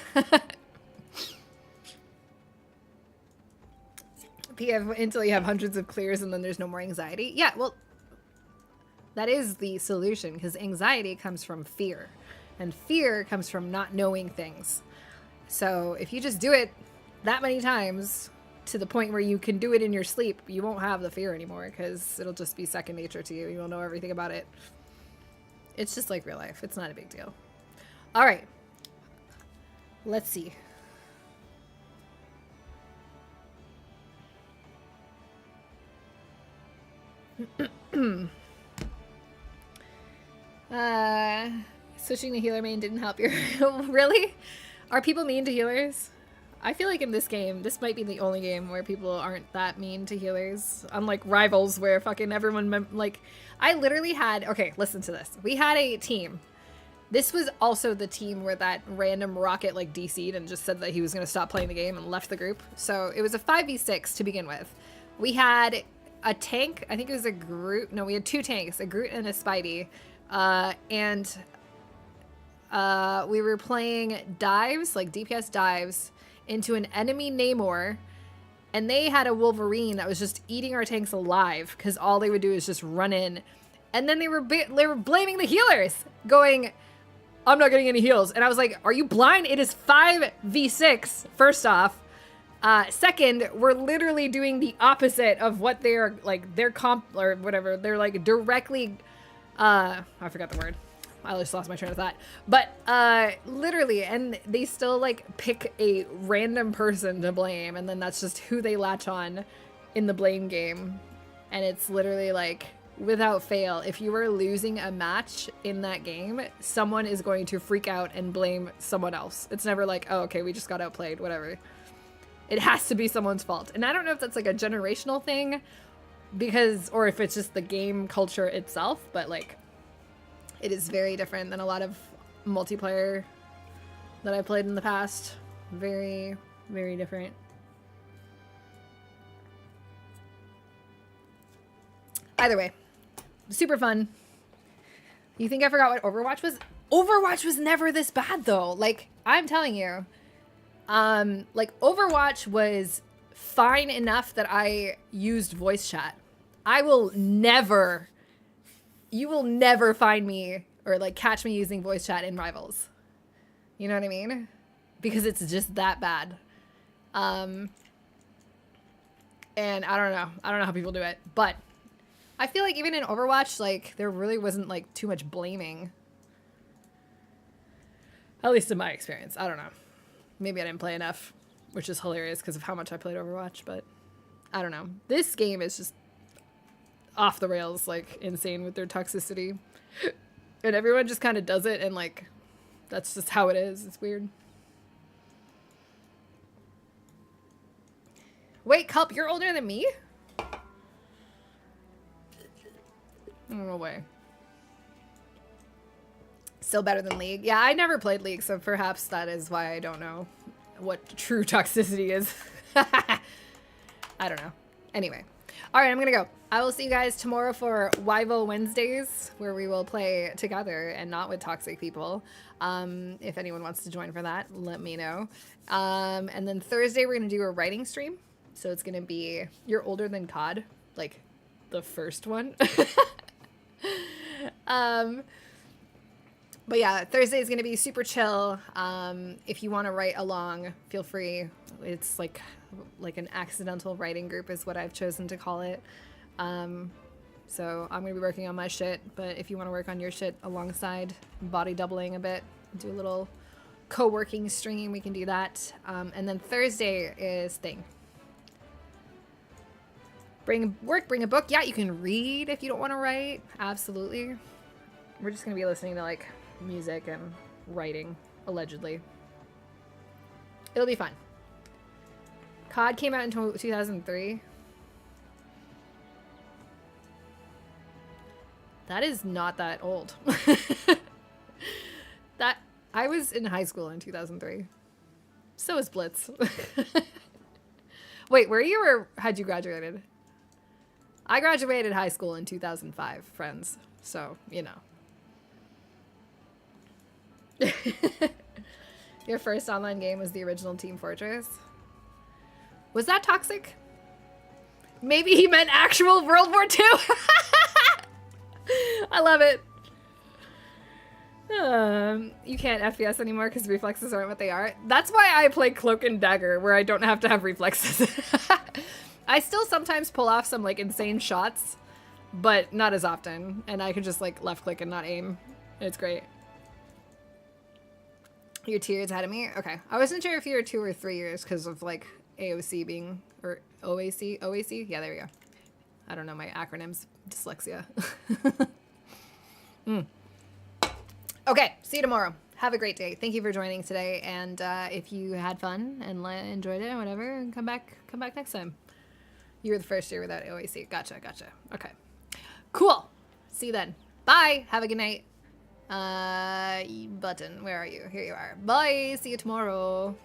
PF until you have hundreds of clears and then there's no more anxiety. Yeah, well, that is the solution, because anxiety comes from fear. And fear comes from not knowing things. So if you just do it that many times to the point where you can do it in your sleep, you won't have the fear anymore, because it'll just be second nature to you. You'll know everything about it. It's just like real life. It's not a big deal. All right. Let's see. Switching to healer main didn't help you. Really? Are people mean to healers? I feel like in this game, this might be the only game where people aren't that mean to healers. Unlike Rivals, where fucking everyone, like, I literally had, okay, listen to this. We had a team. This was also the team where that random rocket, like, DC'd and just said that he was going to stop playing the game and left the group. So it was a 5v6 to begin with. We had a tank, I think it was a Groot. No, we had two tanks, a Groot and a Spidey. We were playing dives, like DPS dives, into an enemy Namor, and they had a Wolverine that was just eating our tanks alive because all they would do is just run in. And then they were blaming the healers, going, I'm not getting any heals. And I was like, are you blind? It is 5v6, first off. Second, we're literally doing the opposite of what they're, like, their comp, or whatever. They're, like, directly, I forgot the word. I just lost my train of thought. But, literally, and they still, like, pick a random person to blame, and then that's just who they latch on in the blame game. And it's literally, like, without fail, if you are losing a match in that game, someone is going to freak out and blame someone else. It's never like, oh, okay, we just got outplayed, whatever. It has to be someone's fault. And I don't know if that's, like, a generational thing, because, or if it's just the game culture itself, but, like, it is very different than a lot of multiplayer that I played in the past. Very, very different. Either way, super fun. You think I forgot what Overwatch was? Overwatch was never this bad, though. Like, I'm telling you. Like, Overwatch was fine enough that I used voice chat. You will never find me or, like, catch me using voice chat in Rivals. You know what I mean? Because it's just that bad. And I don't know. I don't know how people do it. But I feel like even in Overwatch, like, there really wasn't, like, too much blaming. At least in my experience. I don't know. Maybe I didn't play enough, which is hilarious because of how much I played Overwatch, but I don't know. This game is just off the rails, like, insane with their toxicity. And everyone just kind of does it, and, like, that's just how it is. It's weird. Wait, Culp, you're older than me? No way. Still better than League. Yeah, I never played League, so perhaps that is why I don't know what true toxicity is. I don't know. Anyway. All right, I'm going to go. I will see you guys tomorrow for Wyval Wednesdays, where we will play together and not with toxic people. If anyone wants to join for that, let me know. And then Thursday, we're going to do a writing stream. So it's going to be You're Older Than COD, like the first one. But yeah, Thursday is going to be super chill. If you want to write along, feel free. It's like an accidental writing group is what I've chosen to call it. So I'm going to be working on my shit, but if you want to work on your shit alongside, body doubling a bit, do a little co-working stream, we can do that. And then Thursday is thing. Bring a book. Yeah, you can read if you don't want to write. Absolutely. We're just going to be listening to like music and writing, allegedly. It'll be fun. COD came out in 2003. That is not that old. That I was in high school in 2003. So was Blitz. Wait, were you or had you graduated? I graduated high school in 2005, friends. So, you know. Your first online game was the original Team Fortress. Was that toxic? Maybe he meant actual World War II. I love it. You can't FPS anymore because reflexes aren't what they are. That's why I play Cloak and Dagger, where I don't have to have reflexes. I still sometimes pull off some like insane shots, but not as often. And I can just like left click and not aim. It's great. You're 2 years ahead of me? Okay. I wasn't sure if you were 2 or 3 years because of like AOC being, or OAC? OAC? Yeah, there we go. I don't know my acronyms. Dyslexia. Okay, see you tomorrow. Have a great day. Thank you for joining today. And if you had fun and enjoyed it or whatever, come back next time. You were the first year without OAC. Gotcha. Okay. Cool. See you then. Bye. Have a good night. Button, where are you? Here you are. Bye. See you tomorrow.